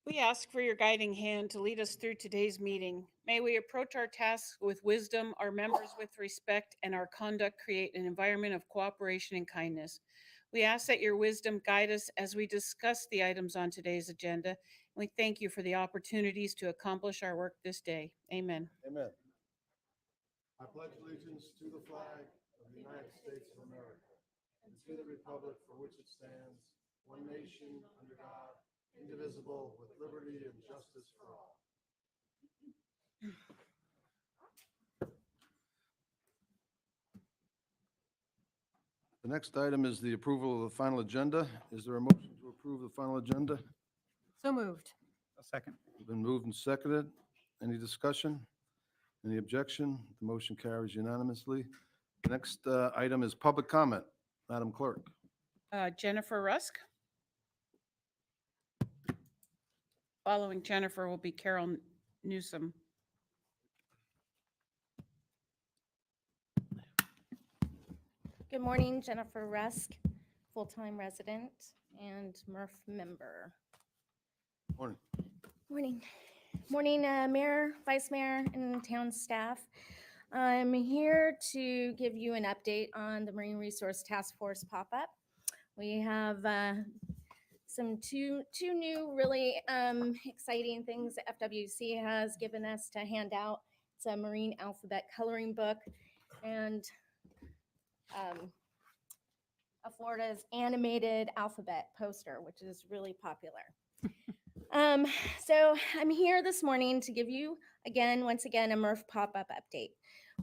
We ask for your guiding hand to lead us through today's meeting. May we approach our tasks with wisdom, our members with respect, and our conduct create an environment of cooperation and kindness. We ask that your wisdom guide us as we discuss the items on today's agenda. And we thank you for the opportunities to accomplish our work this day. Amen. Amen. I pledge allegiance to the flag of the United States of America and to the republic for which it stands, one nation, under God, indivisible, with liberty and justice for all. The next item is the approval of the final agenda. Is there a motion to approve the final agenda? So moved. A second. Been moved and seconded. Any discussion? Any objection? The motion carries unanimously. The next item is public comment. Madam Clerk. Jennifer Rusk. Following Jennifer will be Carol Newsom. Good morning, Jennifer Rusk, full-time resident and Murph member. Morning. Morning. Morning, Mayor, Vice Mayor, and town staff. I'm here to give you an update on the Marine Resource Task Force pop-up. We have two new really exciting things that FWC has given us to hand out. It's a marine alphabet coloring book and a Florida's animated alphabet poster, which is really popular. So I'm here this morning to give you once again, a Murph pop-up update.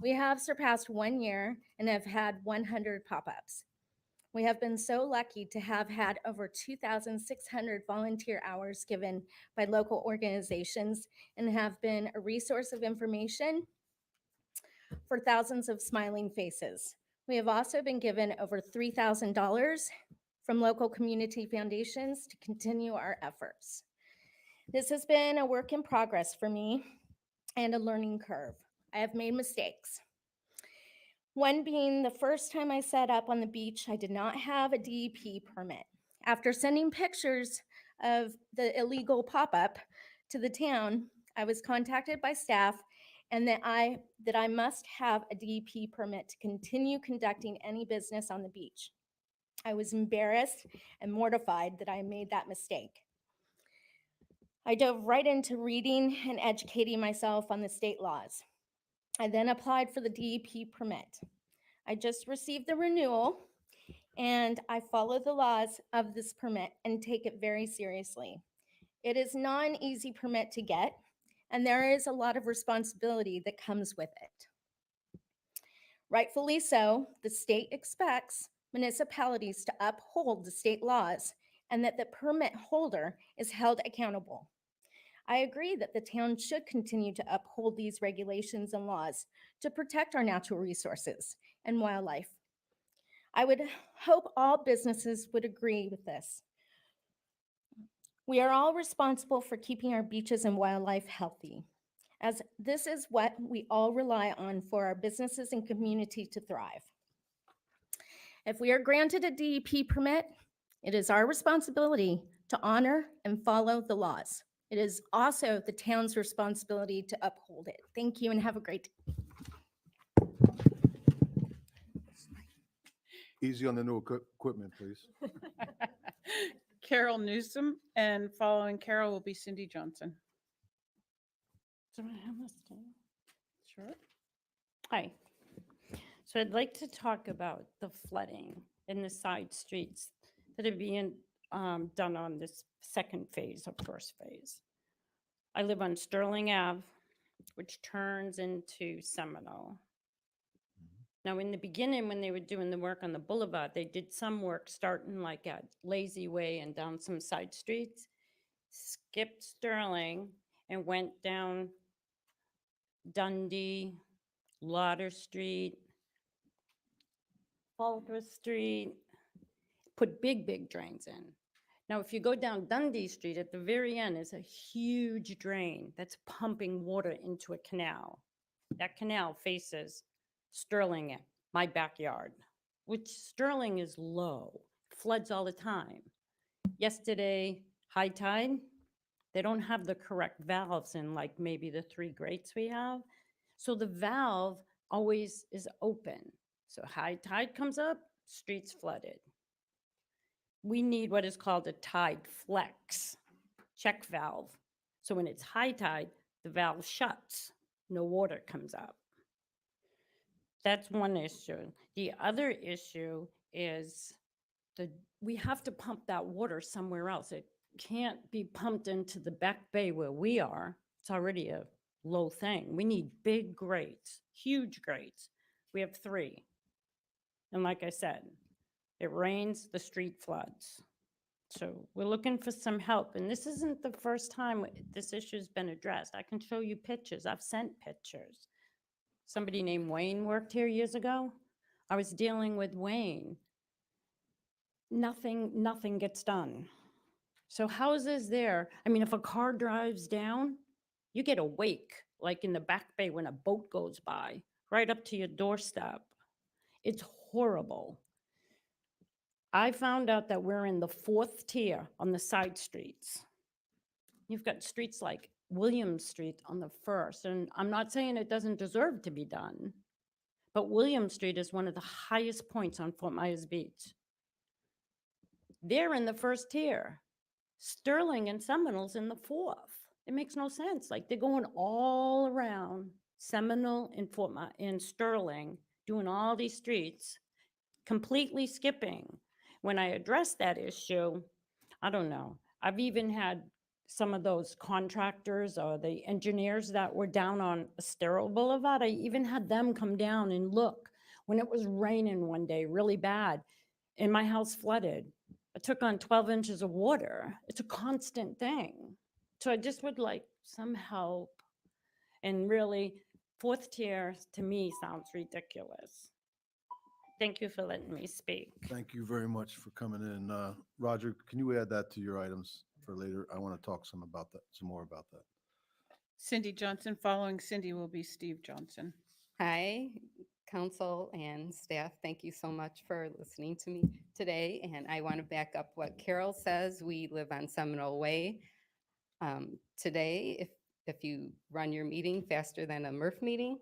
We have surpassed 1 year and have had 100 pop-ups. We have been so lucky to have had over 2,600 volunteer hours given by local organizations and have been a resource of information for thousands of smiling faces. We have also been given over $3,000 from local community foundations to continue our efforts. This has been a work in progress for me and a learning curve. I have made mistakes. One being the first time I set up on the beach, I did not have a DEP permit. After sending pictures of the illegal pop-up to the town, I was contacted by staff and that I must have a DEP permit to continue conducting any business on the beach. I was embarrassed and mortified that I made that mistake. I dove right into reading and educating myself on the state laws. I then applied for the DEP permit. I just received the renewal and I follow the laws of this permit and take it very seriously. It is not an easy permit to get, and there is a lot of responsibility that comes with it. Rightfully so, the state expects municipalities to uphold the state laws and that the permit holder is held accountable. I agree that the town should continue to uphold these regulations and laws to protect our natural resources and wildlife. I would hope all businesses would agree with this. We are all responsible for keeping our beaches and wildlife healthy, as this is what we all rely on for our businesses and community to thrive. If we are granted a DEP permit, it is our responsibility to honor and follow the laws. It is also the town's responsibility to uphold it. Thank you and have a great day. Easy on the new equipment, please. Carol Newsom, and following Carol will be Cindy Johnson. Do I have this thing? Sure. Hi. So I'd like to talk about the flooding in the side streets that are being done on this second phase of first phase. I live on Sterling Ave, which turns into Seminole. Now, in the beginning, when they were doing the work on the boulevard, they did some work starting like at Lazy Way and down some side streets, skipped Sterling and went down Dundee, Lauder Street, Falter Street, put big drains in. Now, if you go down Dundee Street, at the very end is a huge drain that's pumping water into a canal. That canal faces Sterling, my backyard, which Sterling is low, floods all the time. yesterday, high tide, they don't have the correct valves in like maybe the 3 grates we have. So the valve always is open. So high tide comes up, streets flooded. We need what is called a tide flex check valve. So when it's high tide, the valve shuts, no water comes up. That's one issue. The other issue is we have to pump that water somewhere else. It can't be pumped into the back bay where we are. It's already a low thing. We need big grates, huge grates. We have 3. And like I said, it rains, the street floods. So we're looking for some help. And this isn't the first time this issue's been addressed. I can show you pictures. I've sent pictures. Somebody named Wayne worked here years ago. I was dealing with Wayne. Nothing gets done. So houses there, I mean, if a car drives down, you get a wake, like in the back bay when a boat goes by, right up to your doorstep. It's horrible. I found out that we're in the 4th tier on the side streets. You've got streets like William Street on the 1st, and I'm not saying it doesn't deserve to be done, but William Street is one of the highest points on Fort Myers Beach. They're in the 1st tier. Sterling and Seminole's in the 4th. It makes no sense. Like they're going all around Seminole and Sterling, doing all these streets, completely skipping. When I addressed that issue, I don't know. I've even had some of those contractors or the engineers that were down on Estero Boulevard, I even had them come down and look when it was raining one day really bad and my house flooded. I took on 12 inches of water. It's a constant thing. So I just would like some help. And really, 4th tier to me sounds ridiculous. Thank you for letting me speak. Thank you very much for coming in. Roger, can you add that to your items for later? I want to talk some more about that. Cindy Johnson. Following Cindy will be Steve Johnson. Hi, council and staff. Thank you so much for listening to me today. And I want to back up what Carol says. We live on Seminole Way. Today, if you run your meeting faster than a Murph meeting,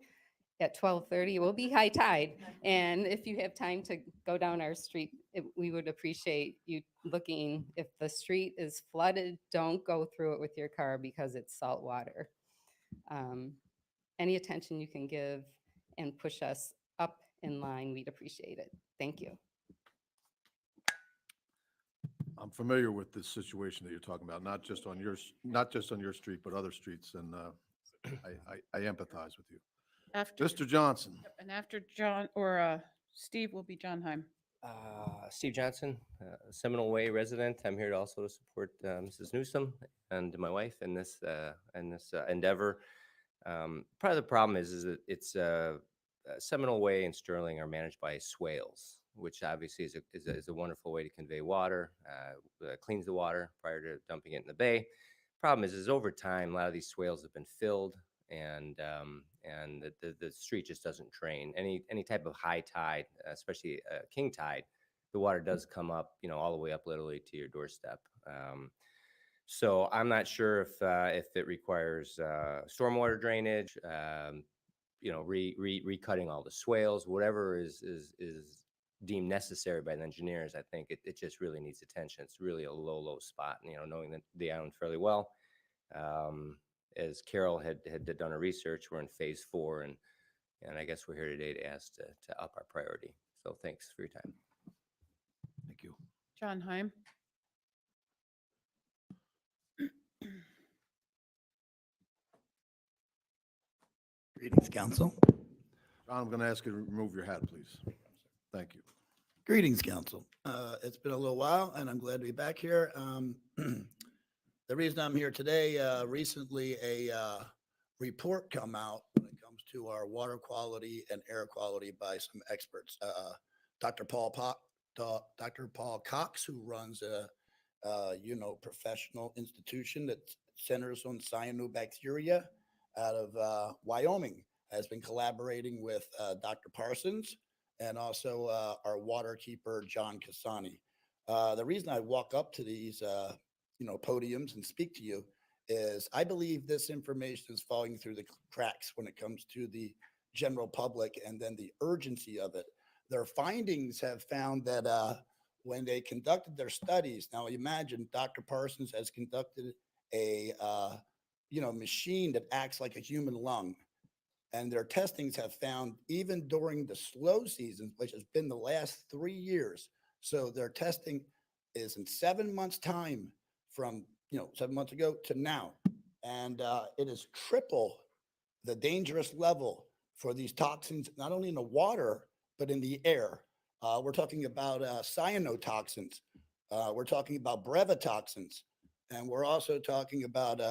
at 12:30, it will be high tide. And if you have time to go down our street, we would appreciate you looking. If the street is flooded, don't go through it with your car because it's salt water. Any attention you can give and push us up in line, we'd appreciate it. Thank you. I'm familiar with this situation that you're talking about, not just on your street, but other streets, and I empathize with you. After, Mr. Johnson. and after John, or Steve will be John Heim. Steve Johnson, Seminole Way resident. I'm here to also support Mrs. Newsom and my wife in this endeavor. Part of the problem is that it's Seminole Way and Sterling are managed by swales, which obviously is a wonderful way to convey water. Cleans the water prior to dumping it in the bay. Problem is over time, a lot of these swales have been filled, and the street just doesn't drain. Any type of high tide, especially king tide, the water does come up, all the way up literally to your doorstep. So I'm not sure if it requires stormwater drainage, recutting all the swales, whatever is deemed necessary by the engineers. I think it just really needs attention. It's really a low spot, knowing the island fairly well. As Carol had done her research, we're in phase 4, and I guess we're here today to ask to up our priority. So thanks for your time. Thank you. John Heim. Greetings, council. John, I'm going to ask you to remove your hat, please. Thank you. Greetings, council. It's been a little while, and I'm glad to be back here. The reason I'm here today, recently a report come out when it comes to our water quality and air quality by some experts. Dr. Paul Cox, who runs a professional institution that centers on cyanobacteria out of Wyoming, has been collaborating with Dr. Parsons and also our water keeper, John Cassani. The reason I walk up to these, podiums and speak to you is I believe this information is falling through the cracks when it comes to the general public and then the urgency of it. Their findings have found that when they conducted their studies, now imagine Dr. Parsons has conducted a machine that acts like a human lung. And their testings have found even during the slow seasons, which has been the last 3 years. So their testing is in 7 months' time from 7 months ago to now. And it is triple the dangerous level for these toxins, not only in the water, but in the air. We're talking about cyanotoxins. We're talking about brevetoxins. And we're also talking about,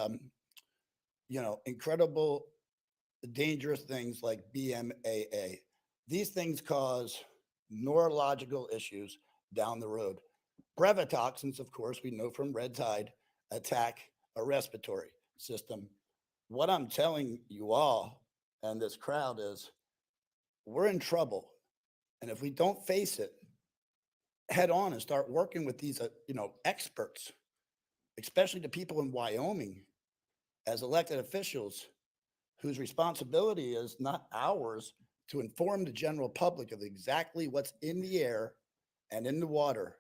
incredible dangerous things like BMAA. These things cause neurological issues down the road. Brevetoxins, of course, we know from red tide, attack a respiratory system. What I'm telling you all and this crowd is we're in trouble. And if we don't face it head on and start working with these, experts, especially the people in Wyoming as elected officials whose responsibility is not ours to inform the general public of exactly what's in the air and in the water,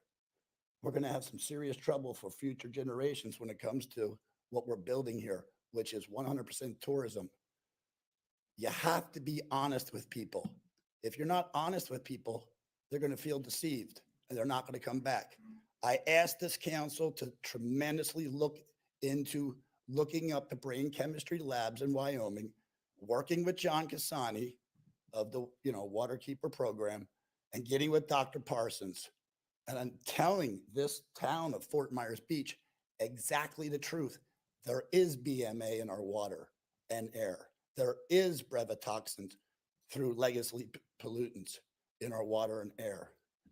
we're going to have some serious trouble for future generations when it comes to what we're building here, which is 100% tourism. You have to be honest with people. If you're not honest with people, they're going to feel deceived and they're not going to come back. I asked this council to tremendously look into looking up the brain chemistry labs in Wyoming, working with John Cassani of the Waterkeeper program, and getting with Dr. Parsons. And I'm telling this town of Fort Myers Beach exactly the truth. There is BMA in our water and air. There is brevetoxins through legacy pollutants in our water and air.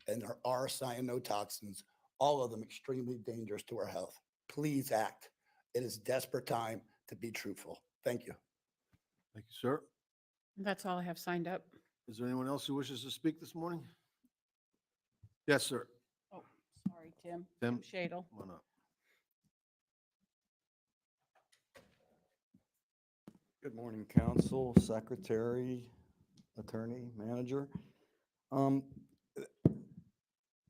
And there are cyanotoxins, all of them extremely dangerous to our health. Please act. It is desperate time to be truthful. Thank you. Thank you, sir. That's all I have signed up. Is there anyone else who wishes to speak this morning? Yes, sir. Oh, sorry, Tim. Tim. Shadle. Come on up. Good morning, council, secretary, attorney, manager.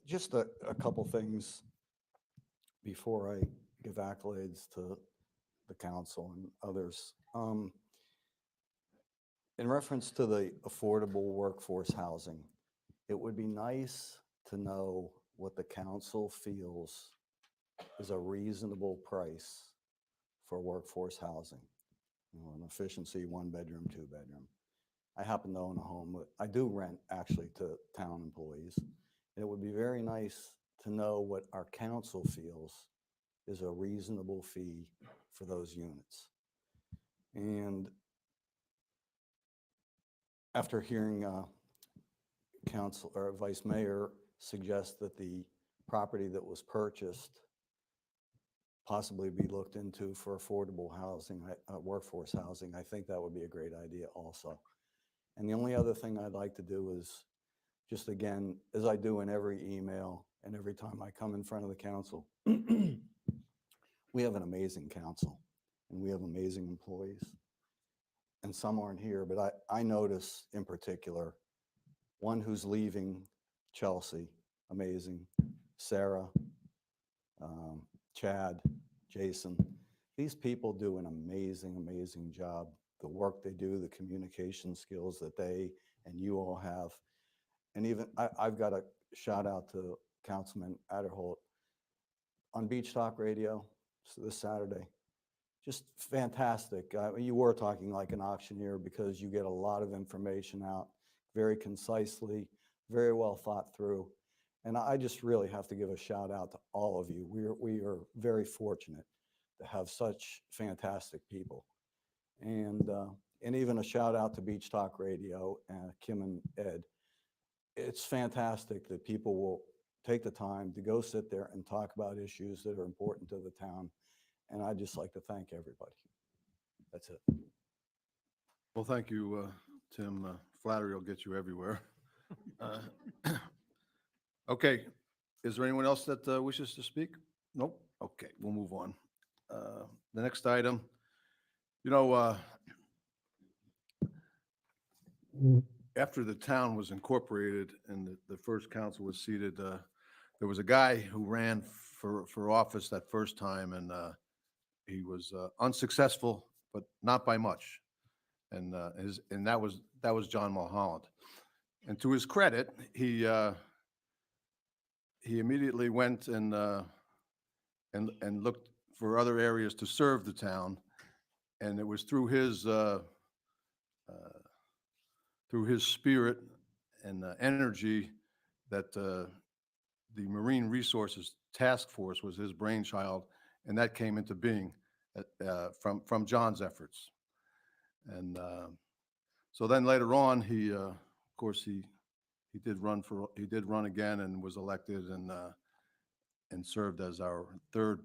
Just a couple things before I give accolades to the council and others. In reference to the affordable workforce housing, it would be nice to know what the council feels is a reasonable price for workforce housing. An efficiency, 1 bedroom, 2 bedroom. I happen to own a home. I do rent actually to town employees. And it would be very nice to know what our council feels is a reasonable fee for those units. And after hearing council or vice mayor suggest that the property that was purchased possibly be looked into for affordable housing, workforce housing, I think that would be a great idea also. And the only other thing I'd like to do is just, again, as I do in every email and every time I come in front of the council, we have an amazing council and we have amazing employees. And some aren't here, but I notice in particular, one who's leaving, Chelsea, amazing, Sarah, Chad, Jason. These people do an amazing, amazing job. The work they do, the communication skills that they and you all have. And even I've got a shout out to Councilman Adderholt on Beach Talk Radio this Saturday. Just fantastic. You were talking like an auctioneer because you get a lot of information out very concisely, very well thought through. And I just really have to give a shout out to all of you. We are very fortunate to have such fantastic people. And even a shout out to Beach Talk Radio, Kim and Ed. It's fantastic that people will take the time to go sit there and talk about issues that are important to the town. And I'd just like to thank everybody. That's it. Well, thank you, Tim. Flattery will get you everywhere. Okay, Is there anyone else that wishes to speak? Nope. Okay, we'll move on. The next item, you know, after the town was incorporated and the first council was seated, there was a guy who ran for office that first time, and he was unsuccessful, but not by much. And that was John Mulholland. And to his credit, he immediately went and looked for other areas to serve the town, and it was through his spirit and energy that the Marine Resources Task Force was his brainchild, and that came into being from John's efforts. And so then later on, he, of course, he did run again and was elected and served as our third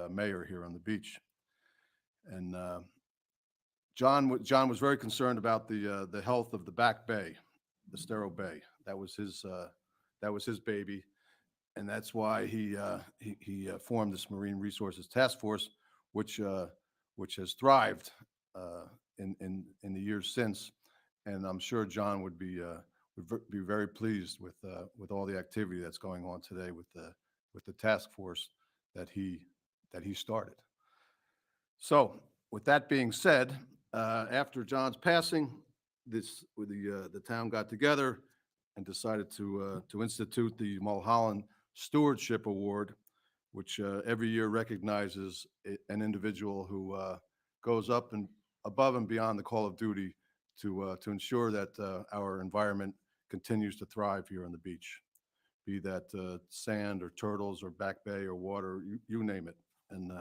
mayor here on the beach. And John was very concerned about the health of the Back Bay, the Estero Bay. That was his baby, and that's why he formed this Marine Resources Task Force, which has thrived in the years since. And I'm sure John would be very pleased with all the activity that's going on today with the task force that he started. So, with that being said, after John's passing, the town got together and decided to institute the Mulholland Stewardship Award, which every year recognizes an individual who goes up and above and beyond the call of duty to ensure that our environment continues to thrive here on the beach, be that sand or turtles or Back Bay or water, you name it. And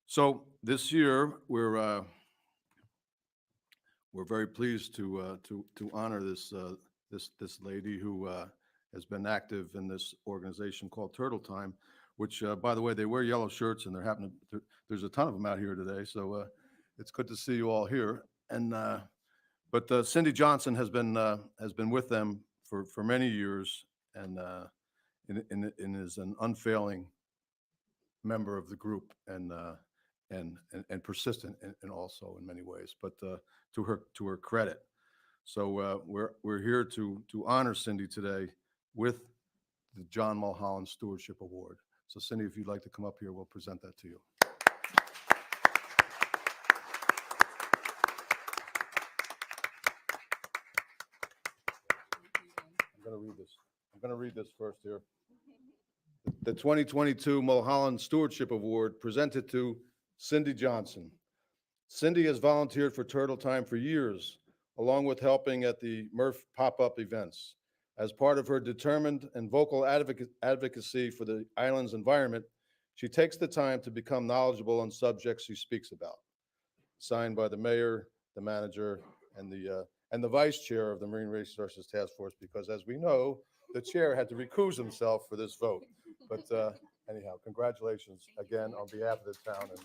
so this year we're very pleased to honor this lady who has been active in this organization called Turtle Time, which by the way, they wear yellow shirts, and there's a ton of them out here today. So it's good to see you all here. And but Cindy Johnson has been with them for many years, and is an unfailing member of the group, and persistent and also in many ways, but to her credit. So we're here to honor Cindy today with the John Mulholland Stewardship Award. So Cindy, if you'd like to come up here, we'll present that to you. I'm going to read this first here. The 2022 Mulholland Stewardship Award presented to Cindy Johnson. Cindy has volunteered for Turtle Time for years, along with helping at the Murph pop-up events. As part of her determined and vocal advocacy for the island's environment, she takes the time to become knowledgeable on subjects she speaks about. Signed by the mayor, the manager, and the vice chair of the Marine Resources Task Force, because as we know, the chair had to recuse himself for this vote. But anyhow, congratulations again on behalf of the town. And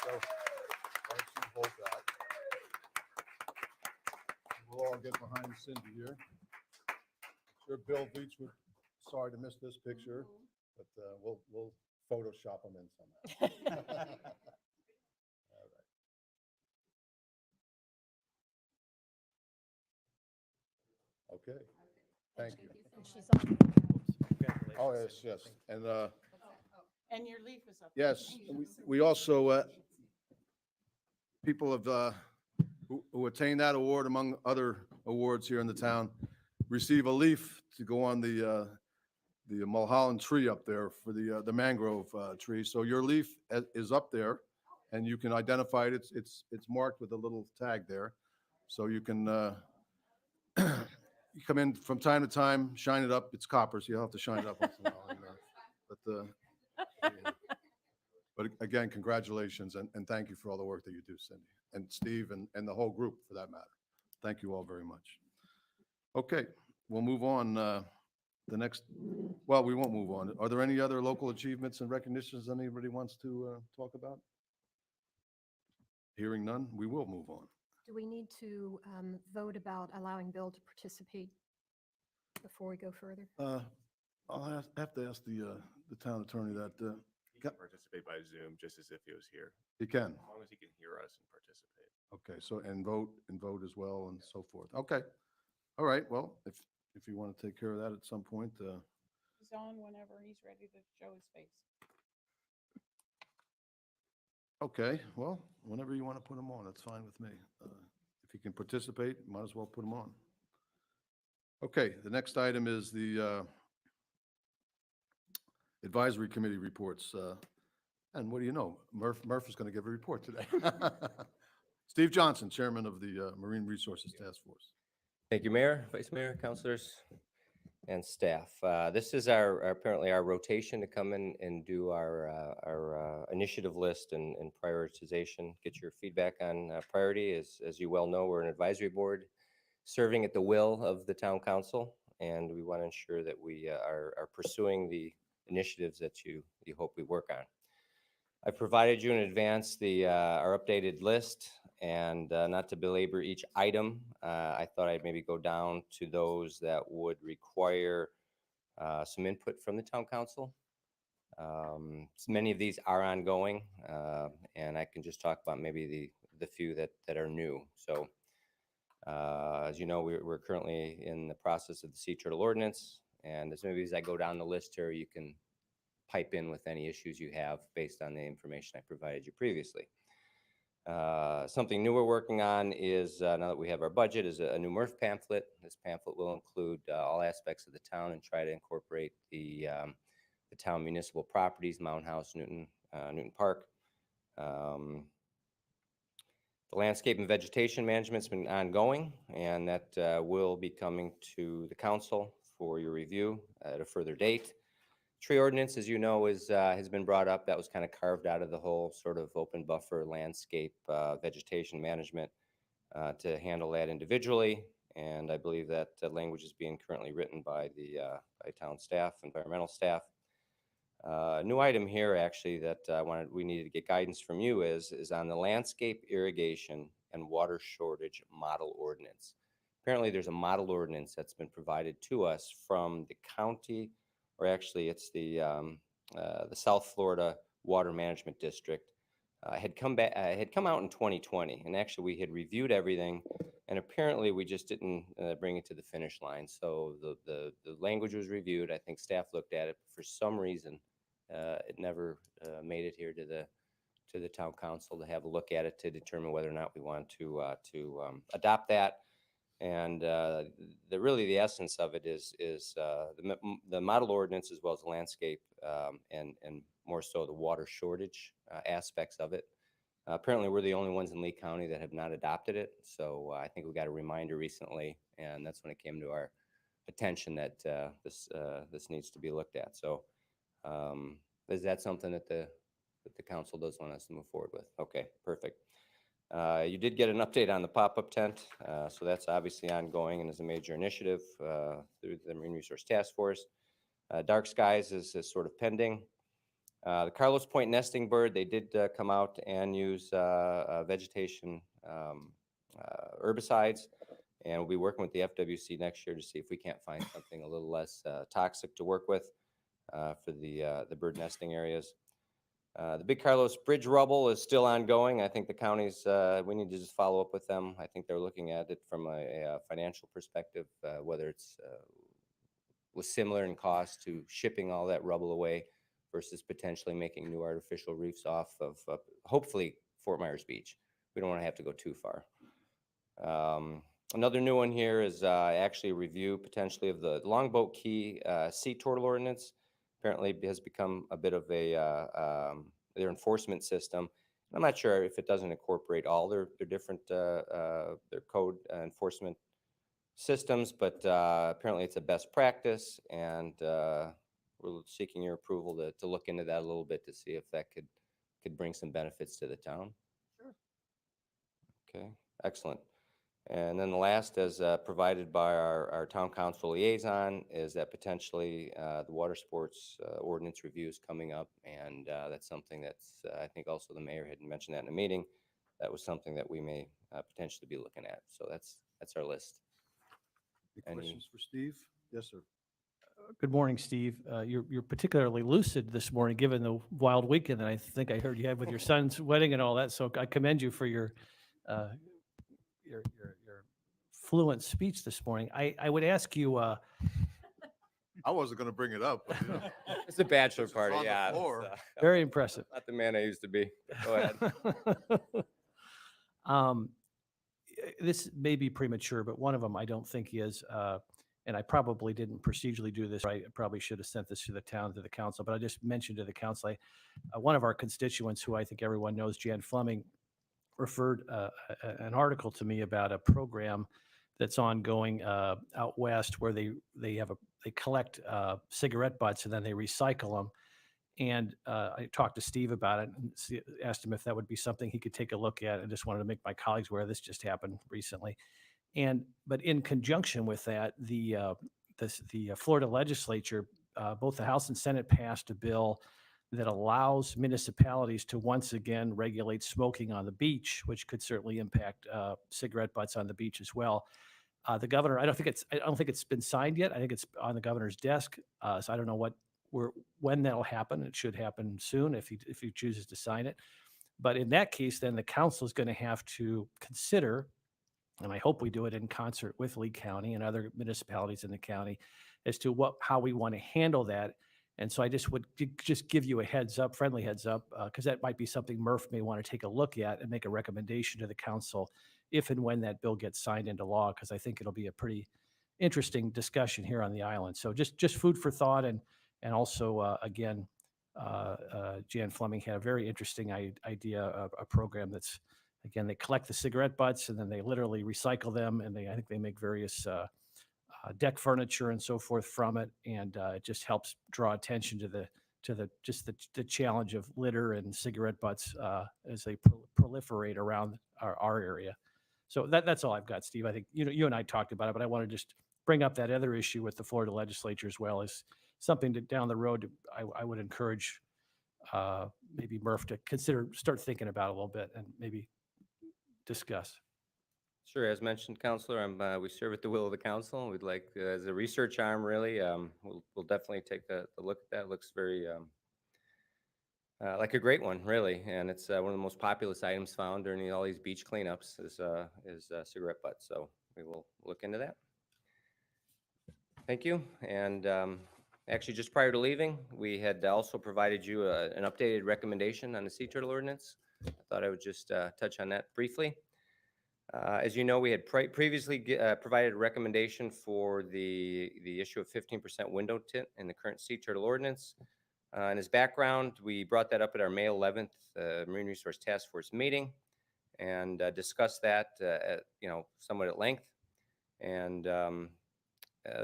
so, why don't you hold that? We'll all get behind Cindy here. Sure, Bill Beach would, sorry to miss this picture, but we'll Photoshop them in somehow. All right. Okay, thank you. Oh, yes. And And your leaf is up. yes, we also, people have, who attain that award, among other awards here in the town, receive a leaf to go on the Mulholland tree up there for the mangrove tree. So your leaf is up there, and you can identify it. It's marked with a little tag there, so you can you come in from time to time, shine it up. It's copper, so you'll have to shine it up once in a while. But again, congratulations, and thank you for all the work that you do, Cindy, and Steve, and the whole group for that matter. Thank you all very much. Okay, we'll move on. Well, we won't move on. Are there any other local achievements and recognitions anybody wants to talk about? Hearing none, we will move on. Do we need to vote about allowing Bill to participate? before we go further? Have to ask the town attorney that, He can participate by Zoom just as if he was here, he can. as long as he can hear us and participate. Okay, so, and vote as well and so forth. Okay. All right, well, if you want to take care of that at some point, He's on whenever he's ready to show his face. okay, well, whenever you want to put him on, that's fine with me. If he can participate, might as well put him on. Okay, the next item is the advisory committee reports. And what do you know? Murph is going to give a report today. Steve Johnson, Chairman of the Marine Resources Task Force. Thank you, Mayor, Vice Mayor, councilors, and staff. This is apparently our rotation to come in and do our initiative list and prioritization, get your feedback on priority. As you well know, we're an advisory board serving at the will of the town council, and we want to ensure that we are pursuing the initiatives that you hope we work on. I provided you in advance our updated list, and not to belabor each item, I thought I'd maybe go down to those that would require some input from the town council. Many of these are ongoing, and I can just talk about maybe the few that are new. So, as you know, we're currently in the process of the Sea Turtle Ordinance, and as maybe as I go down the list here, you can pipe in with any issues you have based on the information I provided you previously. Something new we're working on is, now that we have our budget, is a new Murph pamphlet. This pamphlet will include all aspects of the town and try to incorporate the town municipal properties, Mountain House, Newton Park. The landscape and vegetation management's been ongoing, and that will be coming to the council for your review at a further date. Tree ordinance, as you know, has been brought up. That was kind of carved out of the whole sort of open buffer landscape vegetation management to handle that individually. And I believe that language is being currently written by by town staff, environmental staff. New item here, actually, that we needed to get guidance from you is on the landscape irrigation and water shortage model ordinance. Apparently, there's a model ordinance that's been provided to us from the county, or actually it's the South Florida Water Management District. Had come out in 2020, and actually we had reviewed everything, and apparently we just didn't bring it to the finish line. So the language was reviewed. I think staff looked at it. For some reason, it never made it here to the town council to have a look at it to determine whether or not we want to adopt that. And really the essence of it is the model ordinance, as well as the landscape and more so the water shortage aspects of it. Apparently, we're the only ones in Lee County that have not adopted it. So I think we got a reminder recently, and that's when it came to our attention that this needs to be looked at. So is that something that the council does want us to move forward with? Okay, perfect. You did get an update on the pop-up tent, so that's obviously ongoing and is a major initiative through the Marine Resource Task Force. Dark skies is sort of pending. The Carlos Point nesting bird, they did come out and use vegetation herbicides, and we'll be working with the FWC next year to see if we can't find something a little less toxic to work with for the bird nesting areas. The Big Carlos Bridge rubble is still ongoing. I think the counties, we need to just follow up with them. I think they're looking at it from a financial perspective, whether it's was similar in cost to shipping all that rubble away versus potentially making new artificial reefs off of hopefully Fort Myers Beach. We don't want to have to go too far. Another new one here is actually a review potentially of the Longboat Key Sea Turtle Ordinance. Apparently has become a bit of their enforcement system. I'm not sure if it doesn't incorporate all their different their code enforcement systems, but apparently it's a best practice, and we're seeking your approval to look into that a little bit to see if that could bring some benefits to the town. Sure. Okay, excellent. And then the last, as provided by our town council liaison, is that potentially the water sports ordinance review is coming up, and that's something that's I think also the mayor had mentioned that in a meeting. That was something that we may potentially be looking at. So that's our list. Any questions for Steve? Yes, sir. Good morning, Steve. You're particularly lucid this morning, given the wild weekend that I think I heard you had with your son's wedding and all that. So I commend you for uh, your fluent speech this morning. I would ask you, I wasn't going to bring it up, but you know, It's a bachelor Since it's party, on the yeah. it's, floor. very impressive. Not the man I used to be. Go ahead. Um, this may be premature, but one of them I don't think is, and I probably didn't procedurally do this right. I probably should have sent this to the town, to the council, but I just mentioned to the council, one of our constituents who I think everyone knows, Jan Fleming, referred an article to me about a program that's ongoing out west where they collect cigarette butts and then they recycle them. And I talked to Steve about it and asked him if that would be something he could take a look at. I just wanted to make my colleagues aware this just happened recently. But in conjunction with that, the Florida legislature, both the House and Senate passed a bill that allows municipalities to once again regulate smoking on the beach, which could certainly impact cigarette butts on the beach as well. The governor, I don't think it's been signed yet. I think it's on the governor's desk. So I don't know when that'll happen. It should happen soon if he chooses to sign it. But in that case, then the council is going to have to consider, and I hope we do it in concert with Lee County and other municipalities in the county, as to how we want to handle that. And so I just would just give you a heads up, friendly heads up, because that might be something Murph may want to take a look at and make a recommendation to the council if and when that bill gets signed into law, because I think it'll be a pretty interesting discussion here on the island. So just food for thought, and also again, Jan Fleming had a very interesting idea of a program that's, again, they collect the cigarette butts and then they literally recycle them, and I think they make various deck furniture and so forth from it, and it just helps draw attention to the challenge of litter and cigarette butts as they proliferate around our area. So that's all I've got, Steve. I think you and I talked about it, but I want to just bring up that other issue with the Florida legislature as well as something that down the road I would encourage maybe Murph to start thinking about a little bit and maybe discuss. Sure, as mentioned, Counselor, we serve at the will of the council. We'd like, as a research arm, really, we'll definitely take a look at that. Looks very like a great one, really, and it's one of the most populous items found during all these beach cleanups is cigarette butts. So we will look into that. Thank you. And actually, just prior to leaving, we had also provided you an updated recommendation on the sea turtle ordinance. I thought I would just touch on that briefly. As you know, we had previously provided a recommendation for the issue of 15% window tint in the current sea turtle ordinance. In his background, we brought that up at our May 11th Marine Resource Task Force meeting and discussed that somewhat at length. And there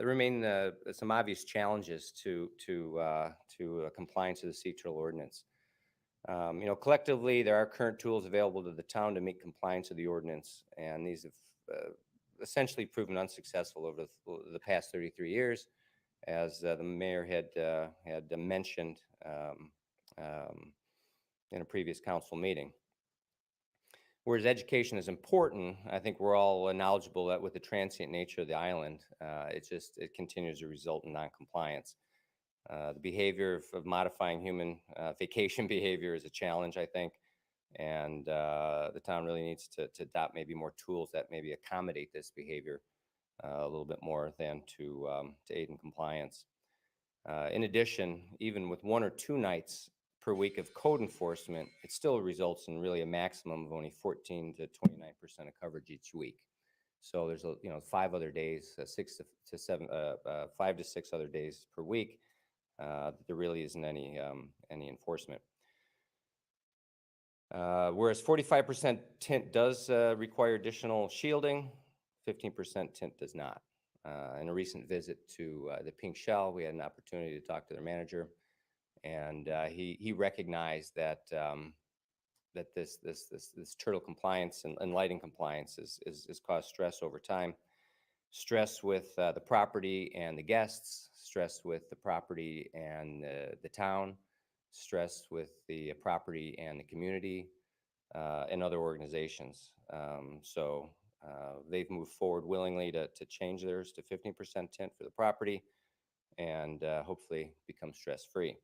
remain some obvious challenges to compliance with the sea turtle ordinance. Collectively, there are current tools available to the town to meet compliance with the ordinance, and these have essentially proven unsuccessful over the past 33 years, as the mayor had mentioned in a previous council meeting. Whereas education is important, I think we're all knowledgeable that with the transient nature of the island, it continues to result in noncompliance. The behavior of modifying human vacation behavior is a challenge, I think, and the town really needs to adopt maybe more tools that maybe accommodate this behavior a little bit more than to aid in compliance. In addition, even with 1 or 2 nights per week of code enforcement, it still results in really a maximum of only 14 to 29% of coverage each week. So there's 5 other days, 5 to 6 other days per week. There really isn't any enforcement. Whereas 45% tint does require additional shielding, 15% tint does not. In a recent visit to the Pink Shell, we had an opportunity to talk to their manager, and he recognized that that this turtle compliance and lighting compliance is caused stress over time. Stress with the property and the guests, stress with the property and the town, stress with the property and the community, and other organizations. So they've moved forward willingly to change theirs to 15% tint for the property and hopefully become stress-free.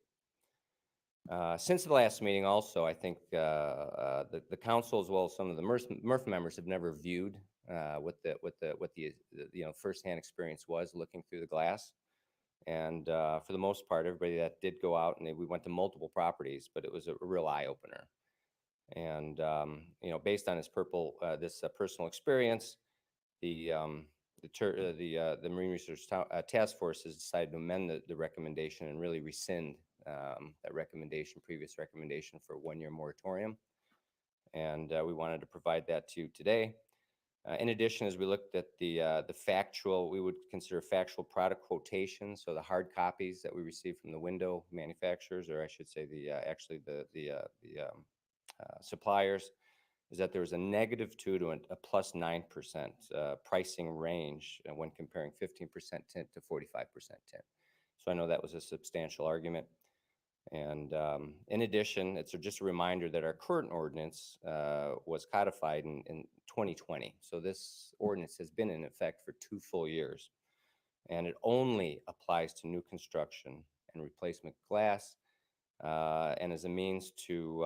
Since the last meeting also, I think the council as well as some of the Murph members have never viewed what the firsthand experience was looking through the glass. And for the most part, everybody that did go out, and we went to multiple properties, but it was a real eye opener. And based on this personal experience, the Marine Research Task Force has decided to amend the recommendation and really rescind that previous recommendation for a 1-year moratorium. And we wanted to provide that to you today. In addition, as we looked at the factual, we would consider factual product quotations, so the hard copies that we received from the window manufacturers, or I should say the suppliers, is that there was a -2 to a +9% pricing range when comparing 15% tint to 45% tint. So I know that was a substantial argument. And in addition, it's just a reminder that our current ordinance was codified in 2020. So this ordinance has been in effect for 2 full years. And it only applies to new construction and replacement glass, and as a means to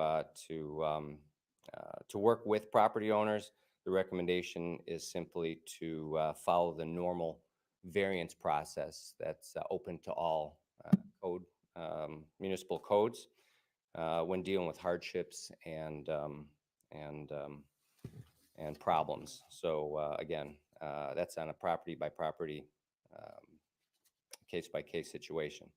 work with property owners. The recommendation is simply to follow the normal variance process that's open to all municipal codes when dealing with hardships and problems. So again, that's on a property by property, case by case situation.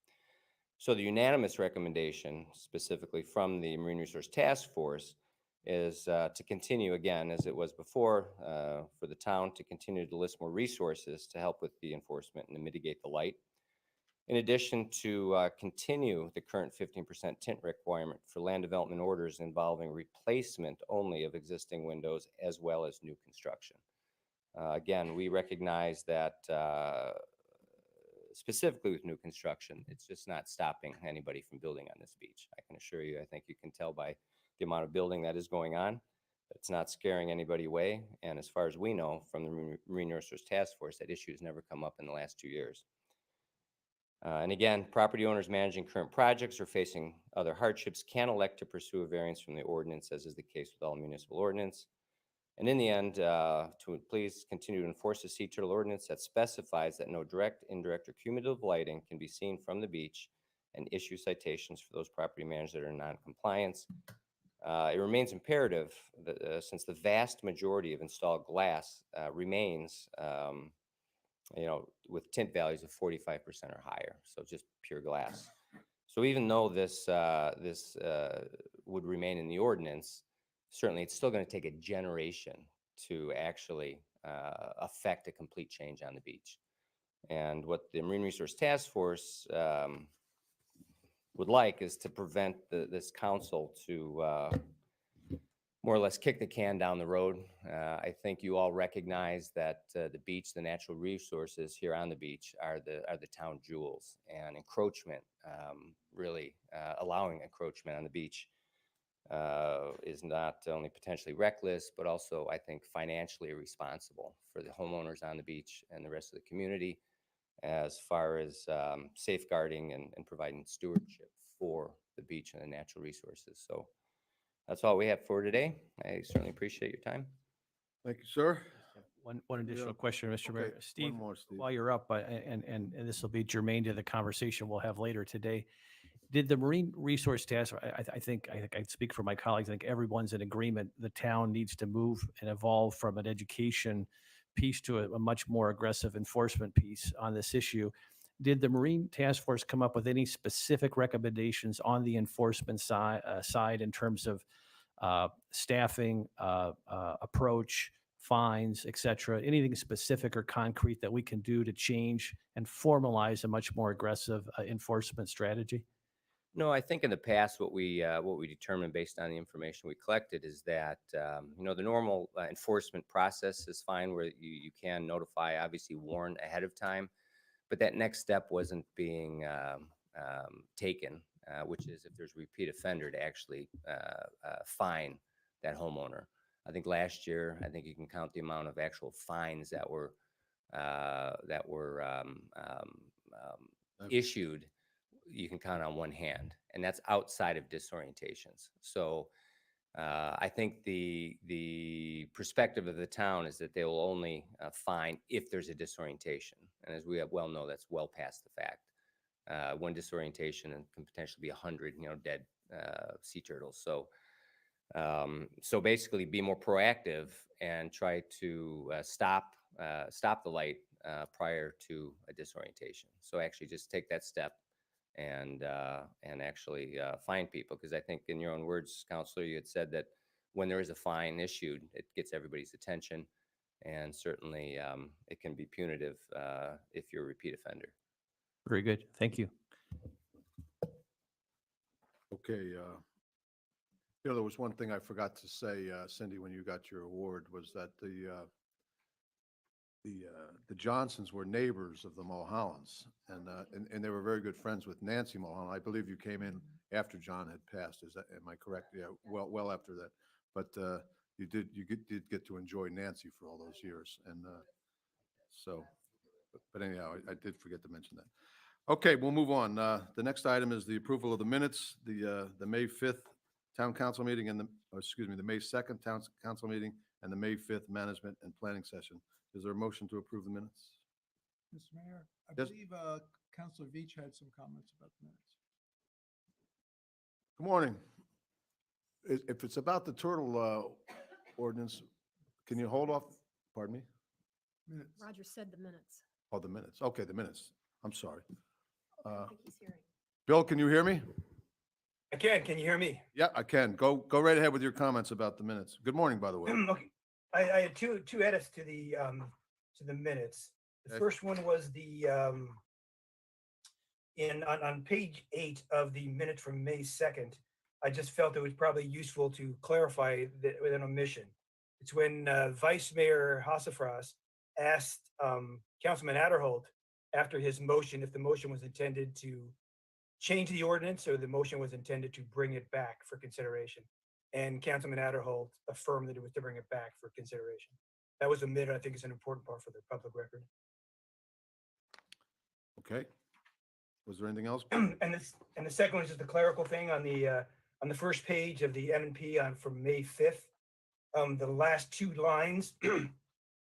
So the unanimous recommendation, specifically from the Marine Resource Task Force, is to continue again, as it was before, for the town to continue to list more resources to help with the enforcement and to mitigate the light. In addition, to continue the current 15% tint requirement for land development orders involving replacement only of existing windows as well as new construction. Again, we recognize that specifically with new construction, it's just not stopping anybody from building on this beach. I can assure you, I think you can tell by the amount of building that is going on, it's not scaring anybody away. And as far as we know from the Marine Resource Task Force, that issue has never come up in the last 2 years. And again, property owners managing current projects or facing other hardships can elect to pursue a variance from the ordinance, as is the case with all municipal ordinance. And in the end, to please continue to enforce the Sea Turtle Ordinance that specifies that no direct, indirect, or cumulative lighting can be seen from the beach, and issue citations for those property managers that are in non-compliance. It remains imperative that, since the vast majority of installed glass remains with tint values of 45% or higher, so just pure glass. So even though this would remain in the ordinance, certainly it's still going to take a generation to actually affect a complete change on the beach. And what the Marine Resource Task Force would like is to prevent this council to more or less kick the can down the road. I think you all recognize that the beach, the natural resources here on the beach are the town jewels, and encroachment, really allowing encroachment on the beach is not only potentially reckless, but also I think financially irresponsible for the homeowners on the beach and the rest of the community, as far as safeguarding and providing stewardship for the beach and the natural resources. So that's all we have for today. I certainly appreciate your time. Thank you, sir. One additional Yeah. question, Mr. Mayor. Okay, one Steve, more, Steve. while you're up, and this will be germane to the conversation we'll have later today. Did the Marine Resource Task, I think I speak for my colleagues, I think everyone's in agreement, the town needs to move and evolve from an education piece to a much more aggressive enforcement piece on this issue. Did the Marine Task Force come up with any specific recommendations on the enforcement side in terms of staffing, approach, fines, et cetera? Anything specific or concrete that we can do to change and formalize a much more aggressive enforcement strategy? No, I think in the past, what we determined based on the information we collected is that the normal enforcement process is fine, where you can notify, obviously warn ahead of time, but that next step wasn't being taken, which is if there's a repeat offender to actually fine that homeowner. I think last year, I think you can count the amount of actual fines that were issued. You can count on one hand, and that's outside of disorientations. So I think the perspective of the town is that they will only fine if there's a disorientation, and as we have well know, that's well past the fact. One disorientation and can potentially be 100, dead sea turtles. So basically, be more proactive and try to stop the light prior to a disorientation. So actually, just take that step and actually fine people, because I think in your own words, Counselor, you had said that when there is a fine issued, it gets everybody's attention, and certainly it can be punitive if you're a repeat offender. Very good. Thank you. Okay, there was one thing I forgot to say, Cindy, when you got your award, was that the Johnsons were neighbors of the Mulhollands, and they were very good friends with Nancy Mulholland. I believe you came in after John had passed. Am I correct? Yeah, well after that. But you did get to enjoy Nancy for all those years, and so. But anyhow, I did forget to mention that. Okay, we'll move on. The next item is the approval of the minutes, the May 5th Town Council meeting and the May 2nd Town Council meeting and the May 5th Management and Planning Session. Is there a motion to approve the minutes? Mr. Mayor, I Yes. believe Councilor Veach had some comments about the minutes. Good morning. If it's about the turtle ordinance, can you hold off? Pardon me? Minutes. Roger said the minutes. Oh, the minutes. Okay, the minutes. I'm sorry. I think he's hearing. Bill, can you hear me? I can. Can you hear me? Yeah, I can. Go right ahead with your comments about the minutes. Good morning, by the way. Okay. I had two edits to the minutes. The Okay. first one was on page 8 of the minutes from May 2nd. I just felt it was probably useful to clarify that with an omission. It's when Vice Mayor Hossafras asked Councilman Adderholt after his motion if the motion was intended to change the ordinance or the motion was intended to bring it back for consideration. And Councilman Adderholt affirmed that it was to bring it back for consideration. That was omitted. I think it's an important part for the public record. Okay. Was there anything else? And the second one is just a clerical thing on the first page of the M&P from May 5th. The last two lines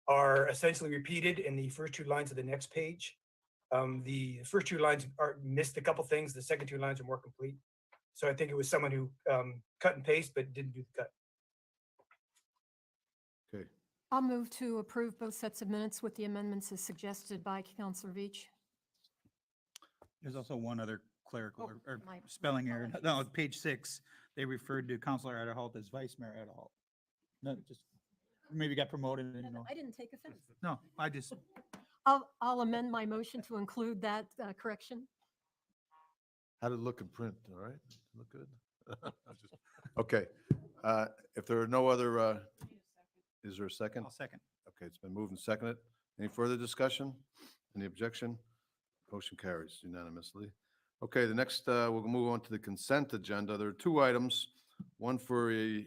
are essentially repeated in the first two lines of the next page. The first two lines missed a couple things. The second two lines are more complete. So I think it was someone who cut and paste but didn't do the cut. Okay. I'll move to approve both sets of minutes with the amendments as suggested by Counselor Veach. There's also one other clerical or my spelling error. No, apologies. page 6, they referred to Councilor Adderholt as Vice Mayor Adderholt. No, just maybe got promoted. And, I didn't take offense. no, I just, I'll amend my motion to include that correction. How did it look in print? All right? Look good? Okay. If there are no other, is there a second? I'll second. Okay, it's been moved and seconded. Any further discussion? Any objection? Motion carries unanimously. Okay, the next, we'll move on to the consent agenda. There are two items. One for a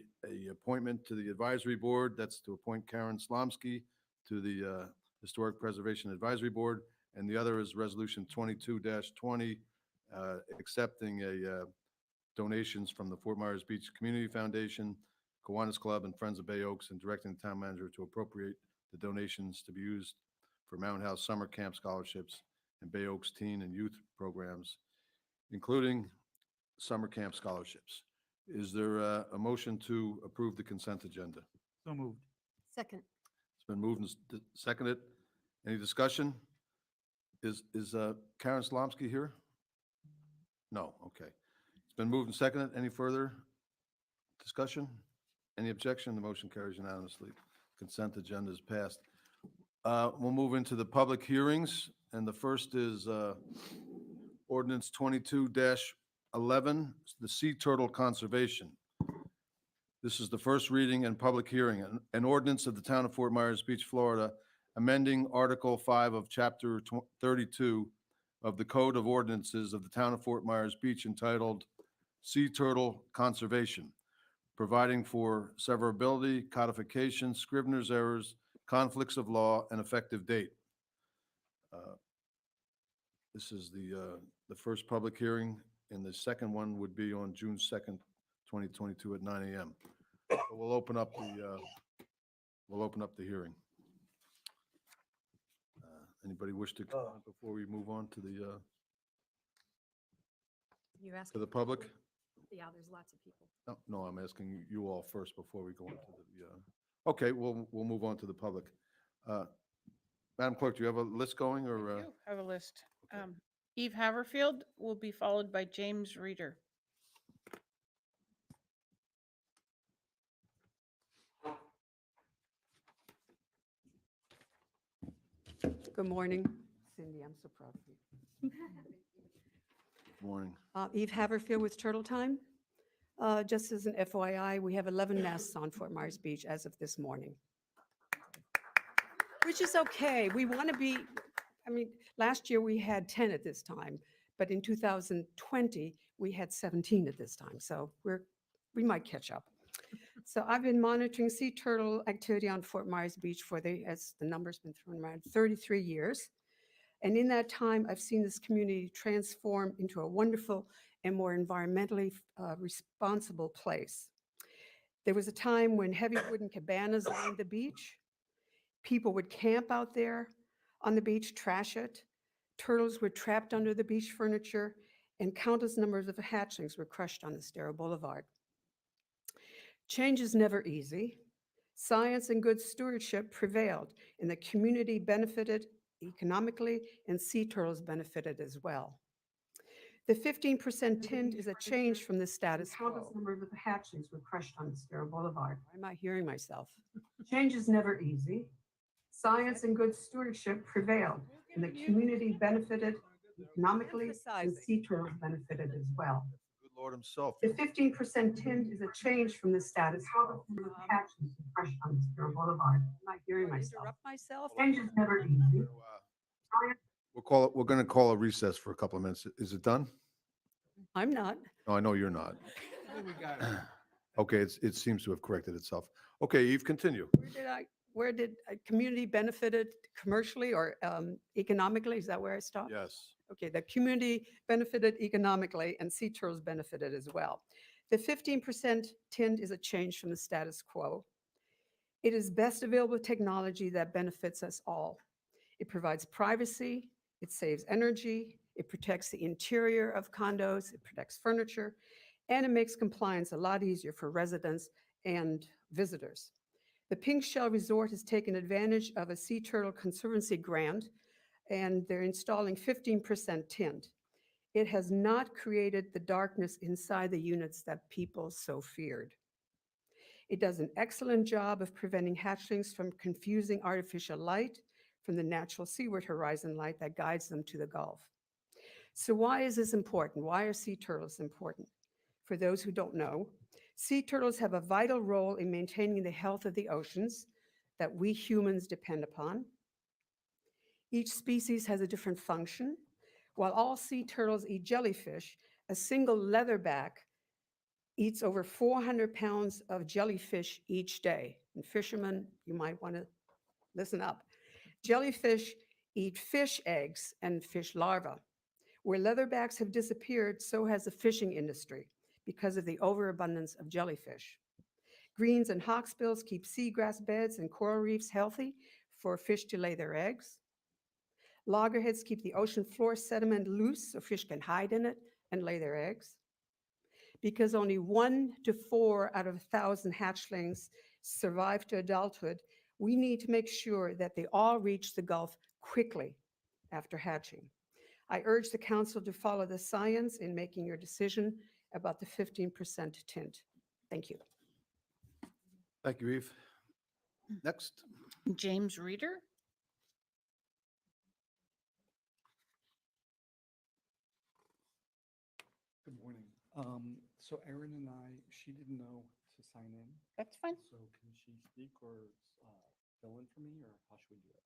appointment to the advisory board. That's to appoint Karen Slomsky to the Historic Preservation Advisory Board. And the other is Resolution 22-20, accepting donations from the Fort Myers Beach Community Foundation, Kiwanis Club, and Friends of Bay Oaks, and directing the town manager to appropriate the donations to be used for Mountain House summer camp scholarships and Bay Oaks teen and youth programs, including summer camp scholarships. Is there a motion to approve the consent agenda? So moved. Second. It's been moved and seconded. Any discussion? Is Karen Slomsky here? No, okay. It's been moved and seconded. Any further discussion? Any objection? The motion carries unanimously. Consent agenda is passed. We'll move into the public hearings, and the first is ordinance 22-11, the sea turtle conservation. This is the first reading and public hearing. An ordinance of the town of Fort Myers Beach, Florida, amending Article 5 of Chapter 32 of the Code of Ordinances of the town of Fort Myers Beach entitled Sea Turtle Conservation, providing for severability, codification, scrivener's errors, conflicts of law, and effective date. This is the first public hearing, and the second one would be on June 2nd, 2022 at 9 a.m. So we'll open up the hearing. Anybody wish to comment before we move on to You asked. the public? Yeah, there's lots of people. No, I'm asking you all first before we go into the, okay, we'll move on to the public. Madam Clerk, do you have a list going, I or? do have a list. Okay. Eve Haverfield will be followed by James Reeder. Good morning, Cindy. I'm so proud of you. Morning. Eve Haverfield with Turtle Time. Just as an FYI, we have 11 nests on Fort Myers Beach as of this morning, which is okay. We want to be, I mean, last year we had 10 at this time, but in 2020, we had 17 at this time. So we might catch up. So I've been monitoring sea turtle activity on Fort Myers Beach for as the number's been thrown around, 33 years. And in that time, I've seen this community transform into a wonderful and more environmentally responsible place. There was a time when heavy wooden cabanas lined the beach. People would camp out there on the beach, trash it. Turtles were trapped under the beach furniture, and countless numbers of hatchlings were crushed on Estero Boulevard. Change is never easy. Science and good stewardship prevailed, and the community benefited economically, and sea turtles benefited as well. The 15% tint is a change from the status quo. Countless numbers of hatchlings were crushed on Estero Boulevard. Why am I hearing myself? Change is never easy. Science and good stewardship prevailed, and the community benefited economically, and sea turtles benefited as well. Good Lord himself. The 15% tint is a change from the status quo. Hatchlings were crushed on Estero Boulevard. Am I hearing myself? Change is never easy. We're going to call a recess for a couple of minutes. Is it done? I'm not. No, I know you're not. Okay, it seems to have corrected itself. Okay, Eve, continue. Where did community benefited commercially or economically? Is that where I stopped? Yes. Okay, the community benefited economically and sea turtles benefited as well. The 15% tint is a change from the status quo. It is best available technology that benefits us all. It provides privacy, it saves energy, it protects the interior of condos, it protects furniture, and it makes compliance a lot easier for residents and visitors. The Pink Shell Resort has taken advantage of a Sea Turtle Conservancy grant, and they're installing 15% tint. It has not created the darkness inside the units that people so feared. It does an excellent job of preventing hatchlings from confusing artificial light from the natural seaward horizon light that guides them to the Gulf. So why is this important? Why are sea turtles important? For those who don't know, sea turtles have a vital role in maintaining the health of the oceans that we humans depend upon. Each species has a different function. While all sea turtles eat jellyfish, a single leatherback eats over 400 pounds of jellyfish each day. And fishermen, you might want to listen up. Jellyfish eat fish eggs and fish larvae. Where leatherbacks have disappeared, so has the fishing industry because of the overabundance of jellyfish. Greens and hawksbills keep seagrass beds and coral reefs healthy for fish to lay their eggs. Loggerheads keep the ocean floor sediment loose so fish can hide in it and lay their eggs. Because only 1 to 4 out of 1,000 hatchlings survive to adulthood, we need to make sure that they all reach the Gulf quickly after hatching. I urge the council to follow the science in making your decision about the 15% tint. Thank you. Thank you, Eve. Next. James Reeder. Good morning. So Erin and I, she didn't know to sign in. That's fine. So can she speak or fill in for me, or how should we do it?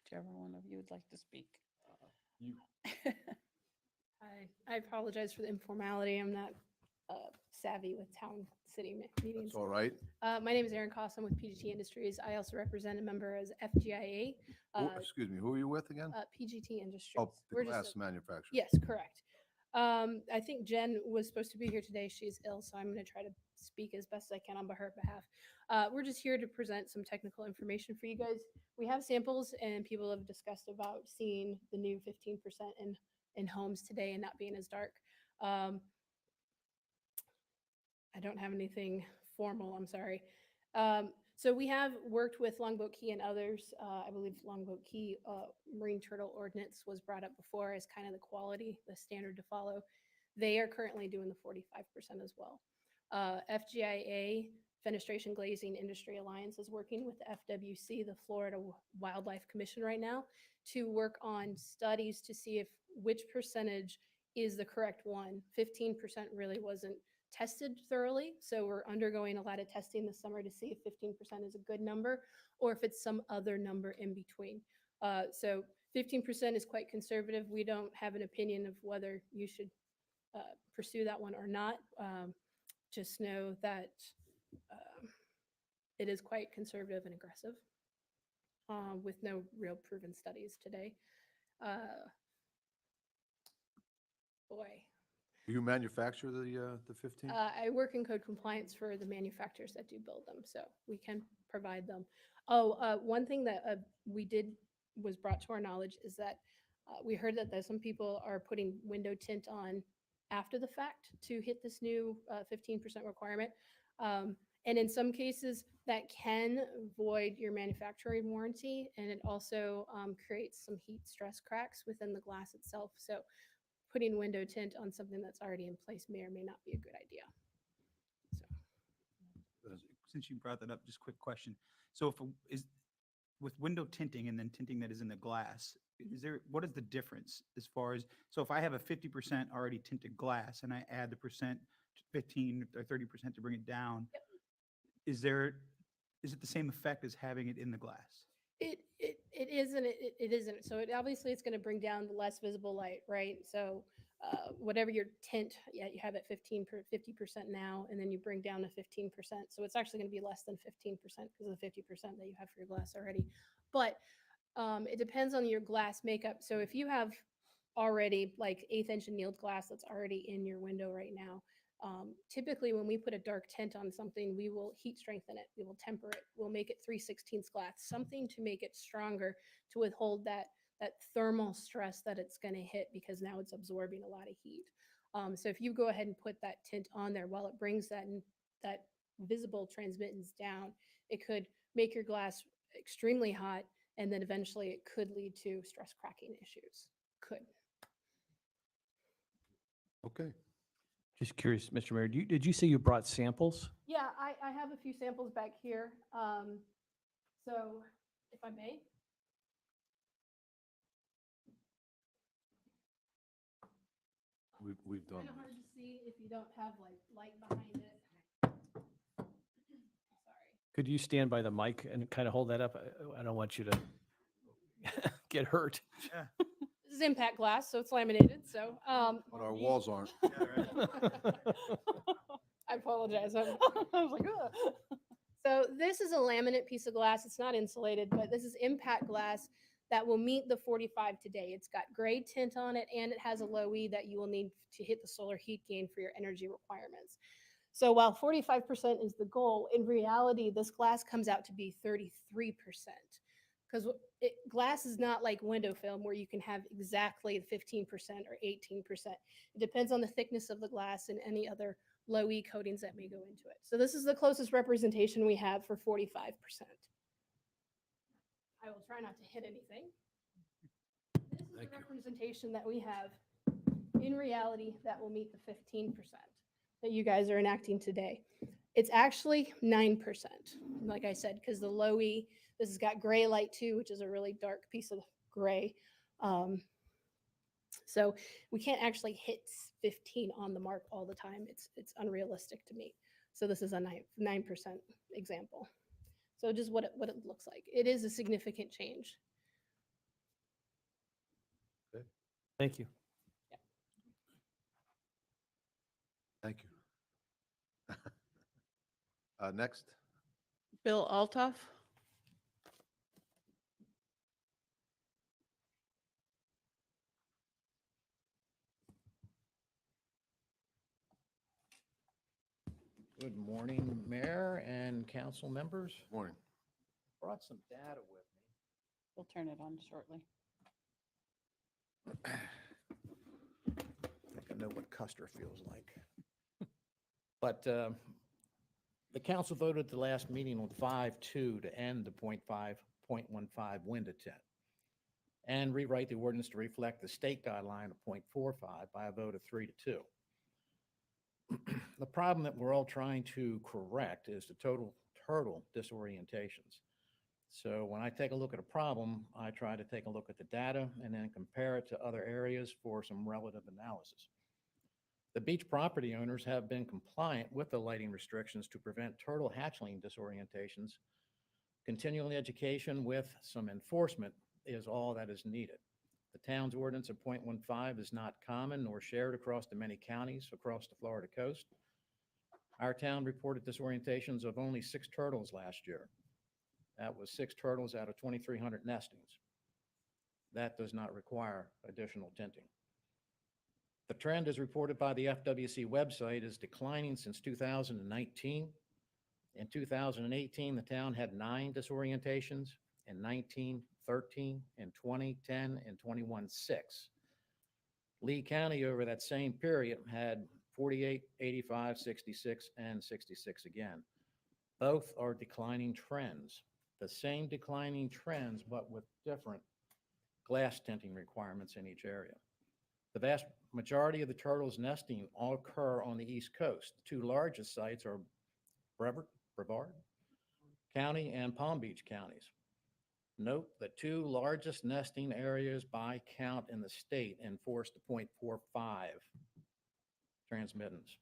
Whichever one of you would like to speak. You. I apologize for the informality. I'm not savvy with town city meetings. That's all right. My name is Erin Koss. I'm with PGT Industries. I also represent a member as FGIA. Excuse me, who are you with again? PGT Industries. Oh, the We're just glass a- manufacturer. Yes, correct. I think Jen was supposed to be here today. She's ill, so I'm going to try to speak as best I can on her behalf. We're just here to present some technical information for you guys. We have samples, and people have discussed about seeing the new 15% in homes today and not being as dark. I don't have anything formal, I'm sorry. So we have worked with Longboat Key and others. I believe Longboat Key Marine Turtle Ordinance was brought up before as kind of the quality, the standard to follow. They are currently doing the 45% as well. FGIA, Fenestration Glazing Industry Alliance, is working with the FWC, the Florida Wildlife Commission right now, to work on studies to see if which percentage is the correct one. 15% really wasn't tested thoroughly, so we're undergoing a lot of testing this summer to see if 15% is a good number or if it's some other number in between. So 15% is quite conservative. We don't have an opinion of whether you should pursue that one or not. Just know that it is quite conservative and aggressive with no real proven studies today. Boy. Do you manufacture the 15? I work in code compliance for the manufacturers that do build them, so we can provide them. Oh, one thing that was brought to our knowledge is that we heard that there's some people are putting window tint on after the fact to hit this new 15% requirement. And in some cases, that can void your manufacturing warranty, and it also creates some heat stress cracks within the glass itself. So putting window tint on something that's already in place may or may not be a good idea. Since you brought that up, just quick question. So with window tinting and then tinting that is in the glass, what is the difference as far as, so if I have a 50% already tinted glass and I add the percent, 15 or 30% to bring it down, Yep. Is it the same effect as having it in the glass? It isn't. It isn't. So obviously it's going to bring down the less visible light, right? So whatever your tint, yeah, you have at 50% now, and then you bring down to 15%. So it's actually going to be less than 15% because of the 50% that you have for your glass already. But it depends on your glass makeup. So if you have already like 1/8 inch annealed glass that's already in your window right now, typically when we put a dark tint on something, we will heat strengthen it. We will temper it. We'll make it 3/16 glass, something to make it stronger to withhold that thermal stress that it's going to hit, because now it's absorbing a lot of heat. So if you go ahead and put that tint on there, while it brings that visible transmittance down, it could make your glass extremely hot, and then eventually it could lead to stress cracking issues. Could. Okay. Just curious, Mr. Mayor, did you say you brought samples? Yeah, I have a few samples back here. So if I may. We've done Kind of hard this. to see if you don't have like light behind it. Sorry. Could you stand by the mic and kind of hold that up? I don't want you to get hurt. Yeah. This is impact glass, so it's laminated. So But our walls aren't. I apologize. I was like, ugh. So this is a laminate piece of glass. It's not insulated, but this is impact glass that will meet the 45 today. It's got gray tint on it, and it has a low E that you will need to hit the solar heat gain for your energy requirements. So while 45% is the goal, in reality, this glass comes out to be 33%. Because glass is not like window film where you can have exactly 15% or 18%. It depends on the thickness of the glass and any other low E coatings that may go into it. So this is the closest representation we have for 45%. I will try not to hit anything. This is the representation that we have in reality that will meet the 15% that you guys are enacting today. It's actually 9%, like I said, because the low E, this has got gray light too, which is a really dark piece of gray. So we can't actually hit 15 on the mark all the time. It's unrealistic to meet. So this is a 9% example. So just what it looks like. It is a significant change. Thank you. Thank you. Next. Bill Altoff. Good morning, Mayor and council members. Morning. Brought some data with We'll turn it on shortly. me. I think I know what Custer feels like. But the council voted at the last meeting on 5-2 to end the 0.15 wind attent and rewrite the ordinance to reflect the state guideline of 0.45 by a vote of 3-2. The problem that we're all trying to correct is the total turtle disorientations. So when I take a look at a problem, I try to take a look at the data and then compare it to other areas for some relative analysis. The beach property owners have been compliant with the lighting restrictions to prevent turtle hatchling disorientations. Continuing education with some enforcement is all that is needed. The town's ordinance of 0.15 is not common nor shared across the many counties across the Florida coast. Our town reported disorientations of only 6 turtles last year. That was 6 turtles out of 2,300 nestings. That does not require additional tinting. The trend as reported by the FWC website is declining since 2019. In 2018, the town had 9 disorientations, in 19, 13, in 20, 10, and 21, 6. Lee County over that same period had 48, 85, 66, and 66 again. Both are declining trends. The same declining trends, but with different glass tinting requirements in each area. The vast majority of the turtles nesting all occur on the East Coast. The 2 largest sites are Broward County and Palm Beach counties. Note the 2 largest nesting areas by count in the state enforce the 0.45 transmittance.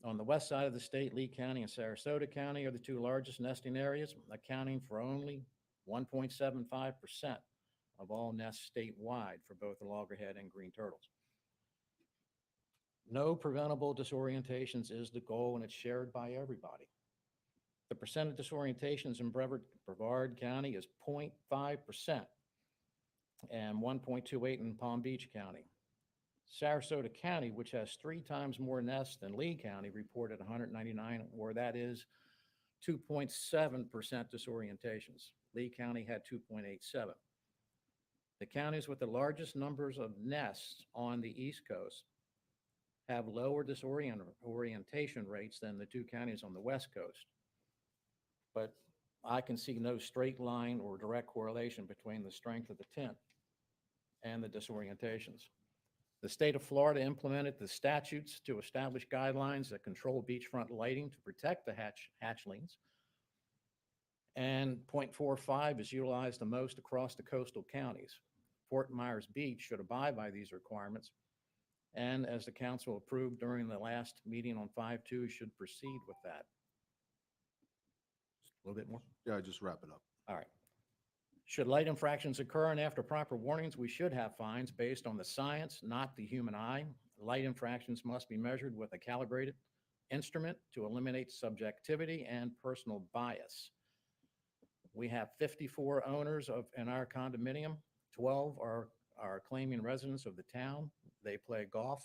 On the west side of the state, Lee County and Sarasota County are the 2 largest nesting areas, accounting for only 1.75% of all nests statewide for both the loggerhead and green turtles. No preventable disorientations is the goal, and it's shared by everybody. The percent of disorientations in Broward County is 0.5% and 1.28 in Palm Beach County. Sarasota County, which has 3 times more nests than Lee County, reported 199, or that is 2.7% disorientations. Lee County had 2.87. The counties with the largest numbers of nests on the East Coast have lower disorientation rates than the 2 counties on the West Coast. But I can see no straight line or direct correlation between the strength of the tint and the disorientations. The state of Florida implemented the statutes to establish guidelines that control beachfront lighting to protect the hatchlings. And 0.45 is utilized the most across the coastal counties. Fort Myers Beach should abide by these requirements. And as the council approved during the last meeting on 5-2, should proceed with that. A little bit more? Yeah, just wrap it up. All right. Should light infractions occur and after proper warnings, we should have fines based on the science, not the human eye. Light infractions must be measured with a calibrated instrument to eliminate subjectivity and personal bias. We have 54 owners in our condominium. 12 are claiming residents of the town. They play golf,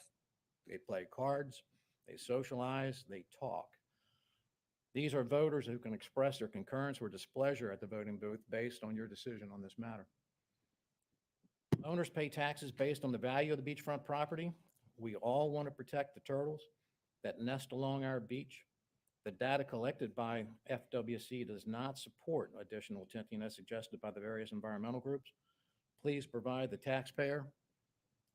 they play cards, they socialize, they talk. These are voters who can express their concurrence or displeasure at the voting booth based on your decision on this matter. Owners pay taxes based on the value of the beachfront property. We all want to protect the turtles that nest along our beach. The data collected by FWC does not support additional tinting as suggested by the various environmental groups. Please provide the taxpayer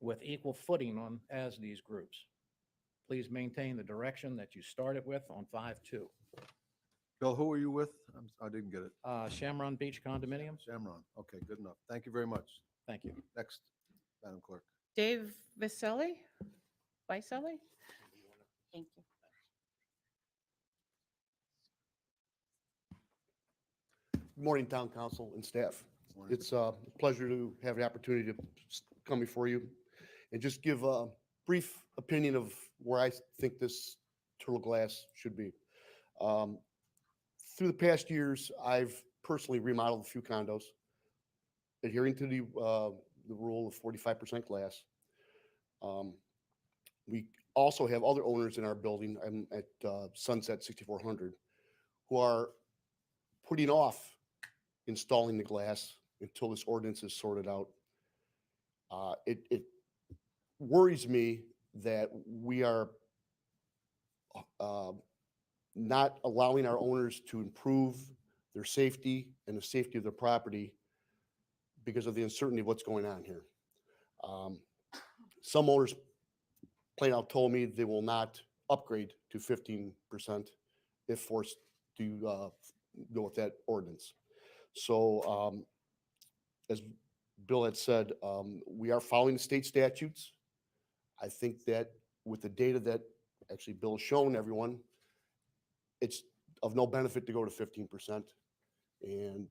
with equal footing as these groups. Please maintain the direction that you started with on 5-2. Bill, who are you with? I didn't get it. Shamron Beach Condominium. Shamron. Okay, good enough. Thank you very much. Thank you. Next, Madam Clerk. Dave Vicelli? Vicelli? Thank you. Good morning, Town Council and staff. It's a pleasure to have the opportunity to come before you and just give a brief opinion of where I think this turtle glass should be. through the past years, I've personally remodeled a few condos, adhering to the rule of 45% glass. We also have other owners in our building. I'm at Sunset 6400, who are putting off installing the glass until this ordinance is sorted out. It worries me that we are not allowing our owners to improve their safety and the safety of their property because of the uncertainty of what's going on here. Some owners plain out told me they will not upgrade to 15% if forced to go with that ordinance. So as Bill had said, we are following the state statutes. I think that with the data that actually Bill has shown everyone, it's of no benefit to go to 15%. And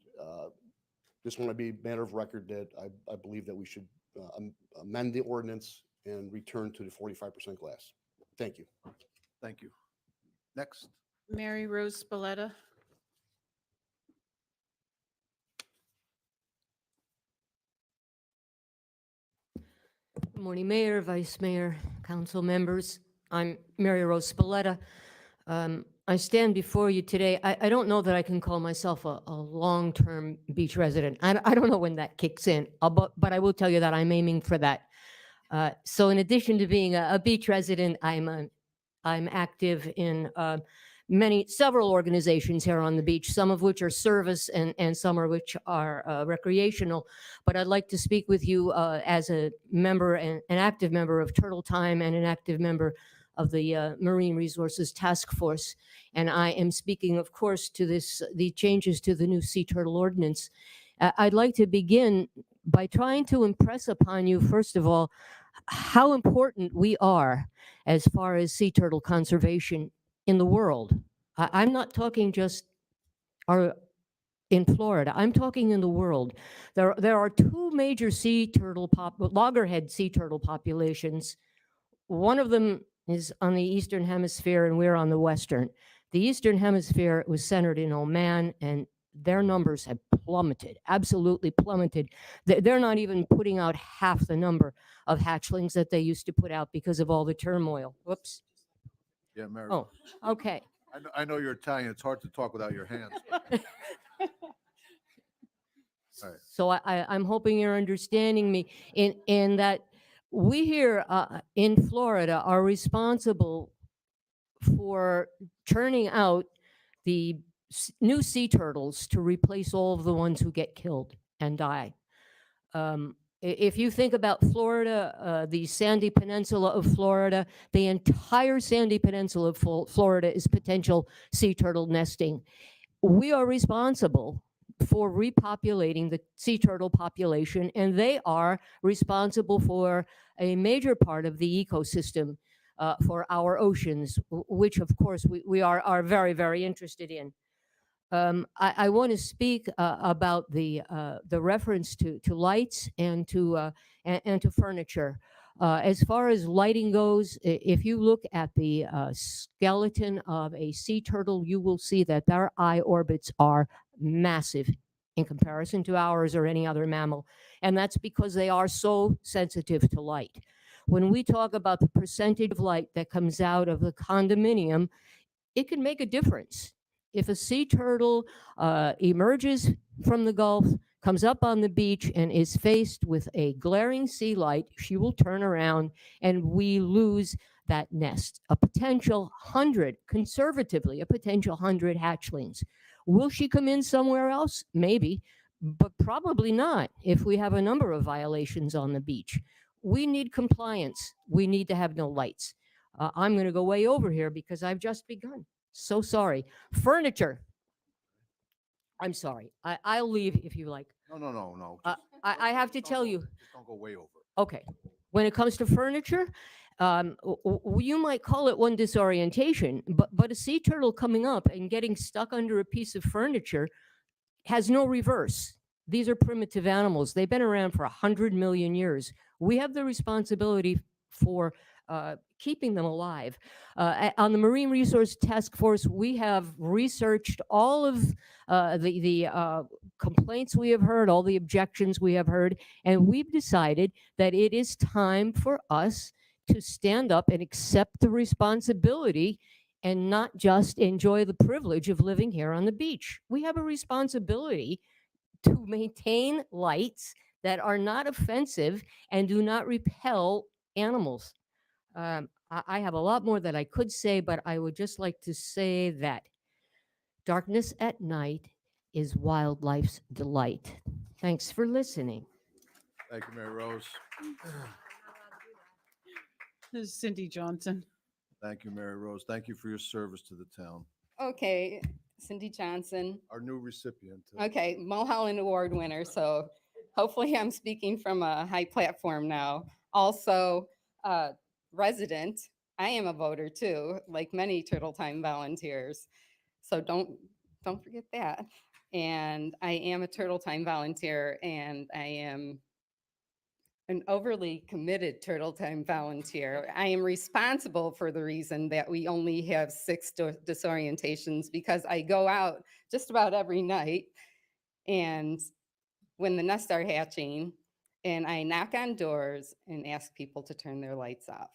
just want to be a matter of record that I believe that we should amend the ordinance and return to the 45% glass. Thank you. Thank you. Next. Mary Rose Spalletta. Good morning, Mayor, Vice Mayor, council members. I'm Mary Rose Spalletta. I stand before you today. I don't know that I can call myself a long-term beach resident. I don't know when that kicks in, but I will tell you that I'm aiming for that. So in addition to being a beach resident, I'm active in several organizations here on the beach, some of which are service and some of which are recreational. But I'd like to speak with you as a member, an active member of Turtle Time and an active member of the Marine Resources Task Force. And I am speaking, of course, to the changes to the new Sea Turtle Ordinance. I'd like to begin by trying to impress upon you, first of all, how important we are as far as sea turtle conservation in the world. I'm not talking just in Florida. I'm talking in the world. There are two major loggerhead sea turtle populations. One of them is on the Eastern Hemisphere and we're on the Western. The Eastern Hemisphere was centered in Oman, and their numbers have plummeted, absolutely plummeted. They're not even putting out half the number of hatchlings that they used to put out because of all the turmoil. Whoops. Yeah, Mary. Oh, okay. I know you're Italian. It's hard to talk without your hands. All right. So I'm hoping you're understanding me in that we here in Florida are responsible for churning out the new sea turtles to replace all of the ones who get killed and die. If you think about Florida, the sandy peninsula of Florida, the entire sandy peninsula of Florida is potential sea turtle nesting. We are responsible for repopulating the sea turtle population, and they are responsible for a major part of the ecosystem for our oceans, which of course we are very, very interested in. I want to speak about the reference to lights and to furniture. As far as lighting goes, if you look at the skeleton of a sea turtle, you will see that their eye orbits are massive in comparison to ours or any other mammal. And that's because they are so sensitive to light. When we talk about the percentage of light that comes out of the condominium, it can make a difference. If a sea turtle emerges from the Gulf, comes up on the beach and is faced with a glaring sea light, she will turn around and we lose that nest. A potential 100, conservatively, a potential 100 hatchlings. Will she come in somewhere else? Maybe, but probably not if we have a number of violations on the beach. We need compliance. We need to have no lights. I'm going to go way over here because I've just begun. So sorry. Furniture. I'm sorry. I'll leave if you like. No. I have to tell you. Just don't go way over. Okay. When it comes to furniture, you might call it one disorientation, but a sea turtle coming up and getting stuck under a piece of furniture has no reverse. These are primitive animals. They've been around for 100 million years. We have the responsibility for keeping them alive. On the Marine Resource Task Force, we have researched all of the complaints we have heard, all the objections we have heard, and we've decided that it is time for us to stand up and accept the responsibility and not just enjoy the privilege of living here on the beach. We have a responsibility to maintain lights that are not offensive and do not repel animals. I have a lot more that I could say, but I would just like to say that darkness at night is wildlife's delight. Thanks for listening. Thank you, Mary Rose. This is Cindy Johnson. Thank you, Mary Rose. Thank you for your service to the town. Okay, Cindy Johnson. Our new recipient. Okay, Mulholland Award winner. So hopefully I'm speaking from a high platform now. Also, resident. I am a voter too, like many Turtle Time volunteers. So don't forget that. And I am a Turtle Time volunteer, and I am an overly committed Turtle Time volunteer. I am responsible for the reason that we only have 6 disorientations, because I go out just about every night, and when the nests are hatching, and I knock on doors and ask people to turn their lights off.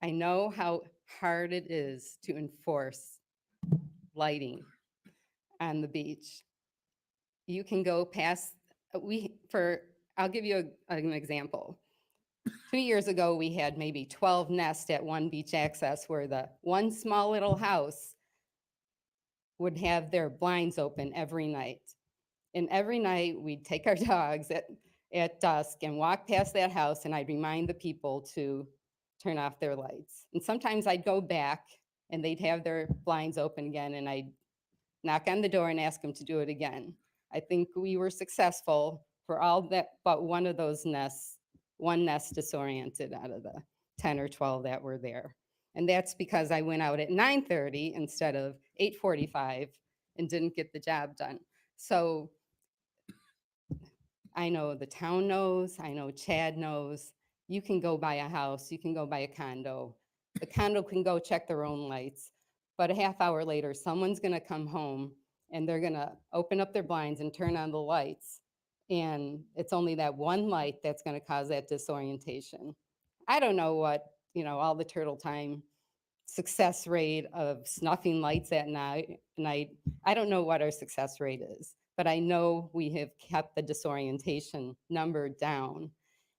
I know how hard it is to enforce lighting on the beach. You can go past, I'll give you an example. 2 years ago, we had maybe 12 nests at one beach access, where the one small little house would have their blinds open every night. And every night we'd take our dogs at dusk and walk past that house, and I'd remind the people to turn off their lights. And sometimes I'd go back and they'd have their blinds open again, and I'd knock on the door and ask them to do it again. I think we were successful for all that but one of those nests, one nest disoriented out of the 10 or 12 that were there. And that's because I went out at 9:30 instead of 8:45 and didn't get the job done. So I know the town knows, I know Chad knows. You can go buy a house, you can go buy a condo. The condo can go check their own lights, but a half hour later, someone's gonna come home and they're gonna open up their blinds and turn on the lights. And it's only that one light that's gonna cause that disorientation. I don't know what, all the Turtle Time success rate of snuffing lights at night. I don't know what our success rate is, but I know we have kept the disorientation number down.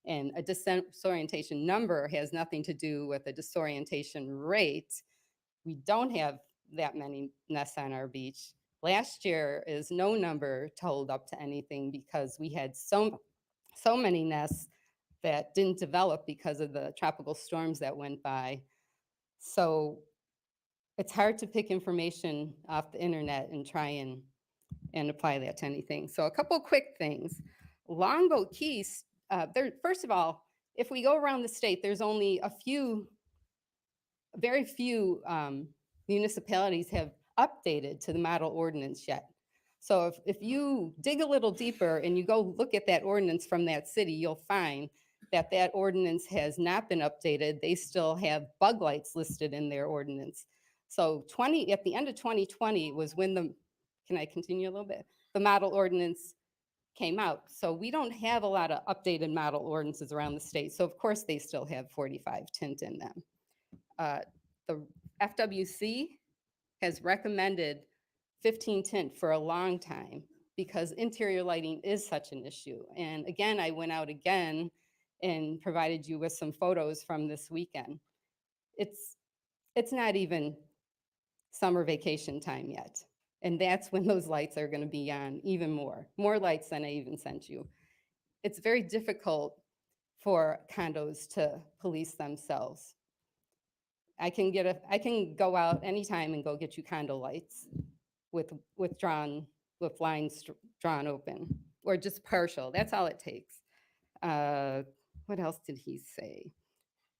And a disorientation number has nothing to do with a disorientation rate. We don't have that many nests on our beach. Last year is no number to hold up to anything, because we had so many nests that didn't develop because of the tropical storms that went by. So it's hard to pick information off the internet and try and apply that to anything. So a couple quick things. Longboat Keys, first of all, if we go around the state, there's only very few municipalities have updated to the model ordinance yet. So if you dig a little deeper and you go look at that ordinance from that city, you'll find that that ordinance has not been updated. They still have bug lights listed in their ordinance. So at the end of 2020 was when can I continue a little bit? The model ordinance came out. So we don't have a lot of updated model ordinances around the state. So of course they still have 45 tint in them. The FWC has recommended 15 tint for a long time, because interior lighting is such an issue. And again, I went out again and provided you with some photos from this weekend. It's not even summer vacation time yet. And that's when those lights are going to be on even more lights than I even sent you. It's very difficult for condos to police themselves. I can go out anytime and go get you condo lights with lines drawn open, or just partial. That's all it takes. What else did he say?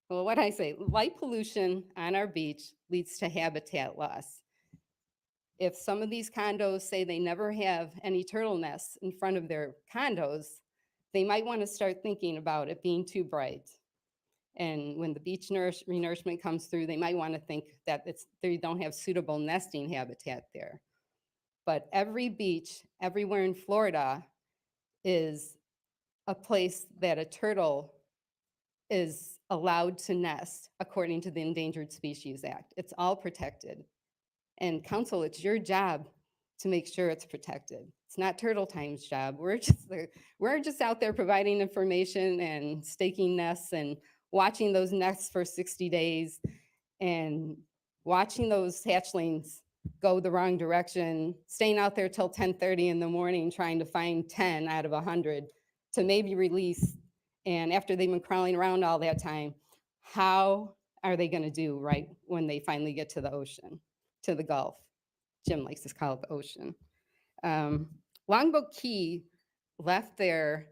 Well, what I say, light pollution on our beach leads to habitat loss. If some of these condos say they never have any turtle nests in front of their condos, they might want to start thinking about it being too bright. And when the beach renourishment comes through, they might want to think that they don't have suitable nesting habitat there. But every beach, everywhere in Florida, is a place that a turtle is allowed to nest according to the Endangered Species Act. It's all protected. And council, it's your job to make sure it's protected. It's not Turtle Time's job. We're just out there providing information and staking nests and watching those nests for 60 days and watching those hatchlings go the wrong direction, staying out there till 10:30 in the morning trying to find 10 out of 100 to maybe release. And after they've been crawling around all that time, how are they going to do right when they finally get to the ocean, to the Gulf? Jim likes to call it the ocean. Longboat Key left their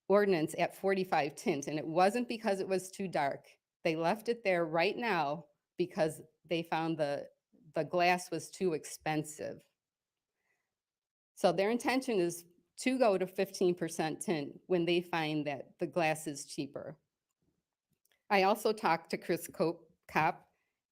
ordinance at 45 tint, and it wasn't because it was too dark. They left it there right now because they found the glass was too expensive. So their intention is to go to 15% tint when they find that the glass is cheaper. I also talked to Chris Kopp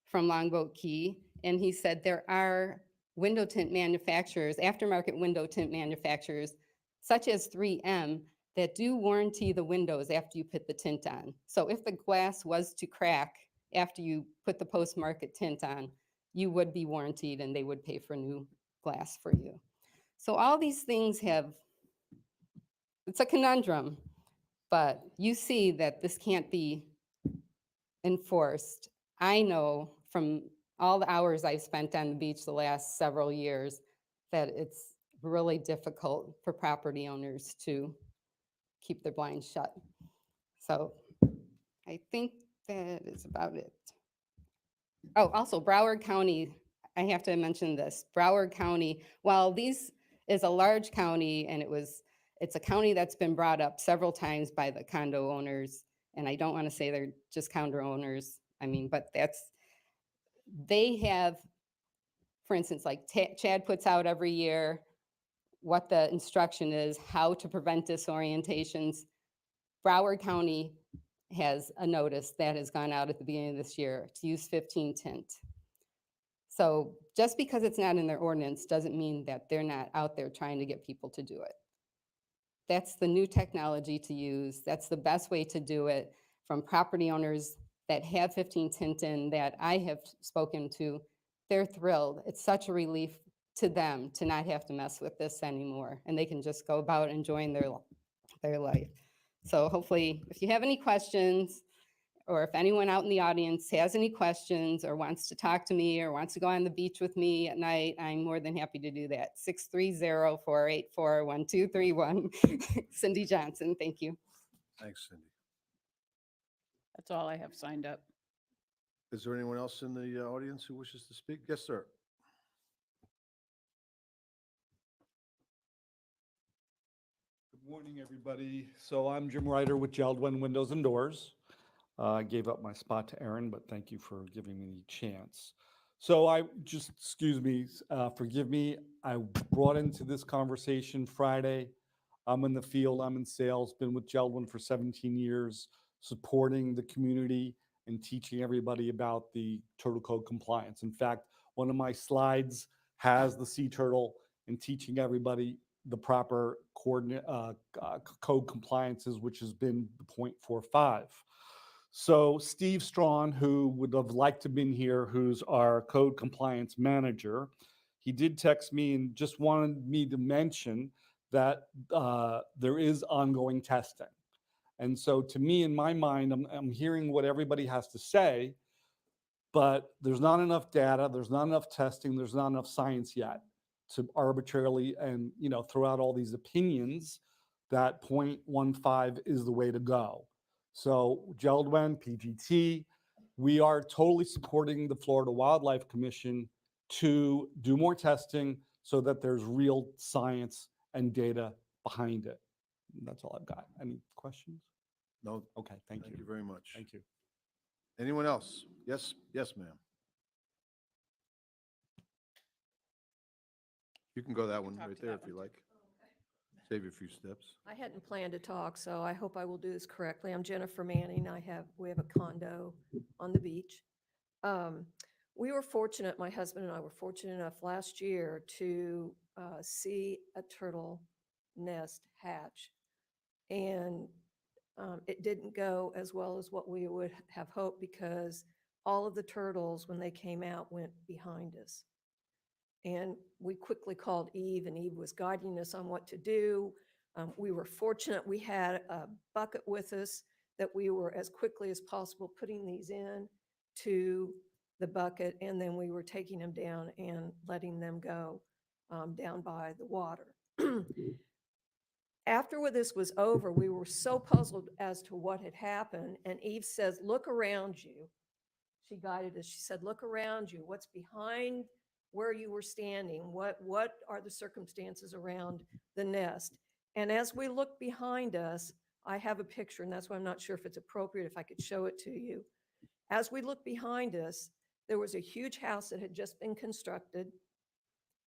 from Longboat Key, and he said there are window tint manufacturers, aftermarket window tint manufacturers, such as 3M, that do warranty the windows after you put the tint on. So if the glass was to crack after you put the post-market tint on, you would be warranted and they would pay for new glass for you. So all these things it's a conundrum, but you see that this can't be enforced. I know from all the hours I've spent on the beach the last several years that it's really difficult for property owners to keep their blinds shut. So I think that is about it. Oh, also Broward County, I have to mention this. Broward County, while these is a large county and it's a county that's been brought up several times by the condo owners, and I don't want to say they're just condo owners, but they have, for instance, like Chad puts out every year what the instruction is, how to prevent disorientations. Broward County has a notice that has gone out at the beginning of this year to use 15 tint. So just because it's not in their ordinance doesn't mean that they're not out there trying to get people to do it. That's the new technology to use. That's the best way to do it from property owners that have 15 tint in that I have spoken to. They're thrilled. It's such a relief to them to not have to mess with this anymore. And they can just go about enjoying their life. So hopefully, if you have any questions, or if anyone out in the audience has any questions or wants to talk to me or wants to go on the beach with me at night, I'm more than happy to do that. 630-484-1231. Cindy Johnson, thank you. Thanks, Cindy. That's all I have signed up. Is there anyone else in the audience who wishes to speak? Yes, sir. Good morning, everybody. So I'm Jim Ryder with Jeld-Wen Windows and Doors. I gave up my spot to Aaron, but thank you for giving me the chance. So forgive me. I brought into this conversation Friday. I'm in the field, I'm in sales, been with Jeld-Wen for 17 years, supporting the community and teaching everybody about the Turtle Code compliance. In fact, one of my slides has the sea turtle and teaching everybody the proper code compliances, which has been the 0.45. So Steve Strawn, who would have liked to have been here, who's our code compliance manager, he did text me and just wanted me to mention that there is ongoing testing. And so to me, in my mind, I'm hearing what everybody has to say, but there's not enough data, there's not enough testing, there's not enough science yet to arbitrarily and throw out all these opinions that 0.15 is the way to go. So Jeld-Wen, PGT, we are totally supporting the Florida Wildlife Commission to do more testing so that there's real science and data behind it. And that's all I've got. Any questions? No. Okay, thank you. Thank you very much. Thank you. Anyone else? Yes, ma'am. You can go that one right there if you like. Save a few steps. I hadn't planned to talk, so I hope I will do this correctly. I'm Jennifer Manning. We have a condo on the beach. We were fortunate, my husband and I were fortunate enough last year to see a turtle nest hatch. And it didn't go as well as what we would have hoped because all of the turtles, when they came out, went behind us. And we quickly called Eve, and Eve was guiding us on what to do. We were fortunate we had a bucket with us that we were as quickly as possible putting these in to the bucket, and then we were taking them down and letting them go down by the water. After this was over, we were so puzzled as to what had happened, and Eve says, "Look around you." She guided us. She said, "Look around you. What's behind where you were standing? What are the circumstances around the nest?" And as we look behind us, I have a picture, and that's why I'm not sure if it's appropriate if I could show it to you. As we look behind us, there was a huge house that had just been constructed,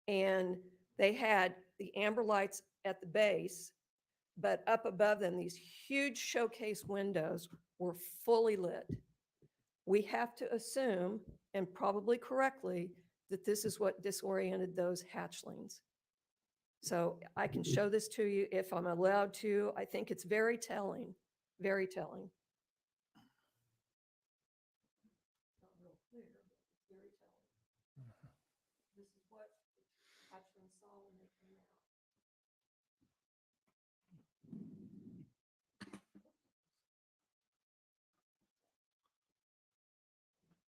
and they had the amber lights at the base, but up above them, these huge showcase windows were fully lit. We have to assume, and probably correctly, that this is what disoriented those hatchlings. So I can show this to you if I'm allowed to. I think it's very telling, very telling. Not real clear, but it's very telling. This is what hatchlings saw when they came out.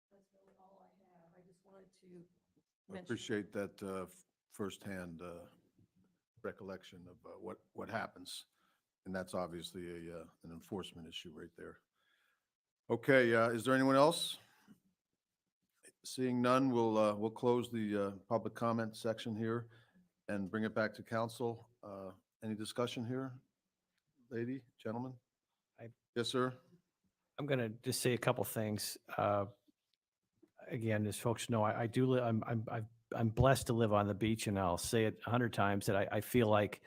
That's really all I have. I just wanted to I mention. appreciate that firsthand recollection of what happens. And that's obviously an enforcement issue right there. Okay, is there anyone else? Seeing none, we'll close the public comment section here and bring it back to council. Any discussion here? Lady, gentlemen? Yes, sir. I'm going to just say a couple things. Again, as folks know, I do live, I'm blessed to live on the beach, and I'll say it 100 times that I feel like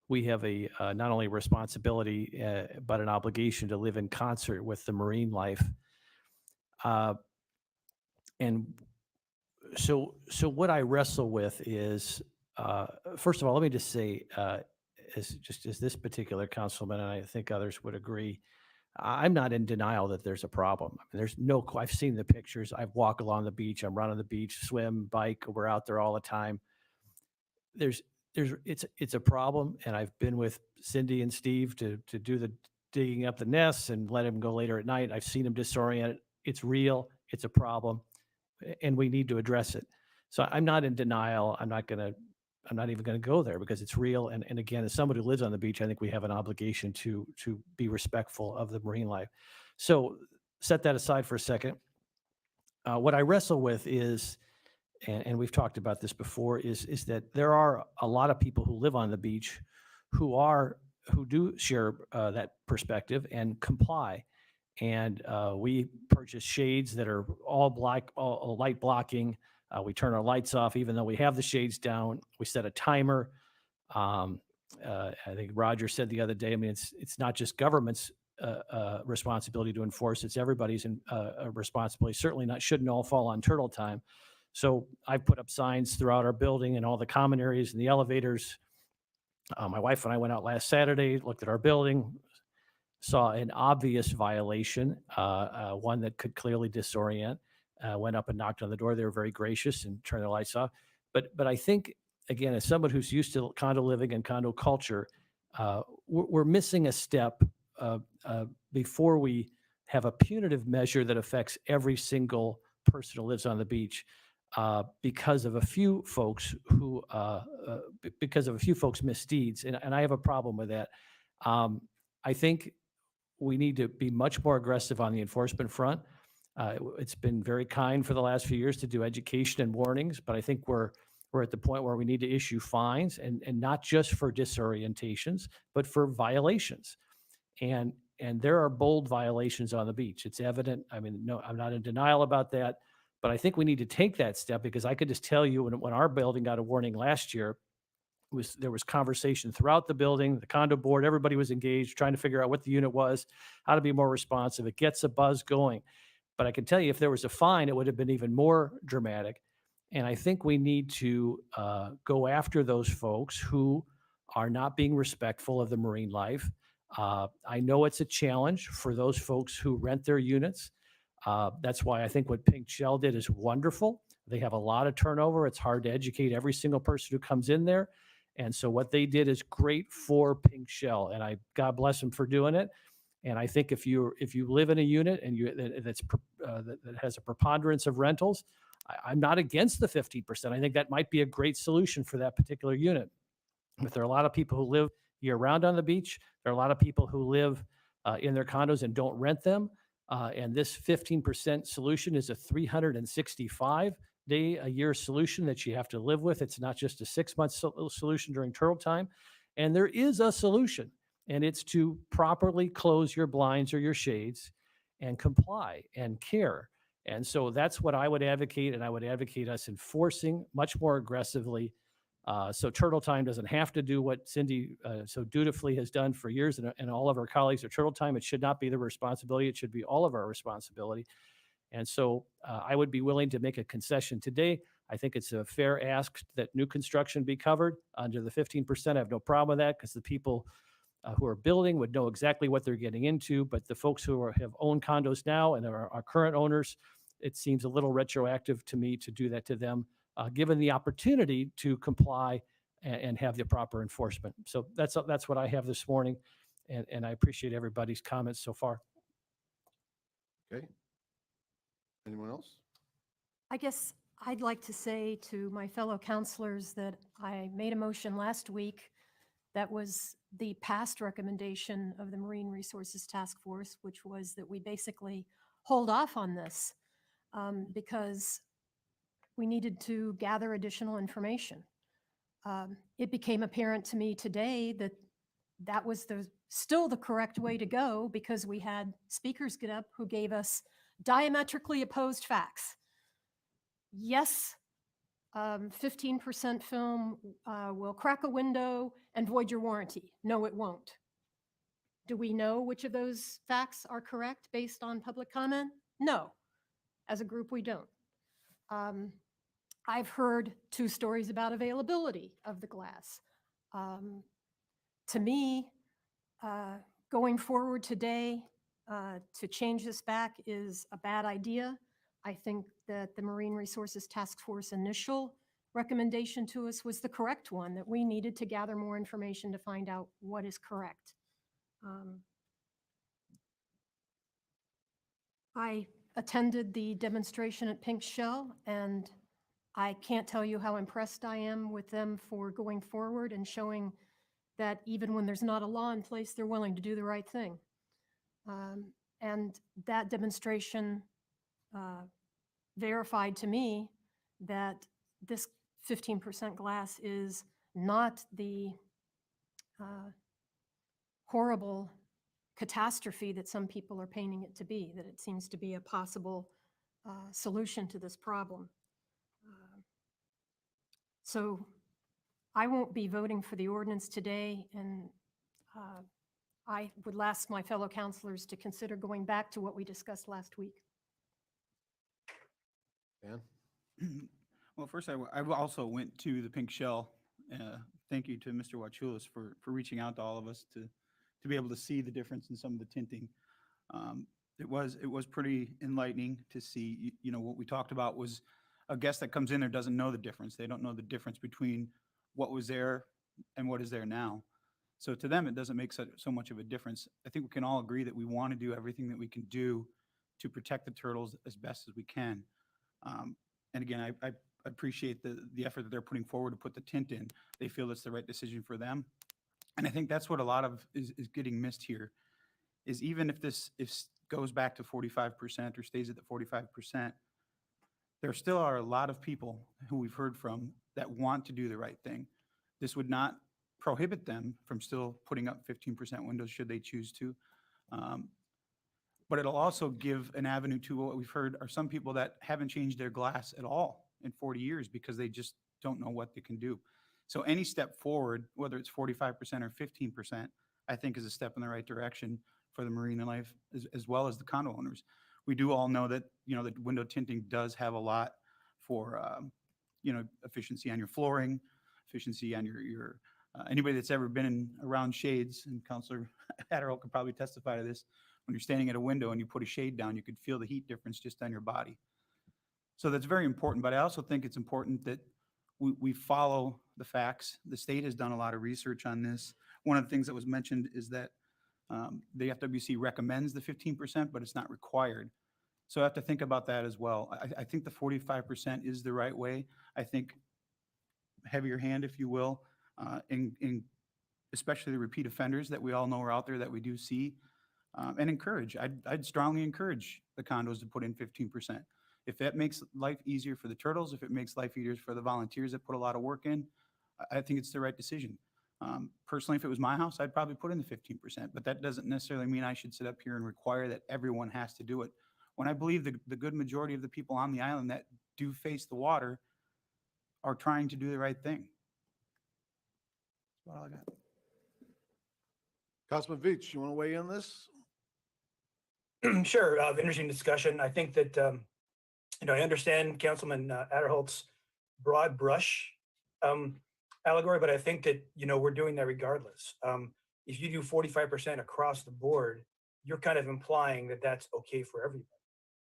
we have a not only responsibility, but an obligation to live in concert with the marine life. And so what I wrestle with is, first of all, let me just say, as this particular councilman, and I think others would agree, I'm not in denial that there's a problem. I mean, I've seen the pictures. I've walked along the beach. I'm running the beach, swim, bike. We're out there all the time. It's a problem. And I've been with Cindy and Steve to do the digging up the nests and let him go later at night. I've seen him disoriented. It's real. It's a problem, and we need to address it. So I'm not in denial. I'm not even going to go there because it's real. And again, as somebody who lives on the beach, I think we have an obligation to be respectful of the marine life. So set that aside for a second. What I wrestle with is, and we've talked about this before, is that there are a lot of people who live on the beach who do share that perspective and comply. And we purchase shades that are all black, all light blocking. We turn our lights off, even though we have the shades down. We set a timer. I think Roger said the other day, I mean, it's not just government's responsibility to enforce, it's everybody's responsibility. Certainly shouldn't all fall on turtle time. So I've put up signs throughout our building and all the common areas and the elevators. My wife and I went out last Saturday, looked at our building, saw an obvious violation, one that could clearly disorient. Went up and knocked on the door. They were very gracious and turned the lights off. But I think, again, as someone who's used to condo living and condo culture, we're missing a step before we have a punitive measure that affects every single person who lives on the beach because of a few folks misdeeds. And I have a problem with that. I think we need to be much more aggressive on the enforcement front. It's been very kind for the last few years to do education and warnings, but I think we're at the point where we need to issue fines and not just for disorientations, but for violations. And there are bold violations on the beach. It's evident. I mean, no, I'm not in denial about that, but I think we need to take that step because I could just tell you when our building got a warning last year, there was conversation throughout the building, the condo board, everybody was engaged, trying to figure out what the unit was, how to be more responsive. It gets a buzz going. But I can tell you, if there was a fine, it would have been even more dramatic. And I think we need to go after those folks who are not being respectful of the marine life. I know it's a challenge for those folks who rent their units. That's why I think what Pink Shell did is wonderful. They have a lot of turnover. It's hard to educate every single person who comes in there. And so what they did is great for Pink Shell, and God bless them for doing it. And I think if you live in a unit and that has a preponderance of rentals, I'm not against the 15%. I think that might be a great solution for that particular unit. But there are a lot of people who live year round on the beach. There are a lot of people who live in their condos and don't rent them. And this 15% solution is a 365-day-a-year solution that you have to live with. It's not just a 6-month solution during turtle time. And there is a solution, and it's to properly close your blinds or your shades and comply and care. And so that's what I would advocate, and I would advocate us enforcing much more aggressively. So turtle time doesn't have to do what Cindy so dutifully has done for years, and all of our colleagues are turtle time. It should not be their responsibility. It should be all of our responsibility. And so I would be willing to make a concession today. I think it's a fair ask that new construction be covered under the 15%. I have no problem with that because the people who are building would know exactly what they're getting into. But the folks who have owned condos now and are our current owners, it seems a little retroactive to me to do that to them, given the opportunity to comply and have the proper enforcement. So that's what I have this morning, and I appreciate everybody's comments so far. Okay. Anyone else? I guess I'd like to say to my fellow counselors that I made a motion last week that was the past recommendation of the Marine Resources Task Force, which was that we basically hold off on this because we needed to gather additional information. It became apparent to me today that that was still the correct way to go because we had speakers get up who gave us diametrically opposed facts. Yes, 15% film will crack a window and void your warranty. No, it won't. Do we know which of those facts are correct based on public comment? No. As a group, we don't. I've heard 2 stories about availability of the glass. To me, going forward today to change this back is a bad idea. I think that the Marine Resources Task Force initial recommendation to us was the correct one, that we needed to gather more information to find out what is correct. I attended the demonstration at Pink Shell, and I can't tell you how impressed I am with them for going forward and showing that even when there's not a law in place, they're willing to do the right thing. And that demonstration verified to me that this 15% glass is not the horrible catastrophe that some people are painting it to be, that it seems to be a possible solution to this problem. So I won't be voting for the ordinance today, and I would ask my fellow counselors to consider going back to what we discussed last week. Dan? Well, first, I also went to the Pink Shell. Thank you to Mr. Wachulis for reaching out to all of us to be able to see the difference in some of the tinting. It was pretty enlightening to see, what we talked about was a guest that comes in there doesn't know the difference. They don't know the difference between what was there and what is there now. So to them, it doesn't make so much of a difference. I think we can all agree that we want to do everything that we can do to protect the turtles as best as we can. And again, I appreciate the effort that they're putting forward to put the tint in. They feel it's the right decision for them. And I think that's what a lot of is getting missed here, is even if this goes back to 45% or stays at the 45%, there still are a lot of people who we've heard from that want to do the right thing. This would not prohibit them from still putting up 15% windows should they choose to. But it'll also give an avenue to what we've heard are some people that haven't changed their glass at all in 40 years because they just don't know what they can do. So any step forward, whether it's 45% or 15%, I think is a step in the right direction for the marina life as well as the condo owners. We do all know that, that window tinting does have a lot for, efficiency on your flooring, efficiency on your anybody that's ever been around shades, and Counselor Adderall could probably testify to this, when you're standing at a window and you put a shade down, you could feel the heat difference just on your body. So that's very important, but I also think it's important that we follow the facts. The state has done a lot of research on this. One of the things that was mentioned is that the FWC recommends the 15%, but it's not required. So I have to think about that as well. I think the 45% is the right way. I think heavier hand, if you will, in especially the repeat offenders that we all know are out there that we do see, and encourage. I'd strongly encourage the condos to put in 15%. If that makes life easier for the turtles, if it makes life easier for the volunteers that put a lot of work in, I think it's the right decision. Personally, if it was my house, I'd probably put in the 15%, but that doesn't necessarily mean I should sit up here and require that everyone has to do it. When I believe the good majority of the people on the island that do face the water are trying to do the right thing. That's all I got. Councilman Veach, you want to weigh in on this? Sure. Interesting discussion. I think that, I understand Councilman Adderholt's broad brush allegory, but I think that, we're doing that regardless. If you do 45% across the board, you're kind of implying that that's okay for everybody.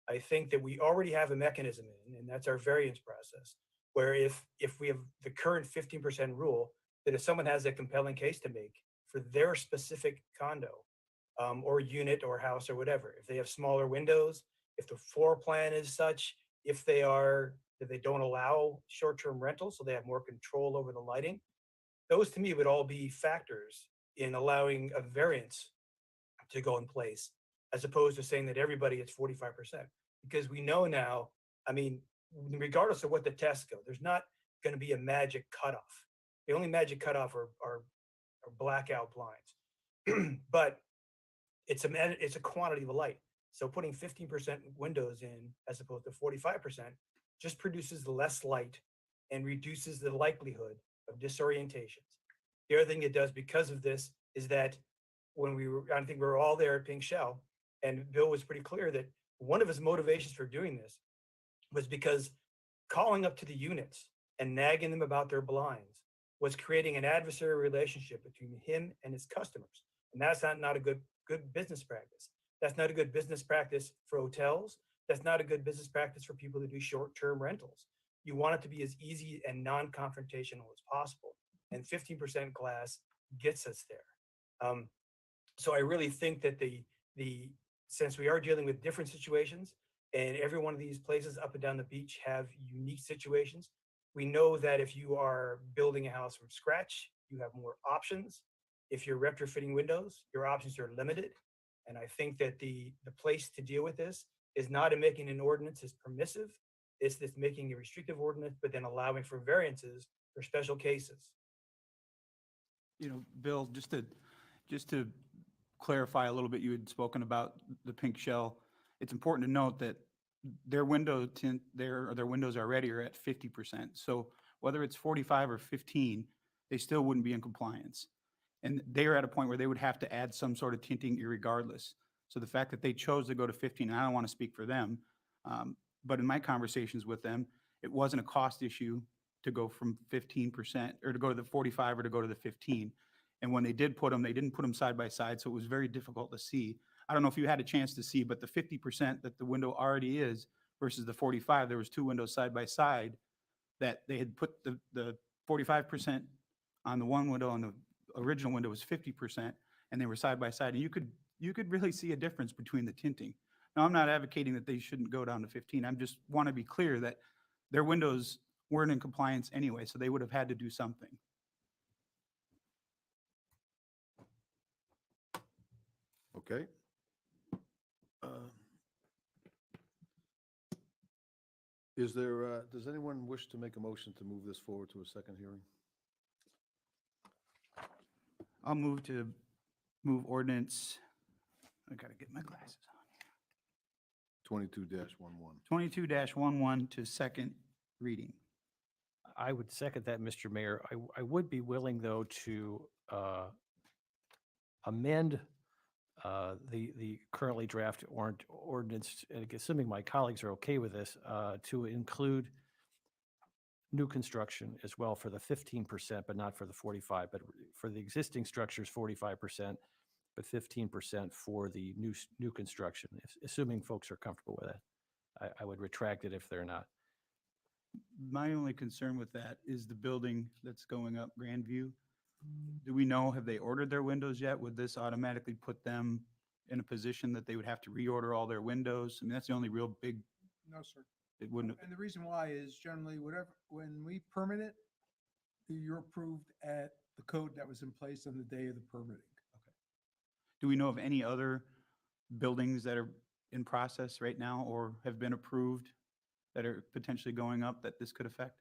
I think that we already have a mechanism in, and that's our variance process, where if we have the current 15% rule, that if someone has a compelling case to make for their specific condo or unit or house or whatever, if they have smaller windows, if the floor plan is such, if they don't allow short-term rentals, so they have more control over the lighting, those to me would all be factors in allowing a variance to go in place, as opposed to saying that everybody it's 45%. Because we know now, regardless of what the tests go, there's not going to be a magic cutoff. The only magic cutoff are blackout blinds. But it's a quantity of light. So putting 15% windows in as opposed to 45% just produces less light and reduces the likelihood of disorientations. The other thing it does because of this is that I think we were all there at Pink Shell, and Bill was pretty clear that one of his motivations for doing this was because calling up to the units and nagging them about their blinds was creating an adversarial relationship between him and his customers. And that's not a good business practice. That's not a good business practice for hotels. That's not a good business practice for people to do short-term rentals. You want it to be as easy and non-confrontational as possible. And 15% glass gets us there. So I really think that since we are dealing with different situations, and every one of these places up and down the beach have unique situations, we know that if you are building a house from scratch, you have more options. If you're retrofitting windows, your options are limited. And I think that the place to deal with this is not in making an ordinance as permissive, it's this making a restrictive ordinance, but then allowing for variances for special cases. Bill, just to clarify a little bit, you had spoken about the Pink Shell. It's important to note that their window tint, their windows already are at 50%. So whether it's 45 or 15, they still wouldn't be in compliance. And they are at a point where they would have to add some sort of tinting irregardless. So the fact that they chose to go to 15, and I don't want to speak for them, but in my conversations with them, it wasn't a cost issue to go from 15% or to go to the 45 or to go to the 15. And when they did put them, they didn't put them side by side. So it was very difficult to see. I don't know if you had a chance to see, but the 50% that the window already is versus the 45, there was two windows side by side that they had put the 45% on the one window and the original window was 50%, and they were side by side. And you could really see a difference between the tinting. Now, I'm not advocating that they shouldn't go down to 15. I just want to be clear that their windows weren't in compliance anyway, so they would have had to do something. Okay. Does anyone wish to make a motion to move this forward to a second hearing? I'll move ordinance. I gotta get my glasses on. 22-11. 22-11 to second reading. I would second that, Mr. Mayor. I would be willing, though, to amend the currently draft ordinance, and assuming my colleagues are okay with this, to include new construction as well for the 15%, but not for the 45, but for the existing structures, 45%, but 15% for the new construction, assuming folks are comfortable with it. I would retract it if they're not. My only concern with that is the building that's going up, Grandview. Do we know, have they ordered their windows yet? Would this automatically put them in a position that they would have to reorder all their windows? I mean, that's the only real big, No, sir. it wouldn't, And the reason why is generally whatever, when we permit it, you're approved at the code that was in place on the day of the permitting. do we know of any other buildings that are in process right now or have been approved that are potentially going up that this could affect?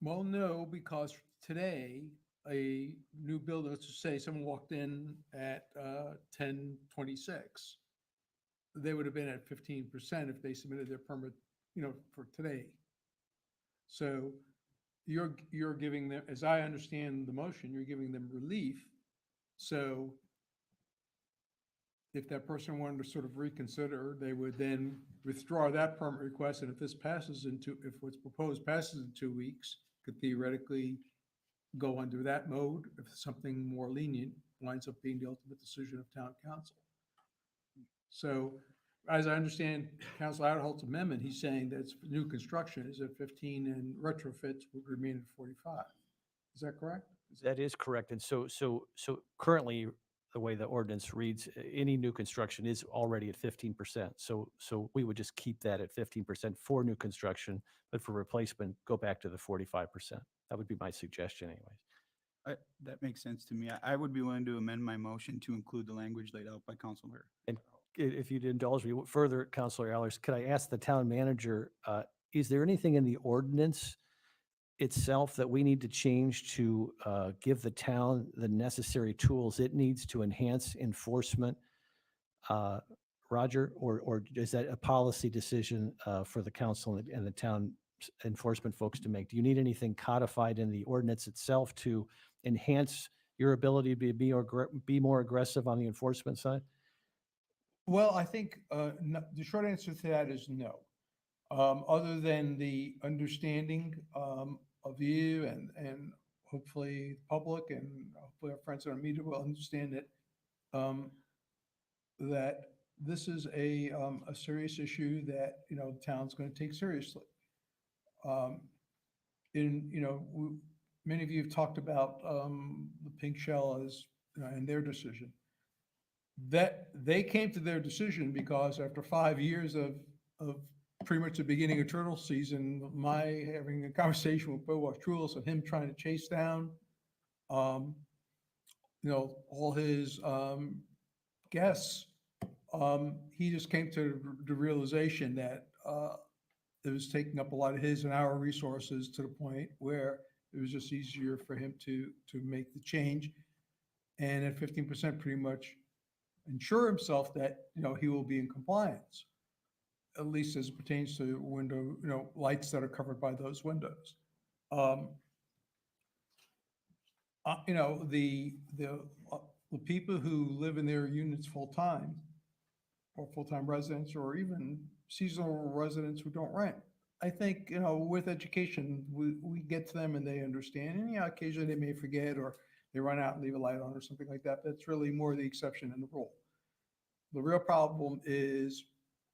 Well, no, because today, a new builder, let's just say someone walked in at 10:26, they would have been at 15% if they submitted their permit, for today. So you're giving them, as I understand the motion, you're giving them relief. So if that person wanted to sort of reconsider, they would then withdraw that permit request. And if this passes if what's proposed passes in 2 weeks, could theoretically go under that mode if something more lenient winds up being the ultimate decision of town council. So as I understand Council Adderholt's amendment, he's saying that it's new construction is at 15 and retrofits would remain at 45. Is that correct? That is correct. And so currently, the way the ordinance reads, any new construction is already at 15%. So we would just keep that at 15% for new construction, but for replacement, go back to the 45%. That would be my suggestion anyways. That makes sense to me. I would be willing to amend my motion to include the language laid out by Councilor. And if you'd indulge me further, Councilor Allers, could I ask the town manager, is there anything in the ordinance itself that we need to change to give the town the necessary tools it needs to enhance enforcement, Roger, or is that a policy decision for the council and the town enforcement folks to make? Do you need anything codified in the ordinance itself to enhance your ability to be more aggressive on the enforcement side? Well, I think the short answer to that is no. Other than the understanding of you and hopefully the public and hopefully our friends on media will understand that that this is a serious issue that the town's going to take seriously. Many of you have talked about the pink shell as and their decision. That they came to their decision because after 5 years of pretty much the beginning of turtle season, my having a conversation with Bo Trulis and him trying to chase down, all his guests, he just came to the realization that it was taking up a lot of his and our resources to the point where it was just easier for him to make the change. And at 15%, pretty much ensure himself that, he will be in compliance, at least as it pertains to window, lights that are covered by those windows. The people who live in their units full-time or full-time residents or even seasonal residents who don't rent, I think, with education, we get to them and they understand. And occasionally they may forget or they run out and leave a light on or something like that. That's really more the exception than the rule. The real problem is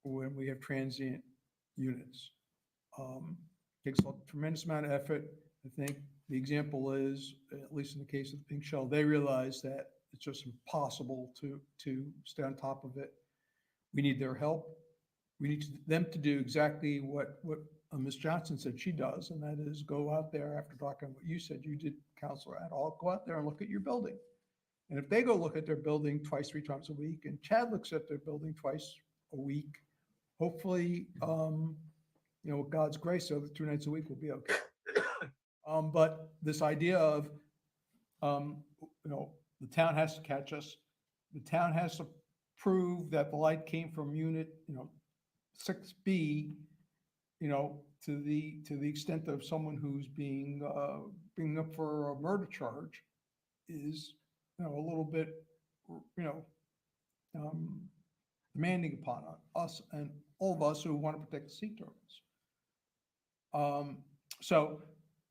when we have transient units. Takes a tremendous amount of effort. I think the example is, at least in the case of the pink shell, they realize that it's just impossible to stay on top of it. We need their help. We need them to do exactly what Ms. Johnson said she does, and that is go out there after talking what you said you did, Councilor Adderholt, go out there and look at your building. And if they go look at their building twice, 3 times a week, and Chad looks at their building twice a week, hopefully, with God's grace, the 2 nights a week will be okay. But this idea of, the town has to catch us. The town has to prove that the light came from unit, 6B, to the extent of someone who's being up for a murder charge is, a little bit, demanding upon us and all of us who want to protect the sea turtles. So,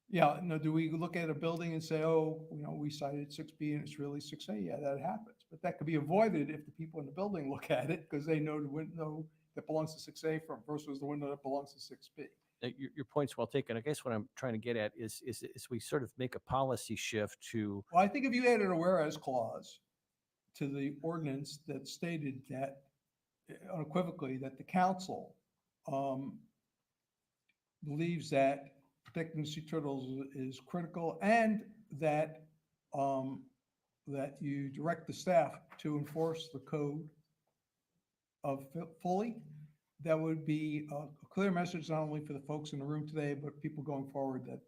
yeah, do we look at a building and say, oh, we cited 6B and it's really 6A? Yeah, that happens. But that could be avoided if the people in the building look at it because they know the window that belongs to 6A versus the window that belongs to 6B. Your point's well taken. I guess what I'm trying to get at is we sort of make a policy shift to, Well, I think if you added a whereas clause to the ordinance that stated that unequivocally that the council believes that protecting sea turtles is critical and that that you direct the staff to enforce the code fully, that would be a clear message not only for the folks in the room today, but people going forward that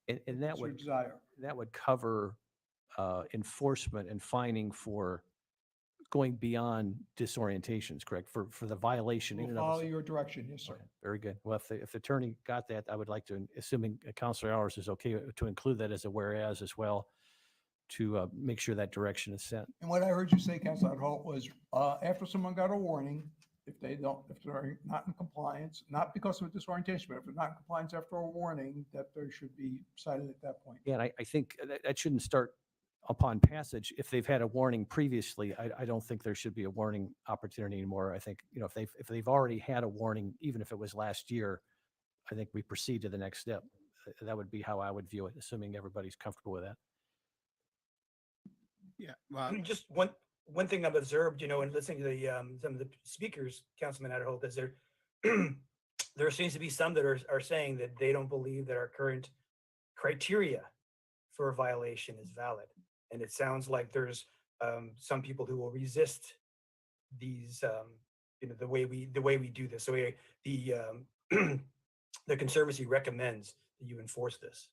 and that that's your would desire. cover enforcement and fining for going beyond disorientations, correct? For the violation in We'll and of follow itself. your direction, yes, sir. Okay, very good. Well, if the attorney got that, I would like to, assuming Counselor Hours is okay, to include that as a whereas as well, to make sure that direction is set. And what I heard you say, Councilor Holt, was after someone got a warning, if they're not in compliance, not because of a disorientation, but if they're not in compliance after a warning, that they should be cited at that point. Yeah, and I think that shouldn't start upon passage. If they've had a warning previously, I don't think there should be a warning opportunity anymore. I think, if they've already had a warning, even if it was last year, I think we proceed to the next step. That would be how I would view it, assuming everybody's comfortable with that. Yeah, well, Just one thing I've observed, in listening to the some of the speakers, Councilman Adderholt, is there there seems to be some that are saying that they don't believe that our current criteria for a violation is valid, and it sounds like there's some people who will resist these, the way we do this. So the Conservancy recommends that you enforce this.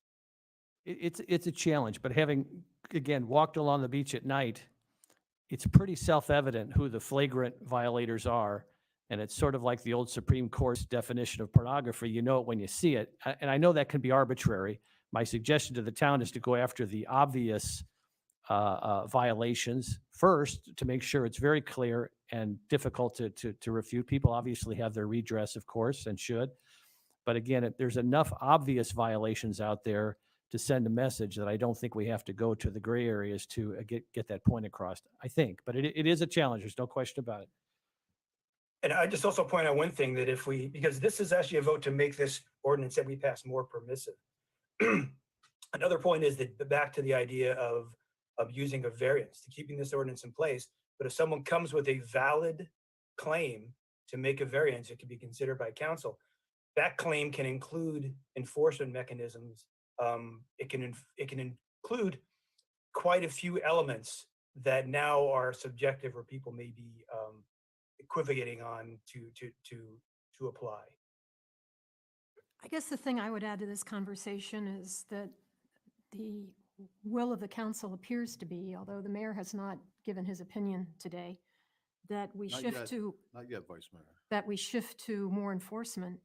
It's a challenge, but having, again, walked along the beach at night, it's pretty self-evident who the flagrant violators are. And it's sort of like the old Supreme Court's definition of pornography. You know it when you see it. And I know that can be arbitrary. My suggestion to the town is to go after the obvious violations first to make sure it's very clear and difficult to refute. People obviously have their redress, of course, and should. But again, there's enough obvious violations out there to send a message that I don't think we have to go to the gray areas to get that point across, I think. But it is a challenge. There's no question about it. And I just also point out one thing, that because this is actually a vote to make this ordinance that we pass more permissive. Another point is that back to the idea of using a variance to keeping this ordinance in place. But if someone comes with a valid claim to make a variance, it can be considered by council. That claim can include enforcement mechanisms. It can include quite a few elements that now are subjective, or people may be equivocating on to apply. I guess the thing I would add to this conversation is that the will of the council appears to be, although the mayor has not given his opinion today, that we Not shift yet. to Not yet, Vice Mayor. that we shift to more enforcement.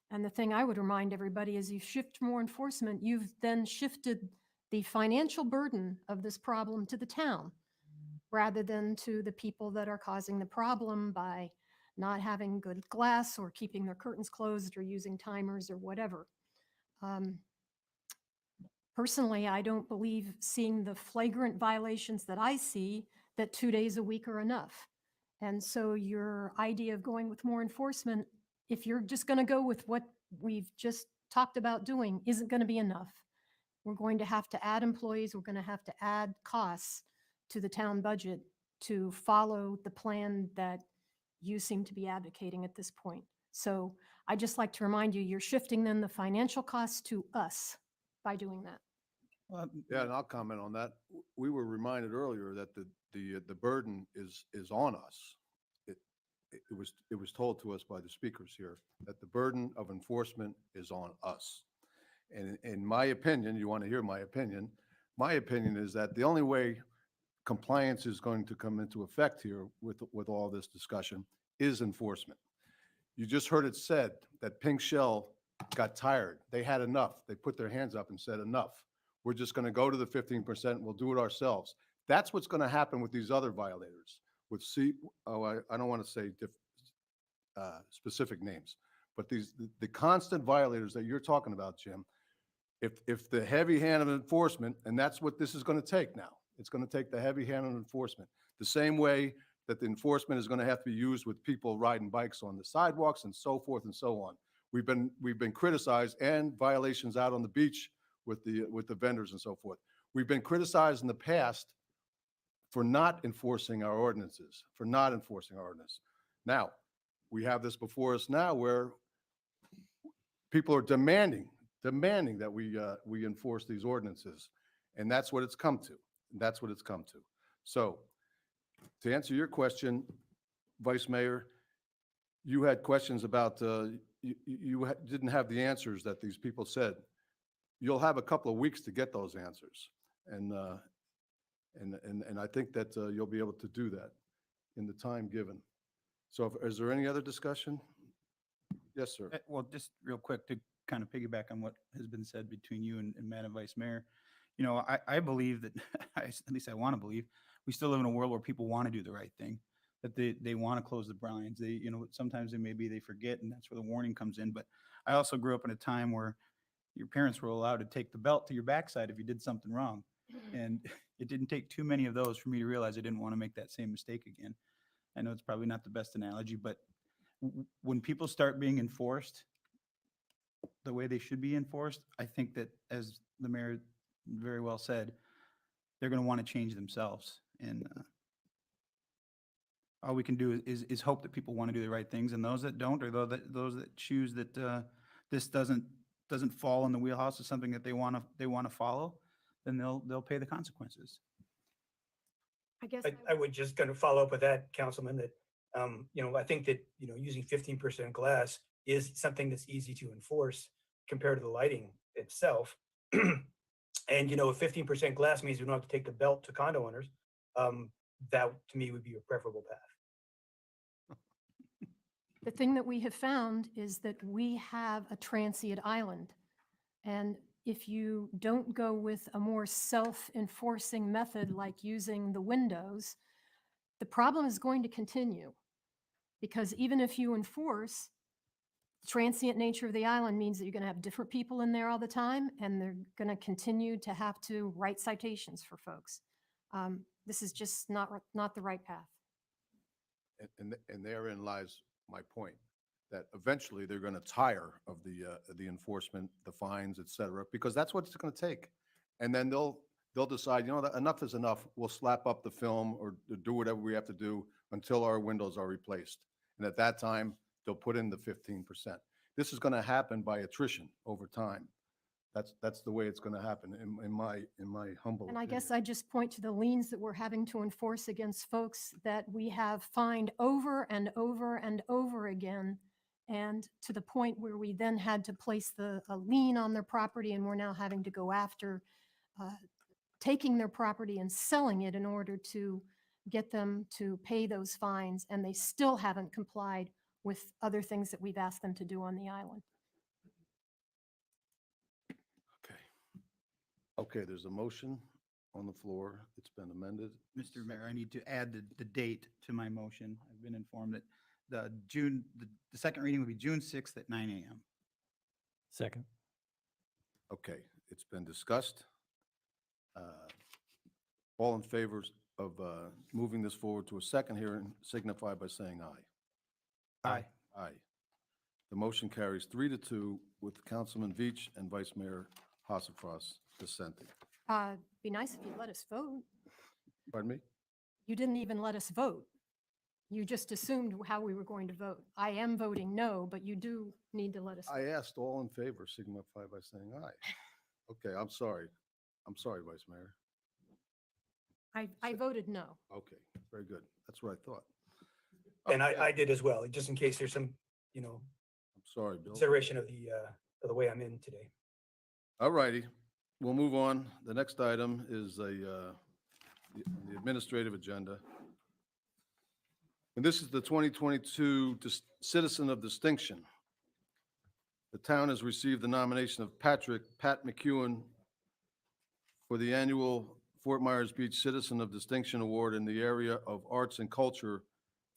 And the thing I would remind everybody is you shift to more enforcement, you've then shifted the financial burden of this problem to the town rather than to the people that are causing the problem by not having good glass or keeping their curtains closed or using timers or whatever. Personally, I don't believe seeing the flagrant violations that I see that 2 days a week are enough. And so your idea of going with more enforcement, if you're just going to go with what we've just talked about doing, isn't going to be enough. We're going to have to add employees. We're going to have to add costs to the town budget to follow the plan that you seem to be advocating at this point. So I just like to remind you, you're shifting then the financial costs to us by doing that. Yeah, and I'll comment on that. We were reminded earlier that the burden is on us. It was told to us by the speakers here that the burden of enforcement is on us. And in my opinion, you want to hear my opinion is that the only way compliance is going to come into effect here with all this discussion is enforcement. You just heard it said that Pink Shell got tired. They had enough. They put their hands up and said, enough. We're just going to go to the 15%. We'll do it ourselves. That's what's going to happen with these other violators. With I don't want to say specific names, but the constant violators that you're talking about, Jim, if the heavy hand of enforcement, and that's what this is going to take now. It's going to take the heavy hand of enforcement. The same way that the enforcement is going to have to be used with people riding bikes on the sidewalks and so forth and so on. We've been criticized, and violations out on the beach with the vendors and so forth. We've been criticized in the past for not enforcing our ordinances, Now, we have this before us now where people are demanding that we enforce these ordinances. And that's what it's come to. So to answer your question, Vice Mayor, you had questions about, you didn't have the answers that these people said. You'll have a couple of weeks to get those answers. And I think that you'll be able to do that in the time given. So is there any other discussion? Yes, sir. Well, just real quick to kind of piggyback on what has been said between you and Madam Vice Mayor. You know, I believe that, at least I want to believe, we still live in a world where people want to do the right thing, that they want to close the blinds. Sometimes they forget, and that's where the warning comes in. But I also grew up in a time where your parents were allowed to take the belt to your backside if you did something wrong. And it didn't take too many of those for me to realize I didn't want to make that same mistake again. I know it's probably not the best analogy, but when people start being enforced the way they should be enforced, I think that, as the mayor very well said, they're going to want to change themselves. And all we can do is hope that people want to do the right things, and those that don't, or those that choose that this doesn't fall in the wheelhouse of something that they want to follow, then they'll pay the consequences. I guess I would just kind of follow up with that, Councilman, that, I think that, using 15% glass is something that's easy to enforce compared to the lighting itself. And, if 15% glass means we don't have to take the belt to condo owners, that to me would be a preferable path. the thing that we have found is that we have a transient island. And if you don't go with a more self-enforcing method like using the windows, the problem is going to continue. Because even if you enforce, the transient nature of the island means that you're going to have different people in there all the time, and they're going to continue to have to write citations for folks. This is just not the right path. And therein lies my point, that eventually they're going to tire of the enforcement, the fines, et cetera, because that's what it's going to take. And then they'll decide, that enough is enough. We'll slap up the film or do whatever we have to do until our windows are replaced. And at that time, they'll put in the 15%. This is going to happen by attrition over time. That's the way it's going to happen in my humble And I opinion. guess I just point to the liens that we're having to enforce against folks that we have fined over and over and over again. And to the point where we then had to place a lien on their property, and we're now having to go after taking their property and selling it in order to get them to pay those fines. And they still haven't complied with other things that we've asked them to do on the island. Okay, there's a motion on the floor. It's been amended. Mr. Mayor, I need to add the date to my motion. I've been informed that the second reading will be June 6th at 9 a.m. Second. Okay, it's been discussed. All in favor of moving this forward to a second hearing signify by saying aye. Aye. Aye. The motion carries 3-2 with Councilman Veach and Vice Mayor Hasselfrost dissenting. Be nice if you let us vote. Pardon me? You didn't even let us vote. You just assumed how we were going to vote. I am voting no, but you do need to let us. I asked all in favor signify by saying aye. Okay, I'm sorry. I'm sorry, Vice Mayor. I voted no. Okay, very good. That's what I thought. And I did as well, just in case there's some, I'm sorry, Bill. consideration of the way I'm in today. All righty, we'll move on. The next item is the administrative agenda. And this is the 2022 Citizen of Distinction. The town has received the nomination of Pat McEwen for the annual Fort Myers Beach Citizen of Distinction Award in the area of arts and culture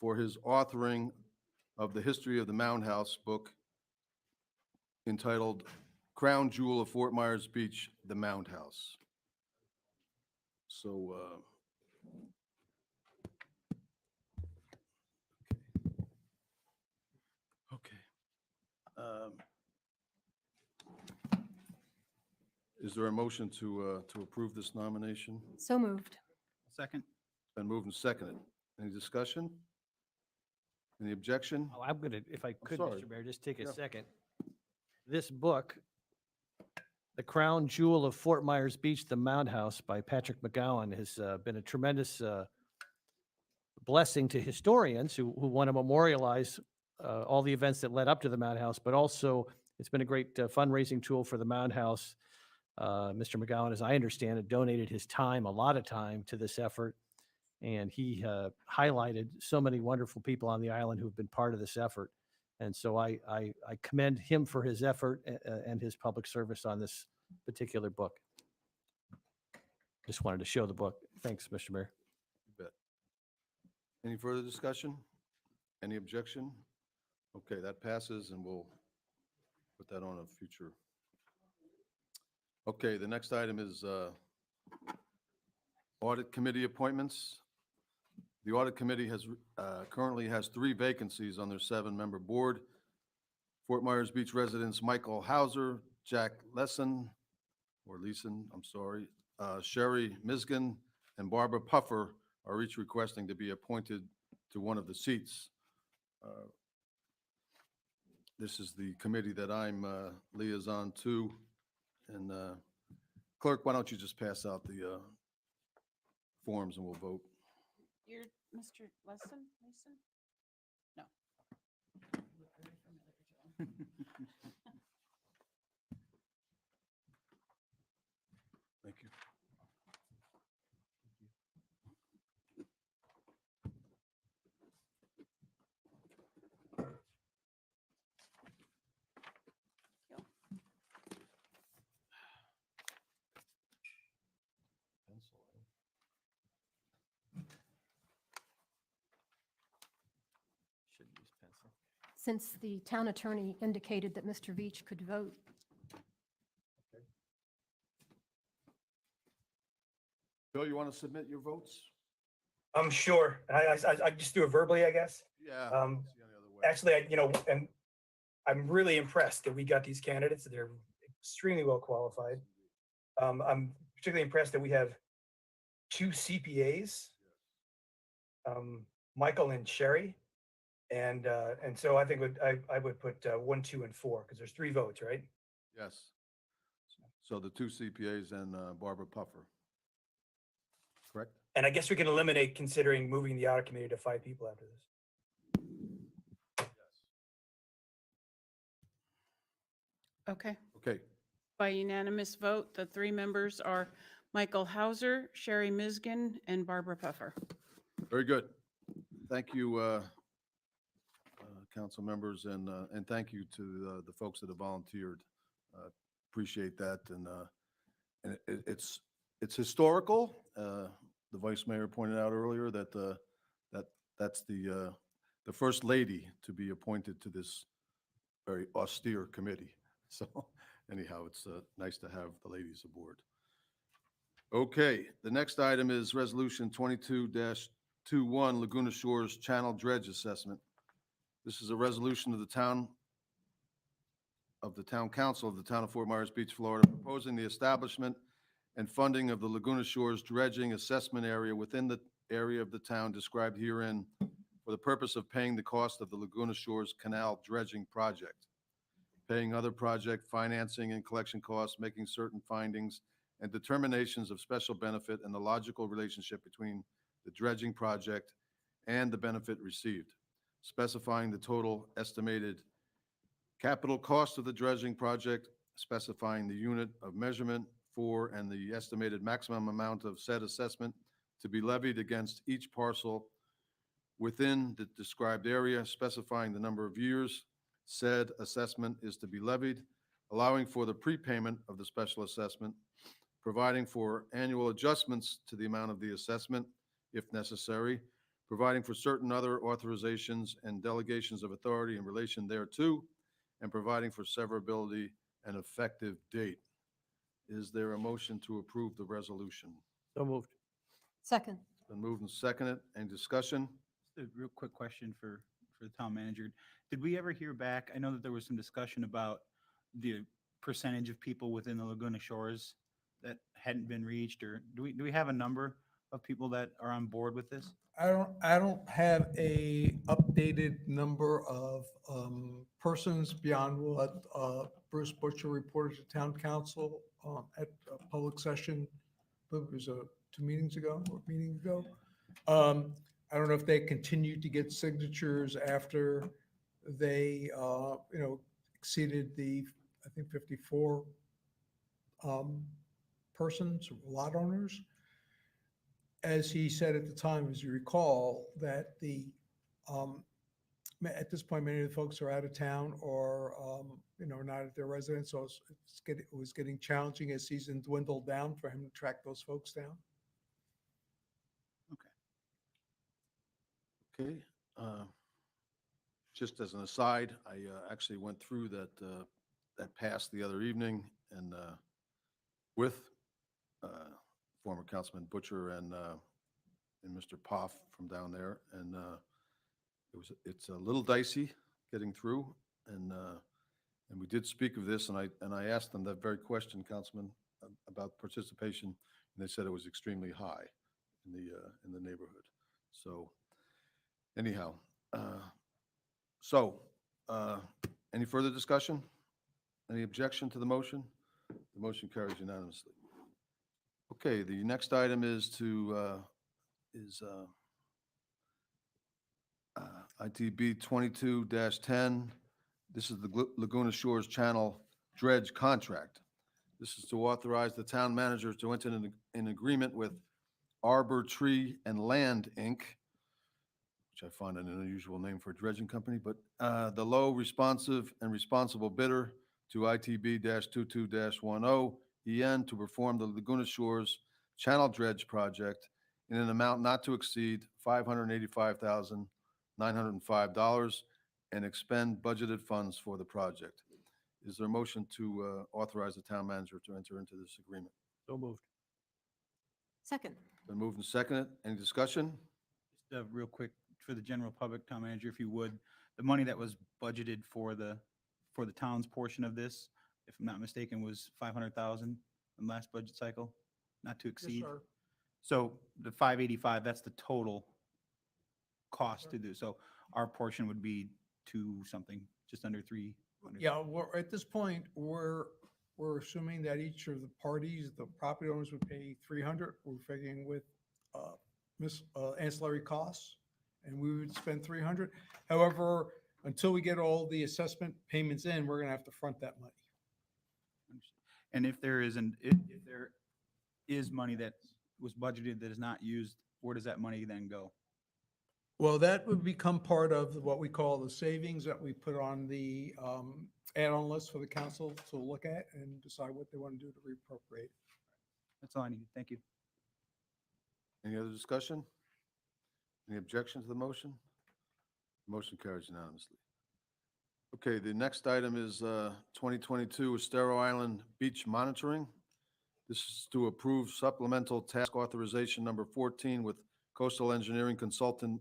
for his authoring of the History of the Mound House book entitled Crown Jewel of Fort Myers Beach, the Mound House. So, okay. Is there a motion to approve this nomination? So moved. Second. Been moved and seconded. Any discussion? Any objection? Oh, I'm gonna, if I could, sorry. Mr. Mayor, just take a Yeah. second. This book, The Crown Jewel of Fort Myers Beach, the Mound House by Patrick McGowan, has been a tremendous blessing to historians who want to memorialize all the events that led up to the Mound House, but also it's been a great fundraising tool for the Mound House. Mr. McGowan, as I understand it, donated his time, a lot of time, to this effort. And he highlighted so many wonderful people on the island who've been part of this effort. And so I commend him for his effort and his public service on this particular book. Just wanted to show the book. Thanks, Mr. Mayor. You bet. Any further discussion? Any objection? Okay, that passes, and we'll put that on a future. Okay, the next item is Audit Committee appointments. The Audit Committee has currently has 3 vacancies on their 7-member board. Fort Myers Beach residents Michael Hauser, Jack Leeson, I'm sorry, Sherry Misgan, and Barbara Puffer are each requesting to be appointed to one of the seats. This is the committee that I'm liaison to. And Clerk, why don't you just pass out the forms and we'll vote. You're Mr. Lesson? No. Thank you. Should use pencil. Since the town attorney indicated that Mr. Veach could vote. Bill, you want to submit your votes? I'm sure. I just do it verbally, I guess. Yeah. Actually, and I'm really impressed that we got these candidates. They're extremely well qualified. I'm particularly impressed that we have 2 CPAs, Michael and Sherry. And so I think I would put 1, 2, and 4 because there's 3 votes, right? Yes. So the 2 CPAs and Barbara Puffer. Correct? And I guess we can eliminate considering moving the audit committee to 5 people after this. Okay. Okay. By unanimous vote, the 3 members are Michael Hauser, Sherry Misgan, and Barbara Puffer. Very good. Thank you, council members, and thank you to the folks that have volunteered. Appreciate that, and it's historical. The vice mayor pointed out earlier that that's the first lady to be appointed to this very austere committee. So anyhow, it's nice to have the ladies aboard. Okay, the next item is Resolution 22-21 Laguna Shores Channel Dredge Assessment. This is a resolution of the Town Council of the Town of Fort Myers Beach, Florida, proposing the establishment and funding of the Laguna Shores Dredging Assessment Area within the area of the town described herein for the purpose of paying the cost of the Laguna Shores Canal Dredging Project, paying other project financing and collection costs, making certain findings and determinations of special benefit and the logical relationship between the dredging project and the benefit received, specifying the total estimated capital cost of the dredging project, specifying the unit of measurement for and the estimated maximum amount of said assessment to be levied against each parcel within the described area, specifying the number of years said assessment is to be levied, allowing for the prepayment of the special assessment, providing for annual adjustments to the amount of the assessment if necessary, providing for certain other authorizations and delegations of authority in relation thereto, and providing for severability and effective date. Is there a motion to approve the resolution? So moved. Second. Been moved and seconded. Any discussion? Just a real quick question for the town manager. Did we ever hear back? I know that there was some discussion about the percentage of people within the Laguna Shores that hadn't been reached, or do we have a number of people that are on board with this? I don't have a updated number of persons beyond what Bruce Butcher reported to town council at a public session. I believe it was 2 meetings ago, or a meeting ago. I don't know if they continued to get signatures after they, exceeded the, I think, 54 persons, lot owners. As he said at the time, as you recall, that at this point, many of the folks are out of town or, not at their residence. So it was getting challenging as season dwindled down for him to track those folks down. Okay. Just as an aside, I actually went through that pass the other evening and with former Councilman Butcher and Mr. Poff from down there, and it's a little dicey getting through, and we did speak of this, and I asked them that very question, Councilman, about participation, and they said it was extremely high in the neighborhood. So anyhow, any further discussion? Any objection to the motion? The motion carries unanimously. Okay, the next item is ITB 22-10. This is the Laguna Shores Channel dredge contract. This is to authorize the town manager to enter an agreement with Arbor Tree and Land, Inc., which I find an unusual name for a dredging company, but the low responsive and responsible bidder to ITB-22-10 EN to perform the Laguna Shores Channel Dredge Project in an amount not to exceed $585,905 and expend budgeted funds for the project. Is there a motion to authorize the town manager to enter into this agreement? So moved. Second. Been moved and seconded. Any discussion? Just real quick for the general public, town manager, if you would, the money that was budgeted for the town's portion of this, if I'm not mistaken, was 500,000 in last budget cycle, not to exceed. sir. So the 585, that's the total cost to do. So our portion would be something, just under 300. Yeah, at this point, we're assuming that each of the parties, the property owners would pay 300. We're figuring with ancillary costs, and we would spend 300. However, until we get all the assessment payments in, we're gonna have to front that money. And if there is money that was budgeted that is not used, where does that money then go? Well, that would become part of what we call the savings that we put on the add-on list for the council to look at and decide what they want to do to reappropriate. That's all I needed. Thank you. Any other discussion? Any objection to the motion? Motion carries unanimously. Okay, the next item is 2022 Estero Island Beach Monitoring. This is to approve supplemental task authorization number 14 with Coastal Engineering Consultants,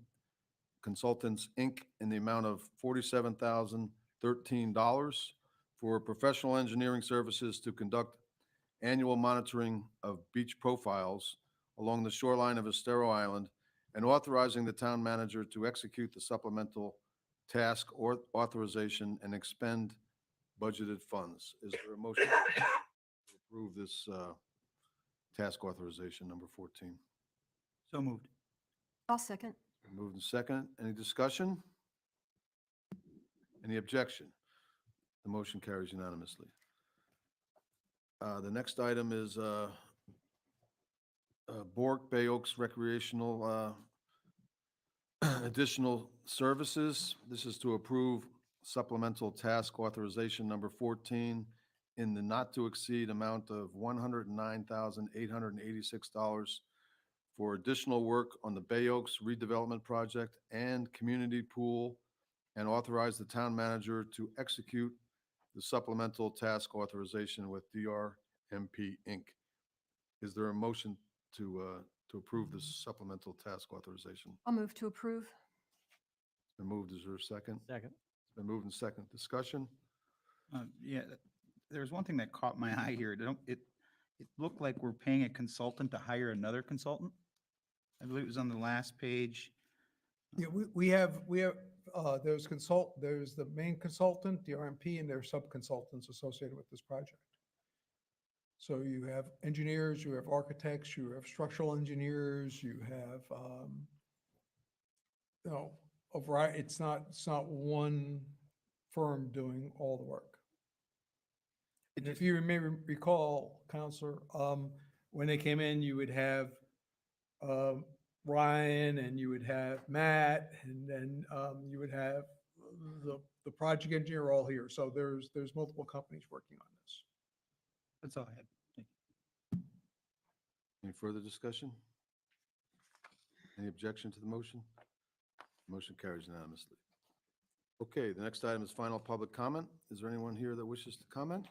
Inc. in the amount of $47,013 for professional engineering services to conduct annual monitoring of beach profiles along the shoreline of Estero Island, and authorizing the town manager to execute the supplemental task or authorization and expend budgeted funds. Is there a motion to approve this task authorization number 14? So moved. I'll second. Moved and second. Any discussion? Any objection? The motion carries unanimously. The next item is Bork Bay Oaks Recreational additional services. This is to approve supplemental task authorization number 14 in the not to exceed amount of $109,886 for additional work on the Bay Oaks redevelopment project and community pool, and authorize the town manager to execute the supplemental task authorization with DRMP Inc. Is there a motion to approve this supplemental task authorization? I'll move to approve. It's been moved. Is there a second? Second. It's been moved and second. Discussion? Yeah, there's one thing that caught my eye here. It looked like we're paying a consultant to hire another consultant. I believe it was on the last page. Yeah, there's the main consultant, the RMP, and there are sub-consultants associated with this project. So you have engineers, you have architects, you have structural engineers, you have, a variety. It's not one firm doing all the work. And if you may recall, Counselor, when they came in, you would have Ryan, and you would have Matt, and then you would have the project engineer all here. So there's multiple companies working on this. That's all I had. Any further discussion? Any objection to the motion? Motion carries unanimously. Okay, the next item is final public comment. Is there anyone here that wishes to comment?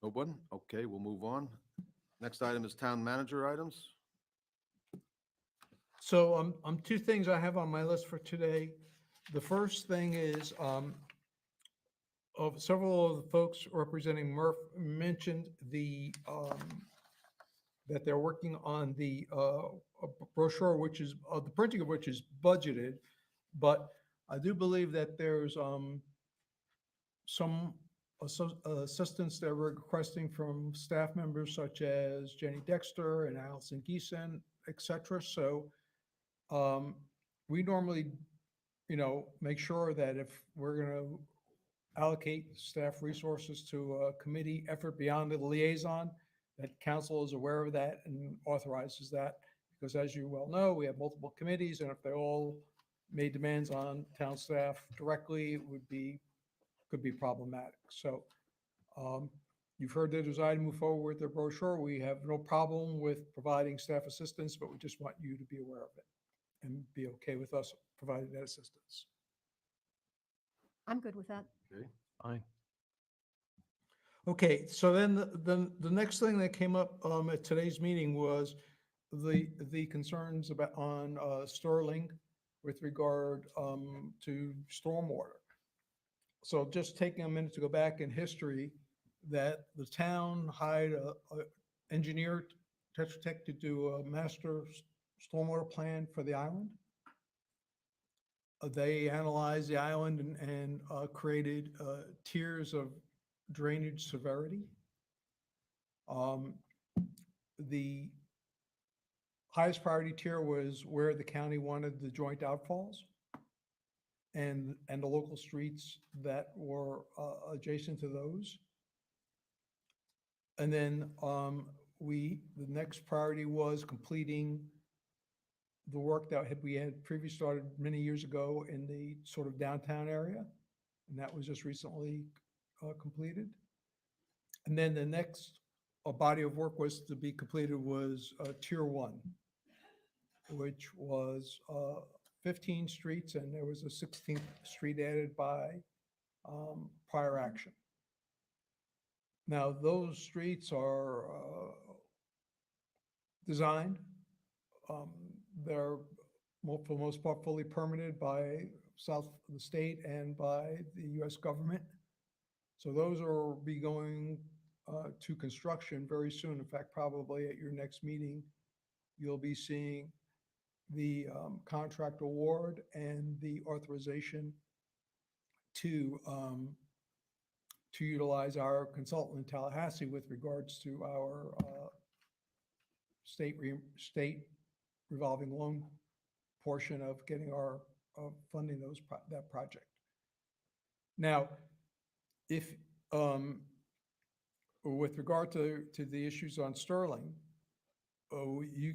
No one? Okay, we'll move on. Next item is town manager items. So two things I have on my list for today. The first thing is of several of the folks representing Murph mentioned that they're working on the brochure, which is the printing of which is budgeted, but I do believe that there's some assistance that we're requesting from staff members such as Jenny Dexter and Allison Geeson, et cetera. So we normally, make sure that if we're going to allocate staff resources to a committee effort beyond the liaison, that council is aware of that and authorizes that. Because as you well know, we have multiple committees, and if they all made demands on town staff directly, it could be problematic. So you've heard the desire to move forward with the brochure. We have no problem with providing staff assistance, but we just want you to be aware of it and be okay with us providing that assistance. I'm good with that. Okay. Fine. Okay, so then the next thing that came up at today's meeting was the concerns on Sterling with regard to stormwater. So just taking a minute to go back in history, that the town hired a engineer, Tetra Tech, to do a master stormwater plan for the island. They analyzed the island and created tiers of drainage severity. The highest priority tier was where the county wanted the joint outfalls and the local streets that were adjacent to those. And then the next priority was completing the work that we had previously started many years ago in the sort of downtown area. And that was just recently completed. And then the next body of work was to be completed was Tier 1, which was 15 streets, and there was a 16th street added by prior action. Now, those streets are designed. They're for the most part fully permitted by the state and by the U.S. government. So those will be going to construction very soon. In fact, probably at your next meeting, you'll be seeing the contract award and the authorization to utilize our consultant in Tallahassee with regards to our state revolving loan portion of getting our funding that project. Now, if with regard to the issues on Sterling, you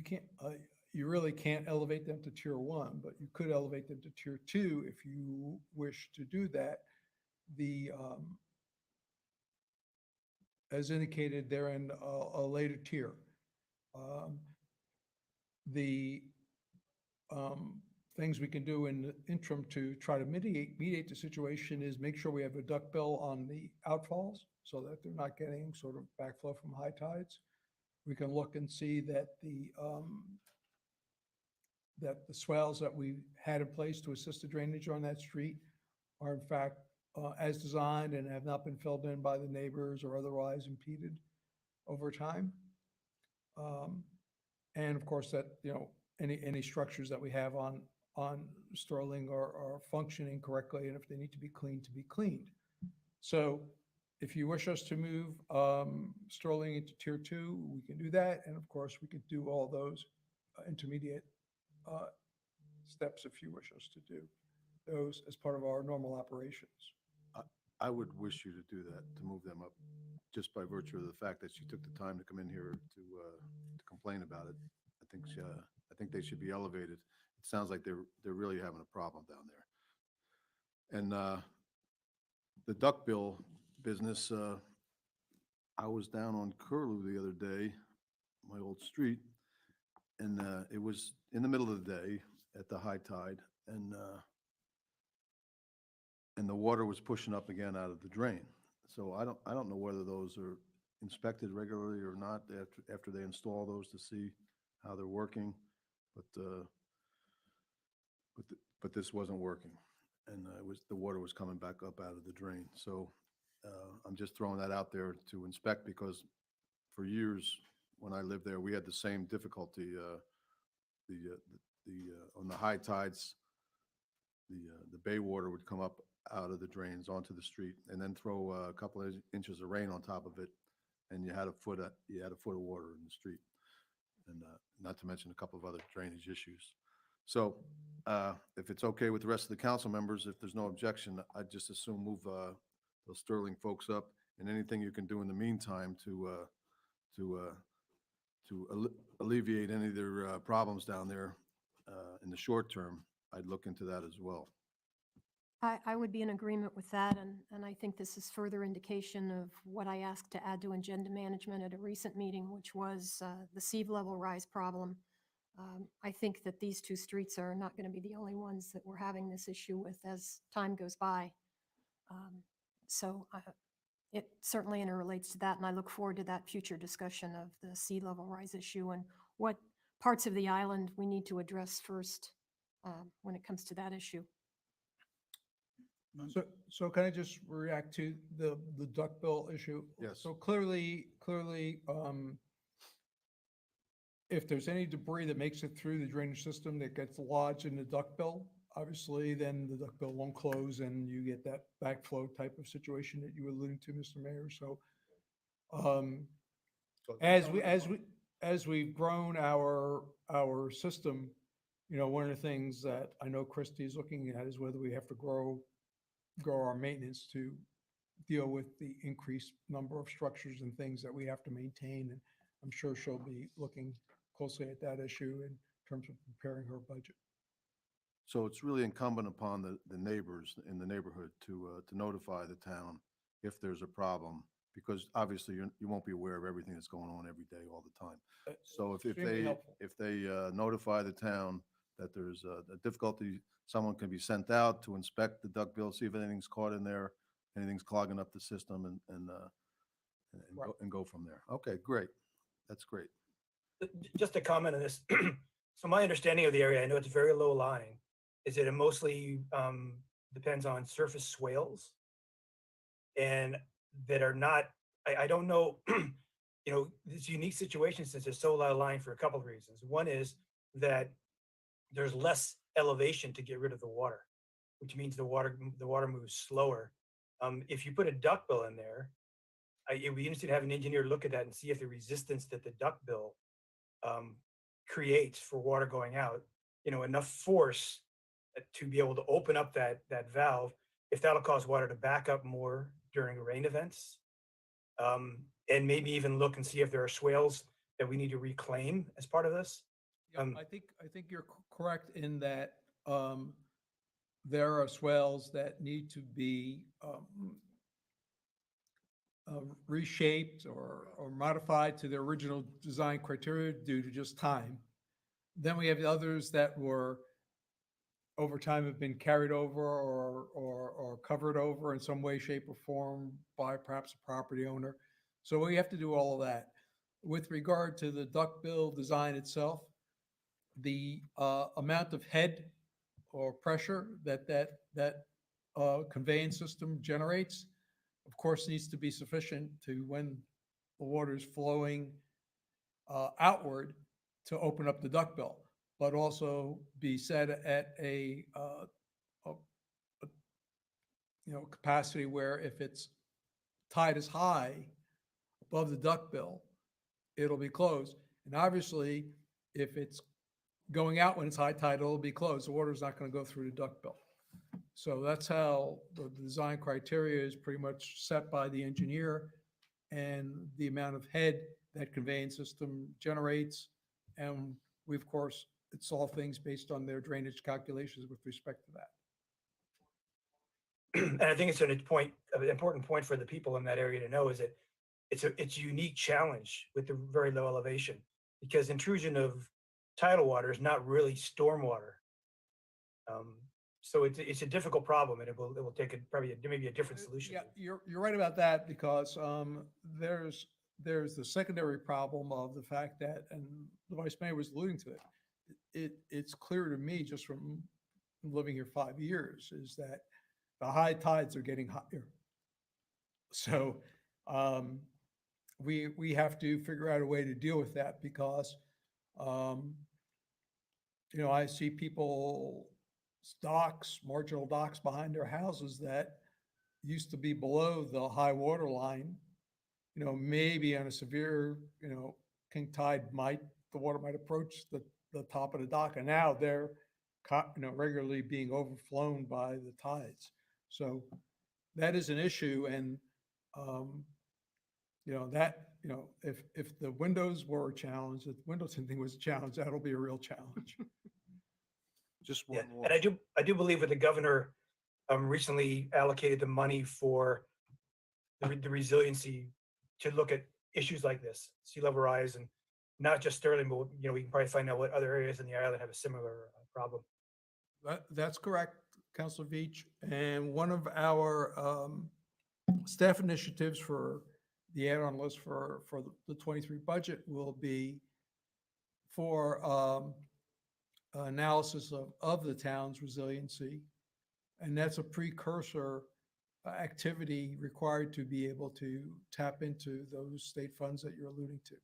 you really can't elevate them to tier 1, but you could elevate them to tier 2 if you wish to do that. The, as indicated, they're in a later tier. The things we can do in the interim to try to mediate the situation is make sure we have a duckbill on the outfalls so that they're not getting sort of backflow from high tides. We can look and see that the swales that we had in place to assist the drainage on that street are in fact as designed and have not been filled in by the neighbors or otherwise impeded over time. And of course that, you know, any structures that we have on Sterling are functioning correctly, and if they need to be cleaned. So if you wish us to move Sterling into tier 2, we can do that. And of course, we could do all those intermediate steps if you wish us to do those as part of our normal operations. I would wish you to do that, to move them up, just by virtue of the fact that you took the time to come in here to complain about it. I think they should be elevated. It sounds like they're really having a problem down there. And the duckbill business, I was down on Curlew the other day, my old street, and it was in the middle of the day at the high tide, and the water was pushing up again out of the drain. So I don't know whether those are inspected regularly or not after they install those to see how they're working, but this wasn't working, and the water was coming back up out of the drain. So I'm just throwing that out there to inspect, because for years when I lived there, we had the same difficulty. On the high tides, the bay water would come up out of the drains onto the street, and then throw a couple of inches of rain on top of it, and you had a foot of water in the street, and not to mention a couple of other drainage issues. So if it's okay with the rest of the council members, if there's no objection, I'd just assume move those Sterling folks up, and anything you can do in the meantime to alleviate any of their problems down there in the short term, I'd look into that as well. I would be in agreement with that, and I think this is further indication of what I asked to add to agenda management at a recent meeting, which was the sea level rise problem. I think that these two streets are not going to be the only ones that we're having this issue with as time goes by. So it certainly interrelates to that, and I look forward to that future discussion of the sea level rise issue and what parts of the island we need to address first when it comes to that issue. So can I just react to the duckbill issue? Yes. So clearly, if there's any debris that makes it through the drainage system that gets lodged in the duckbill, obviously then the duckbill won't close and you get that backflow type of situation that you were alluding to, Mr. Mayor. So as we've grown our system, you know, one of the things that I know Christie is looking at is whether we have to grow our maintenance to deal with the increased number of structures and things that we have to maintain. And I'm sure she'll be looking closely at that issue in terms of preparing her budget. So it's really incumbent upon the neighbors in the neighborhood to notify the town if there's a problem, because obviously you won't be aware of everything that's going on every day, all the time. So Extremely helpful. if they notify the town that there's a difficulty, someone can be sent out to inspect the duckbill, see if anything's caught in there, anything's clogging up the system, and go from there. Okay, great. That's great. Just a comment on this. So my understanding of the area, I know it's very low lying, is that it mostly depends on surface swales, and that are not, I don't know, you know, this unique situation since it's so low lying for a couple of reasons. One is that there's less elevation to get rid of the water, which means the water moves slower. If you put a duckbill in there, it would be interesting to have an engineer look at that and see if the resistance that the duckbill creates for water going out, you know, enough force to be able to open up that valve, if that'll cause water to back up more during rain events. And maybe even look and see if there are swales that we need to reclaim as part of this. Yeah, I think you're correct in that there are swales that need to be reshaped or modified to their original design criteria due to just time. Then we have the others that were over time have been carried over or covered over in some way, shape, or form by perhaps a property owner. So we have to do all of that. With regard to the duckbill design itself, the amount of head or pressure that conveyance system generates, of course, needs to be sufficient to when the water is flowing outward to open up the duckbill, but also be set at a capacity where if it's tide is high above the duckbill, it'll be closed. And obviously, if it's going out when it's high tide, it'll be closed. The water's not going to go through the duckbill. So that's how the design criteria is pretty much set by the engineer and the amount of head that conveyance system generates. And we, of course, it's all things based on their drainage calculations with respect to that. And I think it's an important point for the people in that area to know is that it's a unique challenge with the very low elevation, because intrusion of tidal water is not really stormwater. So it's a difficult problem, and it will take probably maybe a different solution. Yeah, you're right about that, because there's the secondary problem of the fact that, and the Vice Mayor was alluding to it, it's clear to me just from living here 5 years is that the high tides are getting higher. So we have to figure out a way to deal with that, because I see people's docks, marginal docks behind their houses that used to be below the high water line. Maybe on a severe, king tide the water might approach the top of the dock, and now they're regularly being overflown by the tides. So that is an issue, and if the windows were a challenge, if window tinting was a challenge, that'll be a real challenge. Just one more. And I do believe that the governor recently allocated the money for the resiliency to look at issues like this, sea level rise, and not just Sterling, but we can probably find out what other areas in the island have a similar problem. That's correct, Councilor Veach. And one of our staff initiatives for the add-on list for the 23 budget will be for analysis of the town's resiliency. And that's a precursor activity required to be able to tap into those state funds that you're alluding to.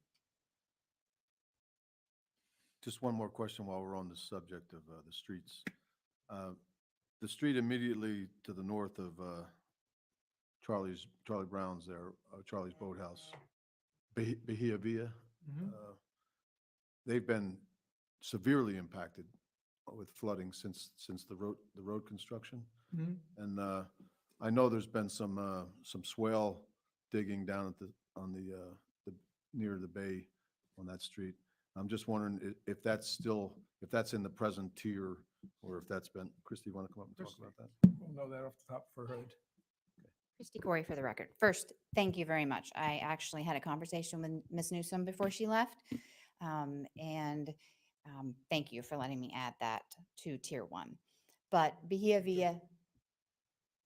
Just one more question while we're on the subject of the streets. The street immediately to the north of Charlie Brown's there, Charlie's Boathouse, Bahia Villa. They've been severely impacted with flooding since the road construction. And I know there's been some swale digging down at near the bay on that street. I'm just wondering if that's in the present tier, or if that's been. Christie, you want to come up and talk about that? We'll know that off the top of our head. Christy Corey for the record. First, thank you very much. I actually had a conversation with Ms. Newsom before she left. Thank you for letting me add that to tier 1. But Bahia Villa,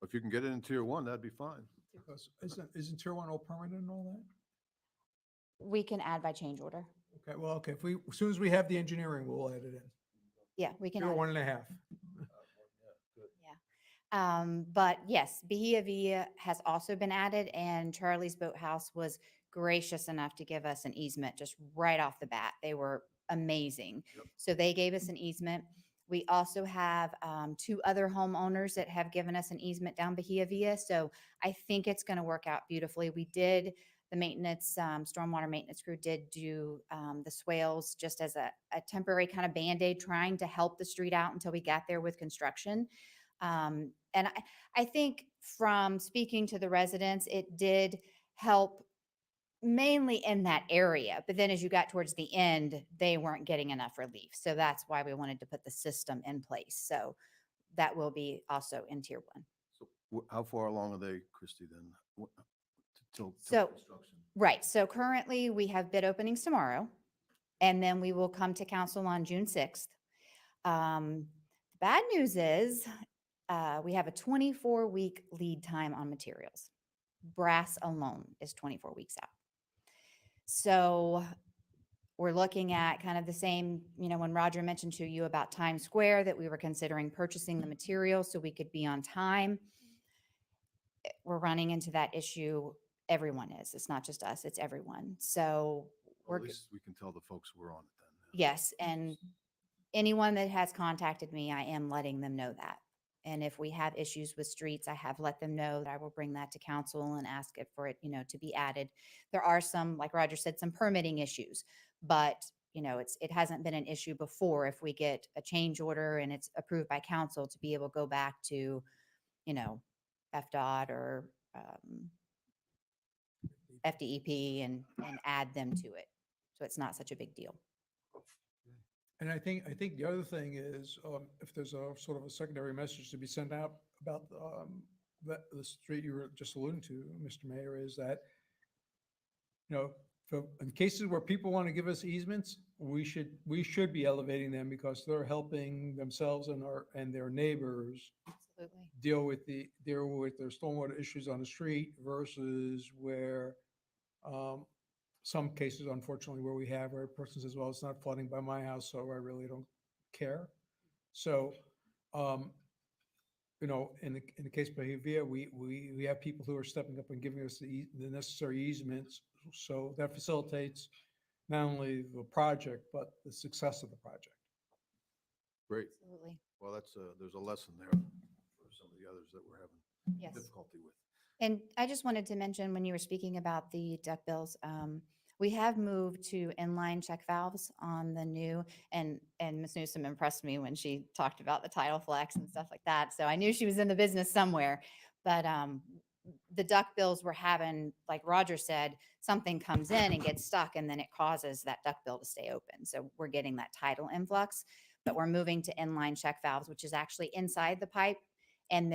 If you can get it in tier 1, that'd be fine. Because isn't tier 1 all permanent and all that? we can add by change order. Okay, well, okay, as soon as we have the engineering, we'll add it in. Yeah, we can. Tier add- 1.5. But yes, Bahia Villa has also been added, and Charlie's Boathouse was gracious enough to give us an easement just right off the bat. They were amazing. So they gave us an easement. We also have 2 other homeowners that have given us an easement down Bahia Villa. So I think it's going to work out beautifully. We did the maintenance, stormwater maintenance crew did do the swales just as a temporary kind of Band-Aid, trying to help the street out until we got there with construction. And I think from speaking to the residents, it did help mainly in that area. But then as you got towards the end, they weren't getting enough relief. So that's why we wanted to put the system in place. So that will be also in tier one. So how far along are they, Christy, then? Till So, construction? right. So currently we have bid openings tomorrow, and then we will come to council on June 6th. The bad news is we have a 24-week lead time on materials. Brass alone is 24 weeks out. So we're looking at kind of the same, when Roger mentioned to you about Times Square, that we were considering purchasing the materials so we could be on time. We're running into that issue. Everyone is. It's not just us, it's everyone. So Well, we're, at least we can tell the folks we're on it then. yes. And anyone that has contacted me, I am letting them know that. And if we have issues with streets, I have let them know that I will bring that to council and ask it for it, to be added. There are some, like Roger said, some permitting issues, but it hasn't been an issue before. If we get a change order and it's approved by council, to be able to go back to, FDOT or FDEP and add them to it. So it's not such a big deal. And I think the other thing is, if there's a sort of a secondary message to be sent out about the street you were just alluding to, Mr. Mayor, is that, in cases where people want to give us easements, we should be elevating them because they're helping themselves and their neighbors Absolutely. deal with their stormwater issues on the street versus where some cases, unfortunately, where a person says, well, it's not flooding by my house, so I really don't care. So, in the case of Bahia, we have people who are stepping up and giving us the necessary easements. So that facilitates not only the project, but the success of the project. Great. Absolutely. Well, there's a lesson there for some of the others that we're having Yes. difficulty with. And I just wanted to mention, when you were speaking about the duck bills, we have moved to inline check valves on the new, and Ms. Newsom impressed me when she talked about the tidal flex and stuff like that. So I knew she was in the business somewhere, but the duck bills were having, like Roger said, something comes in and gets stuck, and then it causes that duck bill to stay open. So we're getting that tidal influx, but we're moving to inline check valves, which is actually inside the pipe, and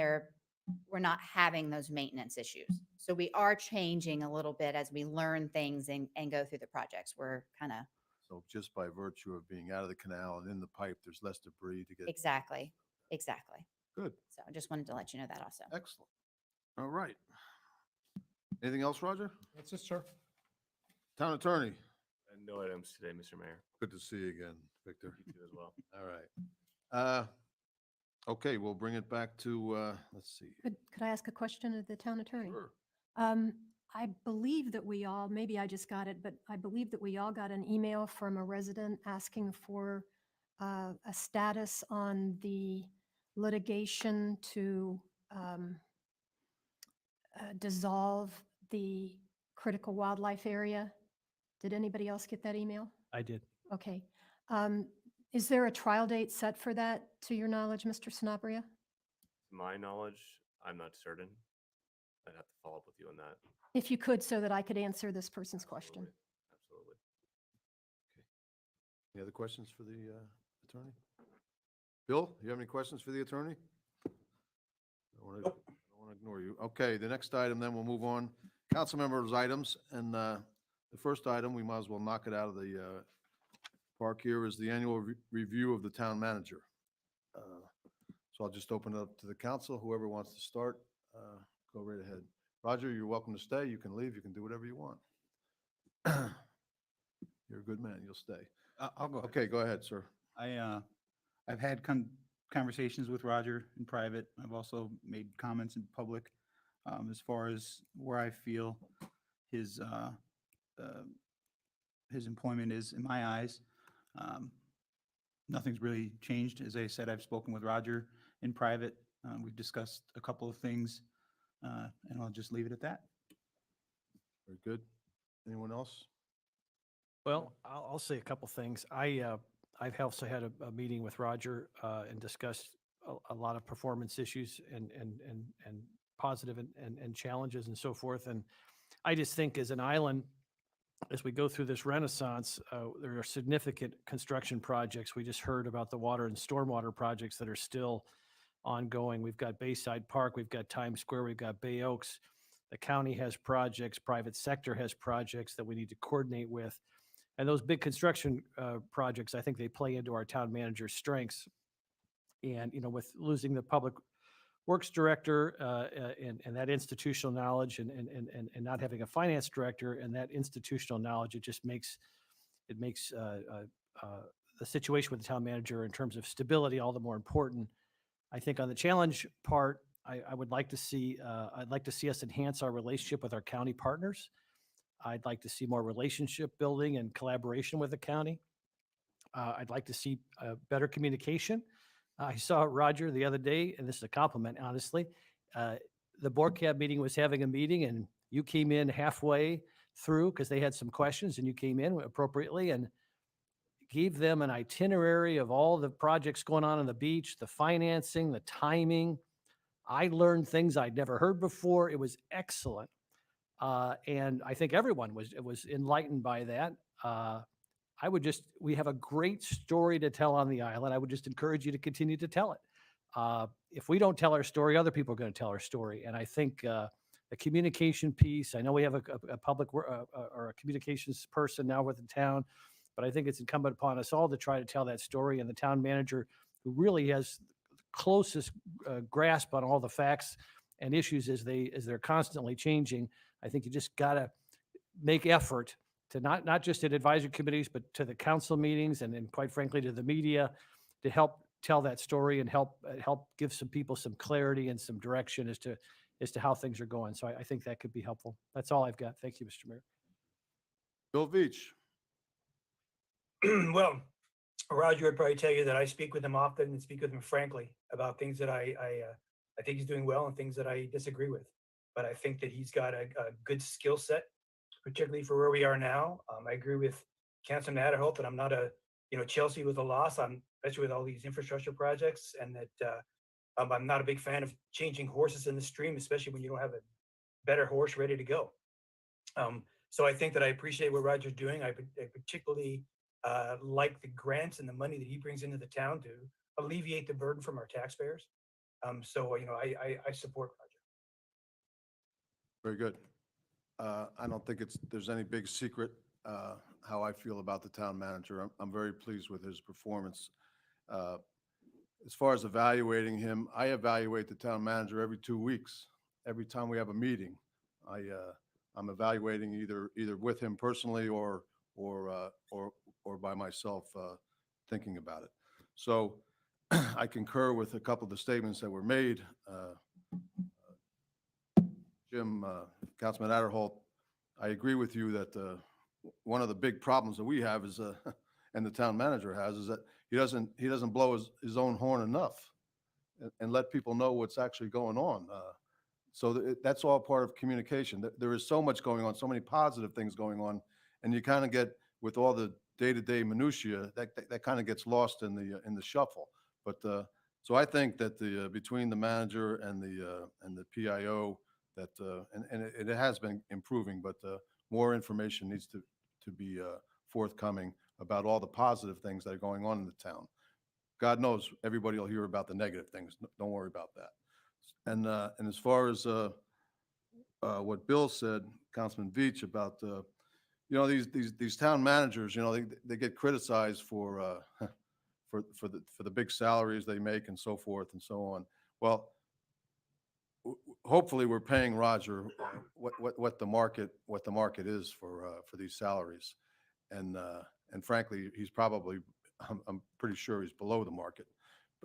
we're not having those maintenance issues. So we are changing a little bit as we learn things and go through the projects. We're kind of. So just by virtue of being out of the canal and in the pipe, there's less debris to get. Exactly. Good. So I just wanted to let you know that also. Excellent. All right. Anything else, Roger? That's it, sir. Town attorney. And no items today, Mr. Mayor. Good to see you again, Victor. You too as well. All right. Okay, we'll bring it back to, let's see. Could I ask a question of the town attorney? Sure. I believe that we all, maybe I just got it, but I believe that we all got an email from a resident asking for a status on the litigation to dissolve the critical wildlife area. Did anybody else get that email? I did. Okay. Is there a trial date set for that, to your knowledge, Mr. Sanabria? To my knowledge, I'm not certain. I'd have to follow up with you on that. If you could, so that I could answer this person's question. Absolutely. Any other questions for the attorney? Bill, you have any questions for the attorney? I don't want to ignore you. Okay, the next item, then we'll move on. Council members' items, and the first item, we might as well knock it out of the park here, is the annual review of the town manager. So I'll just open it up to the council. Whoever wants to start, go right ahead. Roger, you're welcome to stay. You can leave. You can do whatever you want. You're a good man. You'll stay. I'll go. Okay, go ahead, sir. I've had conversations with Roger in private. I've also made comments in public as far as where I feel his employment is in my eyes. Nothing's really changed. As I said, I've spoken with Roger in private. We've discussed a couple of things, and I'll just leave it at that. Very good. Anyone else? Well, I'll say a couple things. I've also had a meeting with Roger and discussed a lot of performance issues and positive and challenges and so forth. And I just think as an island, as we go through this renaissance, there are significant construction projects. We just heard about the water and stormwater projects that are still ongoing. We've got Bayside Park, we've got Times Square, we've got Bay Oaks. The county has projects, private sector has projects that we need to coordinate with. And those big construction projects, I think they play into our town manager's strengths. And, you know, with losing the public works director and that institutional knowledge and not having a finance director and that institutional knowledge, it just makes the situation with the town manager in terms of stability all the more important. I think on the challenge part, I would like to see, I'd like to see us enhance our relationship with our county partners. I'd like to see more relationship building and collaboration with the county. I'd like to see better communication. I saw Roger the other day, and this is a compliment, honestly. The board cab meeting was having a meeting, and you came in halfway through because they had some questions, and you came in appropriately and gave them an itinerary of all the projects going on the beach, the financing, the timing. I learned things I'd never heard before. It was excellent. And I think everyone was enlightened by that. We have a great story to tell on the island. I would just encourage you to continue to tell it. If we don't tell our story, other people are going to tell our story. And I think the communication piece, I know we have a public or a communications person now with the town, but I think it's incumbent upon us all to try to tell that story. And the town manager, who really has the closest grasp on all the facts and issues as they're constantly changing, I think you just got to make effort to not just at advisory committees, but to the council meetings and quite frankly to the media to help tell that story and help give some people some clarity and some direction as to how things are going. So I think that could be helpful. That's all I've got. Thank you, Mr. Mayor. Bill Veach. Well, Roger would probably tell you that I speak with him often and speak with him frankly about things that I think he's doing well and things that I disagree with. But I think that he's got a good skill set, particularly for where we are now. I agree with Councilman Adderholt that I'm not Chelsea with a loss, especially with all these infrastructure projects, and that I'm not a big fan of changing horses in the stream, especially when you don't have a better horse ready to go. So I think that I appreciate what Roger's doing. I particularly like the grants and the money that he brings into the town to alleviate the burden from our taxpayers. So I support Roger. Very good. I don't think there's any big secret how I feel about the town manager. I'm very pleased with his performance. As far as evaluating him, I evaluate the town manager every 2 weeks. Every time we have a meeting, I'm evaluating either with him personally or by myself thinking about it. So I concur with a couple of the statements that were made. Jim, Councilman Adderholt, I agree with you that one of the big problems that we have is, and the town manager has, is that he doesn't blow his own horn enough and let people know what's actually going on. So that's all part of communication. There is so much going on, so many positive things going on, and you kind of get, with all the day-to-day minutia, that kind of gets lost in the shuffle. But so I think that between the manager and the PIO, that and it has been improving, but more information needs to be forthcoming about all the positive things that are going on in the town. God knows everybody will hear about the negative things. Don't worry about that. And as far as what Bill said, Councilman Veach, about these town managers, they get criticized for the big salaries they make and so forth and so on. Well, hopefully we're paying Roger what the market is for these salaries, and frankly he's probably, I'm pretty sure he's below the market.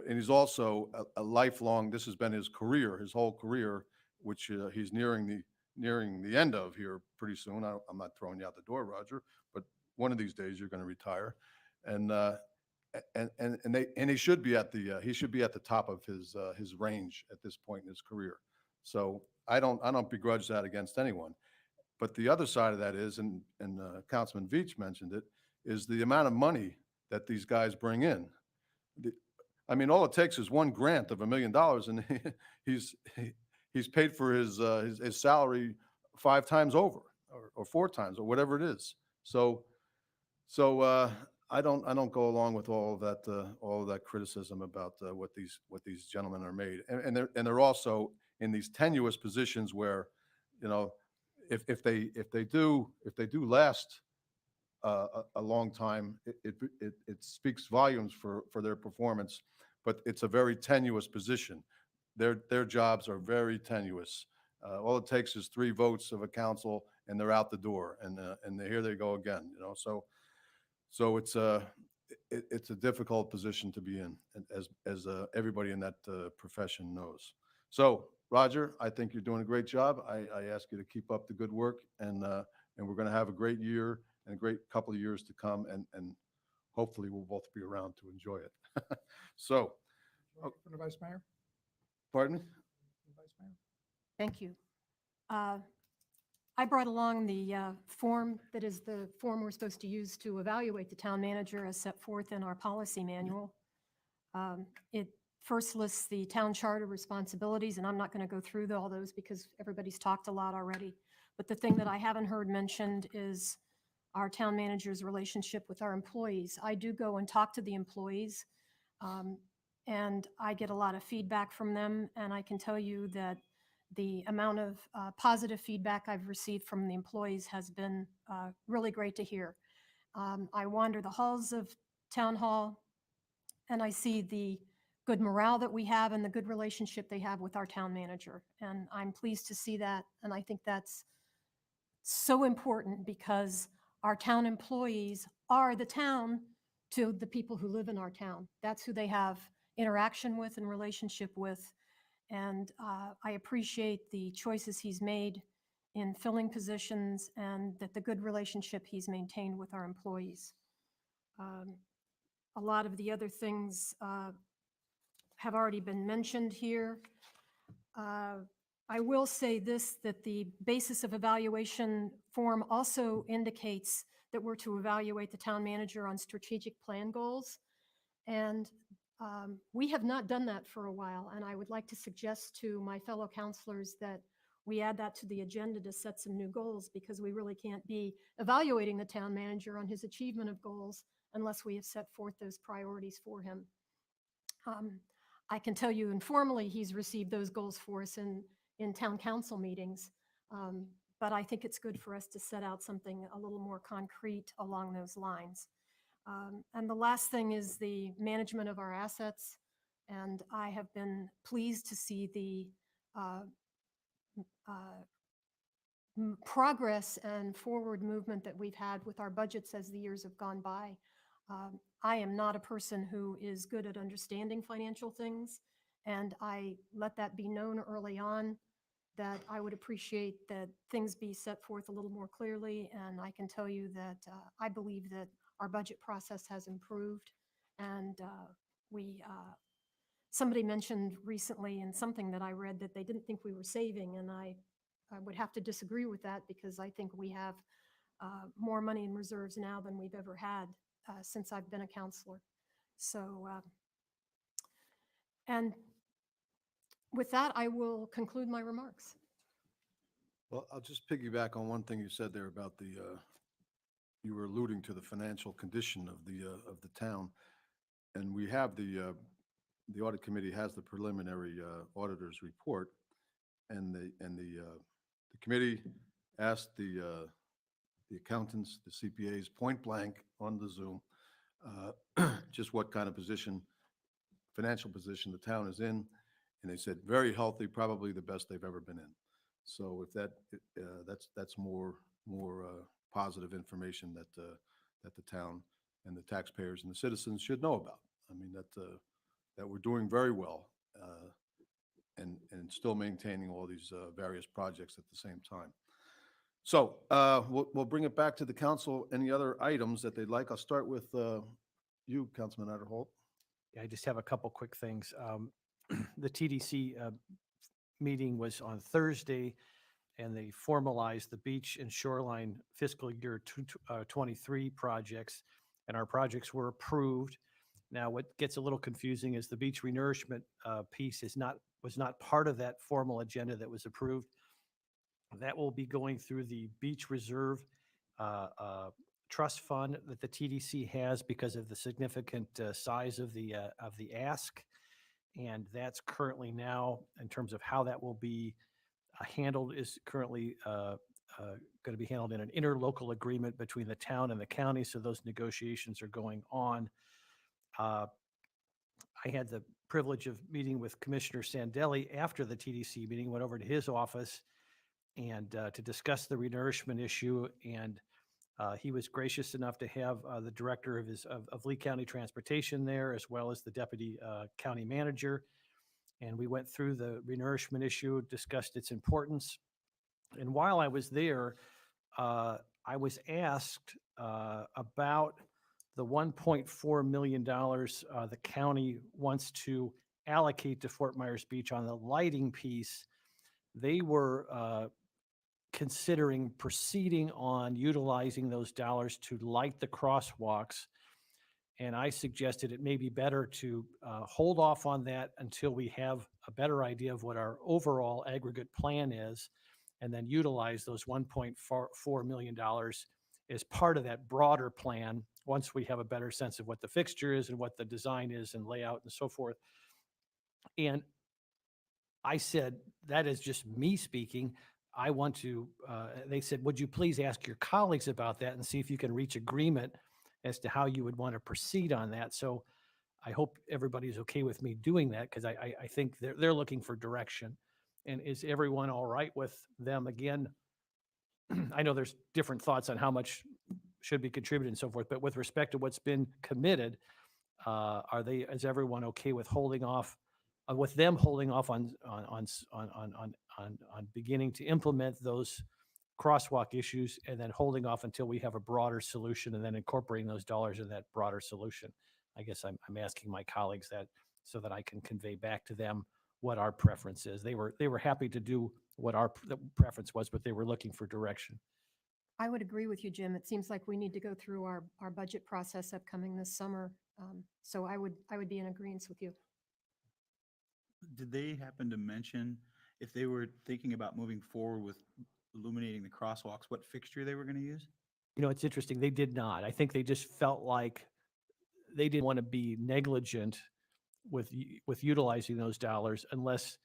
And he's also a lifelong, this has been his career, his whole career, which he's nearing the end of here pretty soon. I'm not throwing you out the door, Roger, but one of these days you're going to retire, and he should be at the top of his range at this point in his career. So I don't begrudge that against anyone. But the other side of that is, and Councilman Veach mentioned it, is the amount of money that these guys bring in. I mean, all it takes is one grant of $1 million, and he's paid for his salary 5 times over, or 4 times, or whatever it is. So I don't go along with all of that criticism about what these gentlemen are made, and they're also in these tenuous positions where, you know, if they do last a long time, it speaks volumes for their performance, but it's a very tenuous position. Their jobs are very tenuous. All it takes is 3 votes of a council, and they're out the door, and here they go again. You know, so it's a difficult position to be in, as everybody in that profession knows. So, Roger, I think you're doing a great job. I ask you to keep up the good work, and we're going to have a great year and a great couple of years to come, and hopefully we'll both be around to enjoy it. So, For the Vice Mayor? pardon me? Vice Mayor? Thank you. I brought along the form that is the form we're supposed to use to evaluate the town manager as set forth in our policy manual. It first lists the town charter responsibilities, and I'm not going to go through all those because everybody's talked a lot already. But the thing that I haven't heard mentioned is our town manager's relationship with our employees. I do go and talk to the employees, and I get a lot of feedback from them, and I can tell you that the amount of positive feedback I've received from the employees has been really great to hear. I wander the halls of Town Hall, and I see the good morale that we have and the good relationship they have with our town manager. And I'm pleased to see that, and I think that's so important because our town employees are the town to the people who live in our town. That's who they have interaction with and relationship with. And I appreciate the choices he's made in filling positions and that the good relationship he's maintained with our employees. A lot of the other things have already been mentioned here. I will say this, that the basis of evaluation form also indicates that we're to evaluate the town manager on strategic plan goals. And we have not done that for a while, and I would like to suggest to my fellow counselors that we add that to the agenda to set some new goals, because we really can't be evaluating the town manager on his achievement of goals unless we have set forth those priorities for him. I can tell you informally he's received those goals for us in town council meetings, but I think it's good for us to set out something a little more concrete along those lines. And the last thing is the management of our assets. And I have been pleased to see the progress and forward movement that we've had with our budgets as the years have gone by. I am not a person who is good at understanding financial things, and I let that be known early on that I would appreciate that things be set forth a little more clearly. And I can tell you that I believe that our budget process has improved, and somebody mentioned recently in something that I read that they didn't think we were saving, and I would have to disagree with that, because I think we have more money in reserves now than we've ever had since I've been a counselor. So, and with that, I will conclude my remarks. Well, I'll just piggyback on one thing you said there about you were alluding to the financial condition of the town, and we have the audit committee has the preliminary auditor's report, and the committee asked the accountants, the CPAs, point blank on the Zoom, just what kind of financial position the town is in, and they said very healthy, probably the best they've ever been in. So if that's more positive information that the town and the taxpayers and the citizens should know about. I mean, that we're doing very well, and still maintaining all these various projects at the same time. So we'll bring it back to the council. Any other items that they'd like? I'll start with you, Councilman Adderholt. Yeah, I just have a couple quick things. The TDC meeting was on Thursday, and they formalized the beach and shoreline fiscal year 23 projects, and our projects were approved. Now, what gets a little confusing is the beach renourishment piece was not part of that formal agenda that was approved. That will be going through the beach reserve trust fund that the TDC has because of the significant size of the ask. And that's currently now, in terms of how that will be handled, is currently going to be handled in an interlocal agreement between the town and the county. So those negotiations are going on. I had the privilege of meeting with Commissioner Sandelli after the TDC meeting, went over to his office and to discuss the renourishment issue. And he was gracious enough to have the director of Lee County Transportation there, as well as the deputy county manager. And we went through the renourishment issue, discussed its importance. And while I was there, I was asked about the $1.4 million the county wants to allocate to Fort Myers Beach on the lighting piece. They were considering proceeding on utilizing those dollars to light the crosswalks. And I suggested it may be better to hold off on that until we have a better idea of what our overall aggregate plan is, and then utilize those $1.4 million as part of that broader plan once we have a better sense of what the fixture is and what the design is and layout and so forth. And I said, that is just me speaking. I want to, they said, would you please ask your colleagues about that and see if you can reach agreement as to how you would want to proceed on that. So I hope everybody's okay with me doing that, because I think they're looking for direction. And is everyone all right with them? Again, I know there's different thoughts on how much should be contributed and so forth, but with respect to what's been committed, is everyone okay with holding off, with them holding off on beginning to implement those crosswalk issues, and then holding off until we have a broader solution, and then incorporating those dollars in that broader solution? I guess I'm asking my colleagues that so that I can convey back to them what our preference is. They were happy to do what our preference was, but they were looking for direction. I would agree with you, Jim. It seems like we need to go through our budget process upcoming this summer. So I would be in agreement with you. Did they happen to mention if they were thinking about moving forward with illuminating the crosswalks, what fixture they were going to use? You know, it's interesting. They did not. I think they just felt like they didn't want to be negligent with utilizing those dollars unless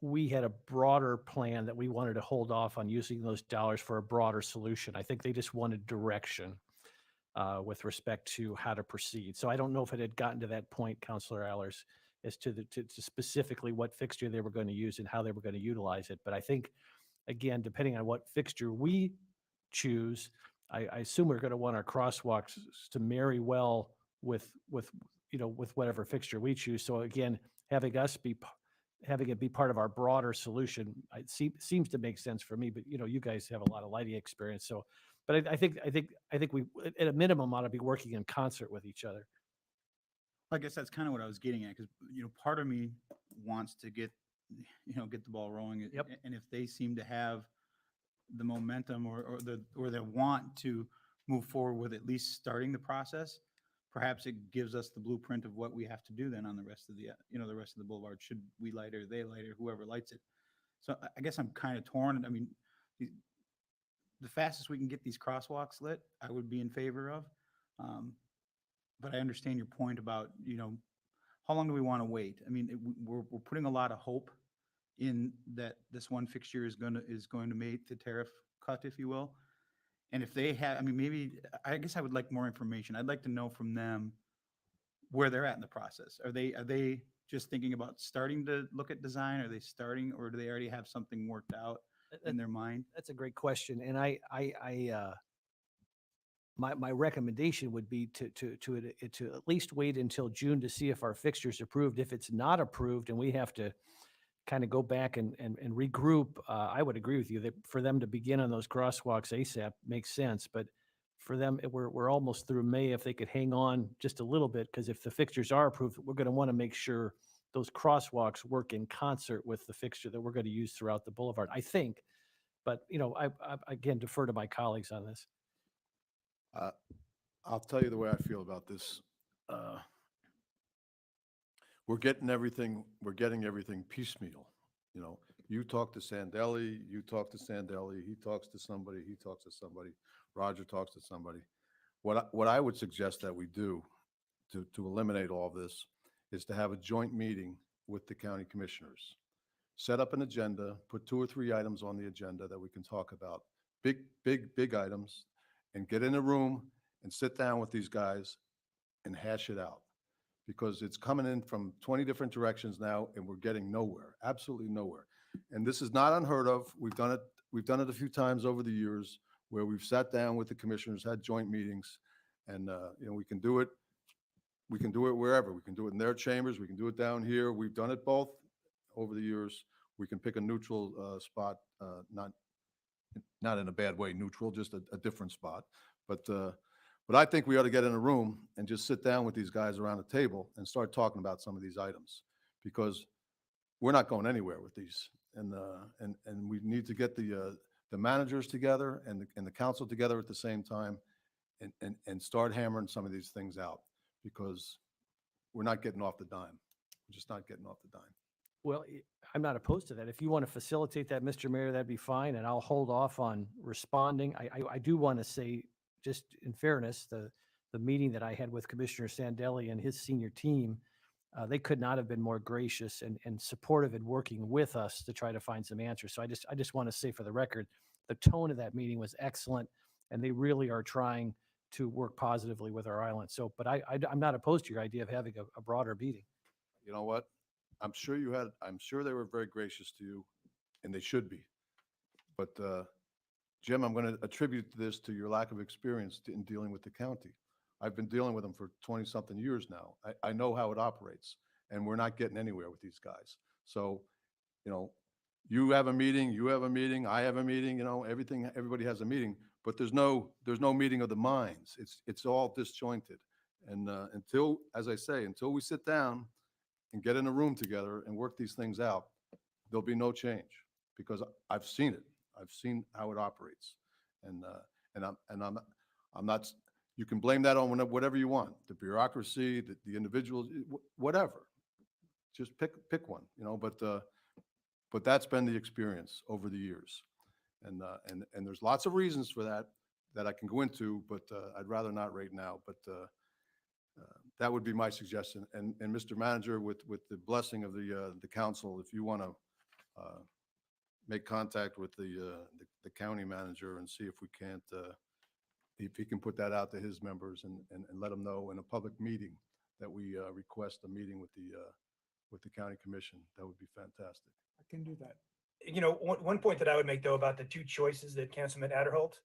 we had a broader plan that we wanted to hold off on using those dollars for a broader solution. I think they just wanted direction with respect to how to proceed. So I don't know if it had gotten to that point, Councilor Allers, as to specifically what fixture they were going to use and how they were going to utilize it. But I think, again, depending on what fixture we choose, I assume we're going to want our crosswalks to marry well with whatever fixture we choose. So again, having it be part of our broader solution, seems to make sense for me. But you guys have a lot of lighting experience, so. But I think we, at a minimum, ought to be working in concert with each other. I guess that's kind of what I was getting at, because part of me wants to get the ball rolling. Yep. And if they seem to have the momentum or the want to move forward with at least starting the process, perhaps it gives us the blueprint of what we have to do then on the rest of the the rest of the boulevard. Should we light it or they light it, or whoever lights it? So I guess I'm kind of torn. I mean, the fastest we can get these crosswalks lit, I would be in favor of. But I understand your point about, how long do we want to wait? I mean, we're putting a lot of hope in that this one fixture is going to make the tariff cut, if you will. And if they have, I mean, maybe, I guess I would like more information. I'd like to know from them where they're at in the process. Are they just thinking about starting to look at design? Are they starting, or do they already have something worked out in their mind? That's a great question. And my recommendation would be to at least wait until June to see if our fixture's approved. If it's not approved and we have to kind of go back and regroup, I would agree with you that for them to begin on those crosswalks ASAP makes sense. But for them, we're almost through May. If they could hang on just a little bit, because if the fixtures are approved, we're going to want to make sure those crosswalks work in concert with the fixture that we're going to use throughout the boulevard, I think. But, I again, defer to my colleagues on this. I'll tell you the way I feel about this. We're getting everything piecemeal. You talk to Sandelli, he talks to somebody, Roger talks to somebody. what I would suggest that we do to eliminate all this is to have a joint meeting with the county commissioners. Set up an agenda, put 2 or 3 items on the agenda that we can talk about, big items, and get in a room and sit down with these guys and hash it out. Because it's coming in from 20 different directions now and we're getting nowhere, absolutely nowhere. And this is not unheard of. We've done it a few times over the years where we've sat down with the commissioners, had joint meetings, and we can do it. We can do it wherever. We can do it in their chambers. We can do it down here. We've done it both over the years. We can pick a neutral spot, not in a bad way, neutral, just a different spot. But I think we ought to get in a room and just sit down with these guys around the table and start talking about some of these items, because we're not going anywhere with these. And we need to get the managers together and the council together at the same time and start hammering some of these things out, because we're not getting off the dime. We're just not getting off the dime. Well, I'm not opposed to that. If you want to facilitate that, Mr. Mayor, that'd be fine, and I'll hold off on responding. I do want to say, just in fairness, the meeting that I had with Commissioner Sandelli and his senior team, they could not have been more gracious and supportive in working with us to try to find some answers. So I just want to say for the record, the tone of that meeting was excellent, and they really are trying to work positively with our island. So, but I'm not opposed to your idea of having a broader meeting. You know what? I'm sure they were very gracious to you, and they should be. But Jim, I'm going to attribute this to your lack of experience in dealing with the county. I've been dealing with them for 20-something years now. I know how it operates, and we're not getting anywhere with these guys. So, you have a meeting, I have a meeting, everybody has a meeting, but there's no meeting of the minds. It's all disjointed. And until we sit down and get in a room together and work these things out, there'll be no change, because I've seen it. I've seen how it operates, and I'm not. You can blame that on whatever you want, the bureaucracy, the individuals, whatever. Just pick one, But that's been the experience over the years, and there's lots of reasons for that I can go into, but I'd rather not right now. But that would be my suggestion. And Mr. Manager, with the blessing of the council, if you want to make contact with the county manager and see if we can't, if he can put that out to his members and let them know in a public meeting that we request a meeting with the county commission, that would be fantastic. I can do that. One point that I would make, though, about the 2 choices that Councilman Adderholt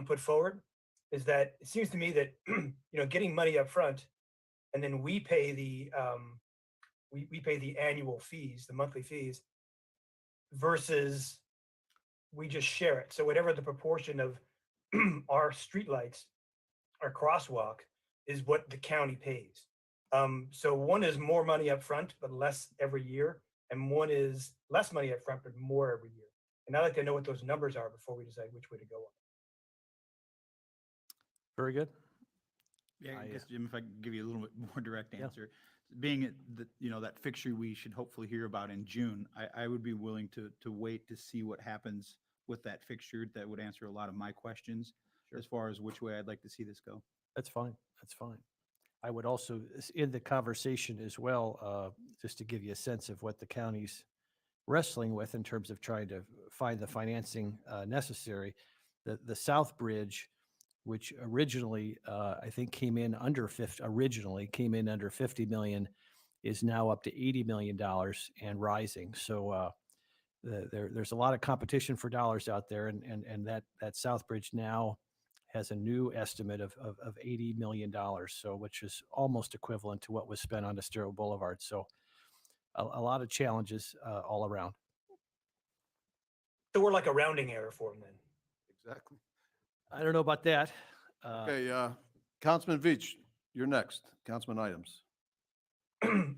put forward is that it seems to me that, getting money up front and then we pay the annual fees, the monthly fees, versus we just share it. So whatever the proportion of our streetlights, our crosswalk, is what the county pays. So one is more money up front, but less every year. And one is less money up front, but more every year. And I'd like to know what those numbers are before we decide which way to go on. Very good. Yeah, I guess, Jim, if I can give you a little bit more direct answer, being that fixture we should hopefully hear about in June, I would be willing to wait to see what happens with that fixture. That would answer a lot of my questions as far as which way I'd like to see this go. That's fine. That's fine. I would also, in the conversation as well, just to give you a sense of what the county's wrestling with in terms of trying to find the financing necessary, the South Bridge, which originally I think came in under 50 million, is now up to $80 million and rising. So there's a lot of competition for dollars out there, and that South Bridge now has a new estimate of $80 million, so which is almost equivalent to what was spent on Estero Boulevard. So a lot of challenges all around. So we're like a rounding error for them then. Exactly. I don't know about that. Okay, Councilman Veach, you're next. Councilman items.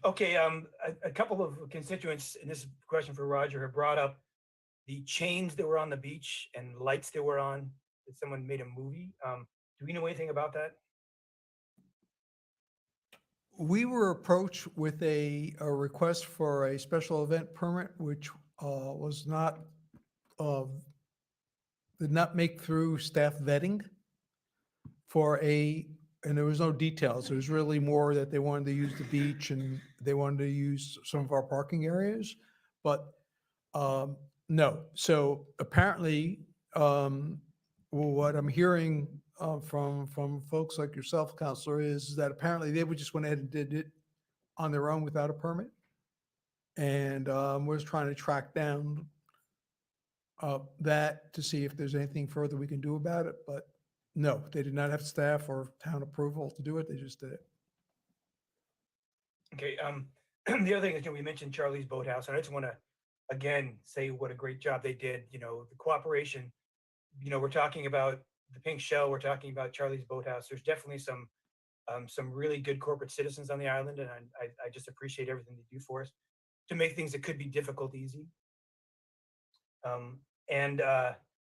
Okay, a couple of constituents, and this is a question for Roger, have brought up the chains that were on the beach and lights that were on, that someone made a movie. Do we know anything about that? We were approached with a request for a special event permit, which was not, did not make through staff vetting. and there was no details. It was really more that they wanted to use the beach and they wanted to use some of our parking areas. But no, so apparently, what I'm hearing from folks like yourself, Counselor, is that apparently they would just went ahead and did it on their own without a permit. And we're just trying to track down that to see if there's anything further we can do about it. But no, they did not have staff or town approval to do it. They just did it. Okay, the other thing is, we mentioned Charlie's Boathouse, and I just want to, again, say what a great job they did. The cooperation, we're talking about the Pink Shell, we're talking about Charlie's Boathouse. There's definitely some really good corporate citizens on the island, and I just appreciate everything they do for us to make things that could be difficult easy. And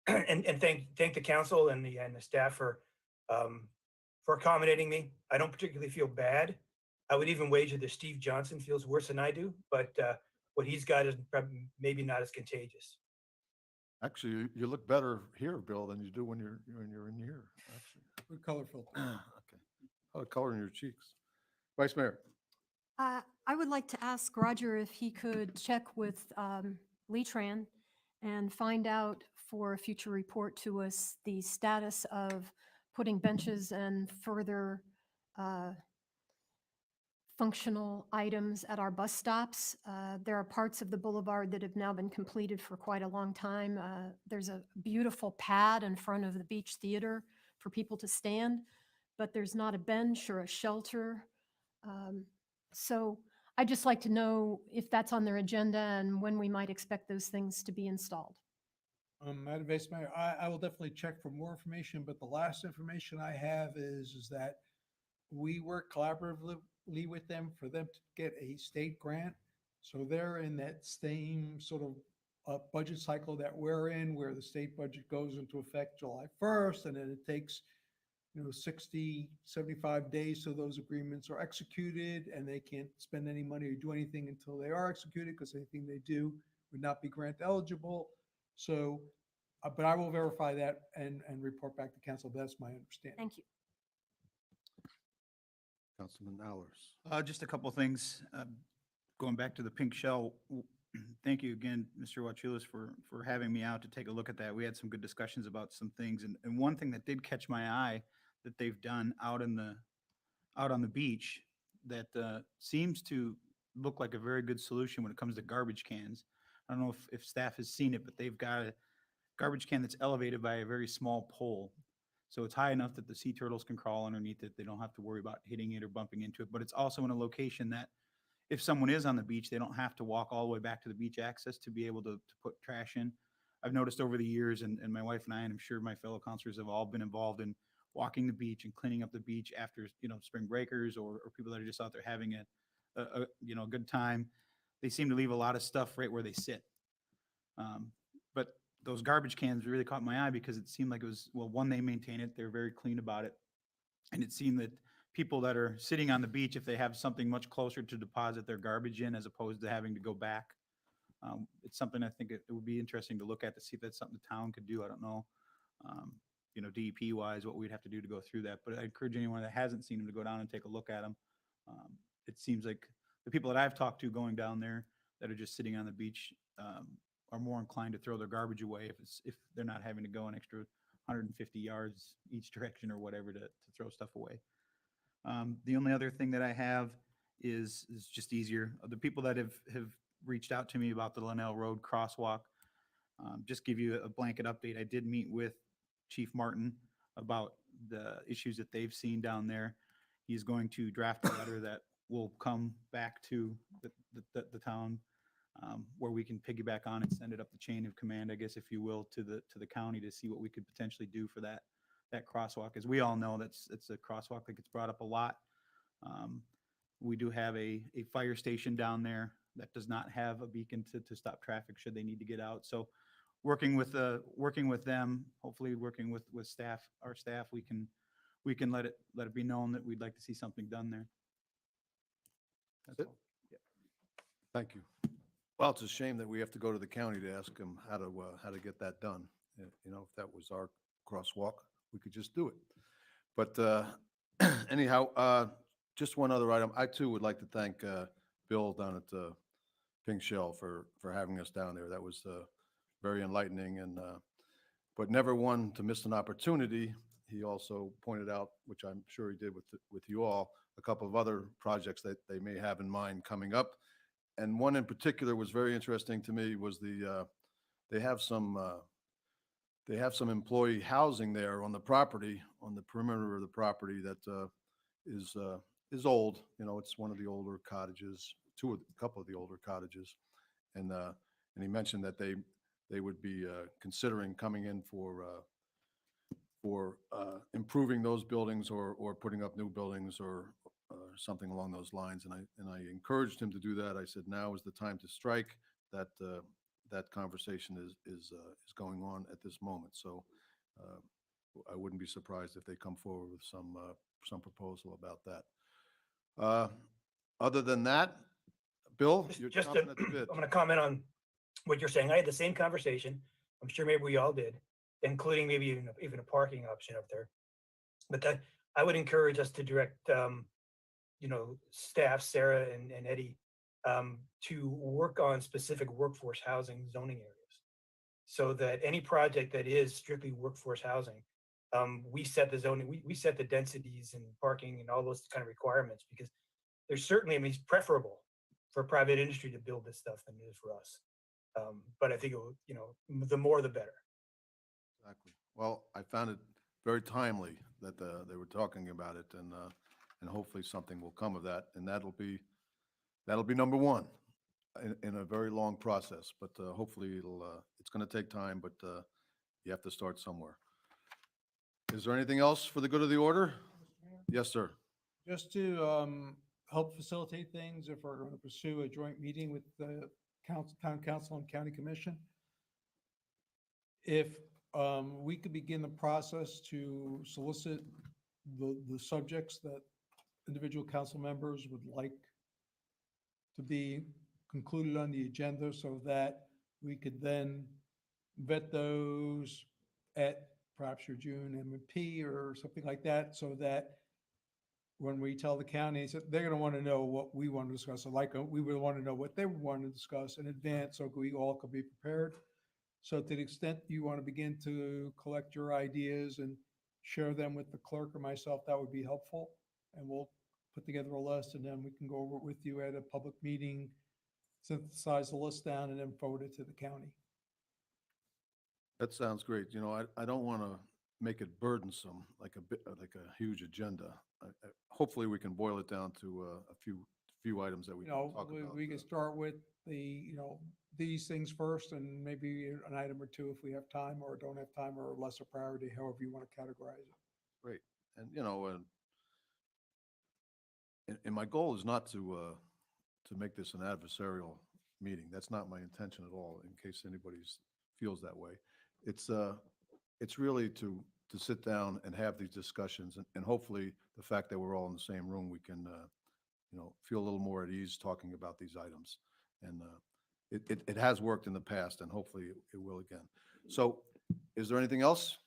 thank the council and the staff for accommodating me. I don't particularly feel bad. I would even wager that Steve Johnson feels worse than I do, but what he's got is maybe not as contagious. Actually, you look better here, Bill, than you do when you're in here, actually. Good color filter. Okay. How about color in your cheeks? Vice Mayor. I would like to ask Roger if he could check with Leetran and find out for a future report to us the status of putting benches and further functional items at our bus stops. There are parts of the boulevard that have now been completed for quite a long time. There's a beautiful pad in front of the Beach Theater for people to stand, but there's not a bench or a shelter. So I'd just like to know if that's on their agenda and when we might expect those things to be installed. Madam Vice Mayor, I will definitely check for more information, but the last information I have is that we work collaboratively with them for them to get a state grant. So they're in that same sort of budget cycle that we're in, where the state budget goes into effect July 1st, and then it takes 60, 75 days so those agreements are executed, and they can't spend any money or do anything until they are executed, because anything they do would not be grant eligible. So, but I will verify that and report back to council. That's my understanding. Thank you. Councilman Allers. Just a couple of things. Going back to the Pink Shell, thank you again, Mr. Wachulis, for having me out to take a look at that. We had some good discussions about some things, and one thing that did catch my eye that they've done out on the beach that seems to look like a very good solution when it comes to garbage cans. I don't know if staff has seen it, but they've got a garbage can that's elevated by a very small pole. So it's high enough that the sea turtles can crawl underneath it. They don't have to worry about hitting it or bumping into it, but it's also in a location that if someone is on the beach, they don't have to walk all the way back to the beach access to be able to put trash in. I've noticed over the years, and my wife and I, and I'm sure my fellow counselors have all been involved in walking the beach and cleaning up the beach after, spring breakers or people that are just out there having a good time. They seem to leave a lot of stuff right where they sit. But those garbage cans really caught my eye because it seemed like it was, well, one, they maintain it. They're very clean about it. And it seemed that people that are sitting on the beach, if they have something much closer to deposit their garbage in, as opposed to having to go back, it's something I think it would be interesting to look at to see if that's something the town could do. I don't know, DEP wise, what we'd have to do to go through that. But I encourage anyone that hasn't seen them to go down and take a look at them. It seems like the people that I've talked to going down there that are just sitting on the beach are more inclined to throw their garbage away if they're not having to go an extra 150 yards each direction or whatever to throw stuff away. The only other thing that I have is just easier. The people that have reached out to me about the Linnell Road crosswalk, just give you a blanket update. I did meet with Chief Martin about the issues that they've seen down there. He's going to draft a letter that will come back to the town where we can piggyback on and send it up the chain of command, I guess, if you will, to the county to see what we could potentially do for that crosswalk. As we all know, it's a crosswalk that gets brought up a lot. We do have a fire station down there that does not have a beacon to stop traffic should they need to get out. So working with them, hopefully working with staff, our staff, we can let it be known that we'd like to see something done there. That's all. Yeah. Thank you. Well, it's a shame that we have to go to the county to ask them how to get that done. If that was our crosswalk, we could just do it. But anyhow, just one other item. I too would like to thank Bill down at Pink Shell for having us down there. That was very enlightening and but never one to miss an opportunity. He also pointed out, which I'm sure he did with you all, a couple of other projects that they may have in mind coming up. And one in particular was very interesting to me was they have some employee housing there on the property, on the perimeter of the property that is old. You know, it's one of the older cottages, a couple of the older cottages. And he mentioned that they would be considering coming in for improving those buildings or putting up new buildings or something along those lines. And I encouraged him to do that. I said, now is the time to strike. That conversation is going on at this moment. So I wouldn't be surprised if they come forward with some proposal about that. Other than that, Bill, you're Just chomping at the bit. I'm going to comment on what you're saying. I had the same conversation. I'm sure maybe we all did, including maybe even a parking option up there. But that I would encourage us to direct, staff, Sarah and Eddie, to work on specific workforce housing zoning areas, so that any project that is strictly workforce housing, we set the zoning, we set the densities and parking and all those kind of requirements, because there's certainly, I mean, it's preferable for private industry to build this stuff than it is for us. But I think it will, the more the better. Exactly. Well, I found it very timely that they were talking about it, and hopefully something will come of that, and that'll be number one in a very long process. But hopefully it's going to take time, but you have to start somewhere. Is there anything else for the good of the order? Yes, sir. Just to help facilitate things, if we're going to pursue a joint meeting with the town council and county commission, if we could begin the process to solicit the subjects that individual council members would like to be concluded on the agenda, so that we could then vet those at perhaps your June M&P or something like that, so that when we tell the counties, that they're going to want to know what we want to discuss. So like we would want to know what they want to discuss in advance, so we all could be prepared. So to the extent you want to begin to collect your ideas and share them with the clerk or myself, that would be helpful. And we'll put together a list, and then we can go over it with you at a public meeting, synthesize the list down, and then forward it to the county. That sounds great. I don't want to make it burdensome, like a huge agenda. Hopefully we can boil it down to a few items that we can talk about. We can start with these things first, and maybe an item or two if we have time or don't have time, or lesser priority, however you want to categorize it. Great. And, and my goal is not to make this an adversarial meeting. That's not my intention at all, in case anybody feels that way. It's really to sit down and have these discussions, and hopefully the fact that we're all in the same room, we can, feel a little more at ease talking about these items. And it has worked in the past, and hopefully it will again. So is there anything else?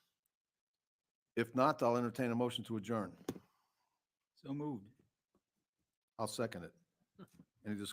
If not, I'll entertain a motion to adjourn. So moved. I'll second it. Any discussion?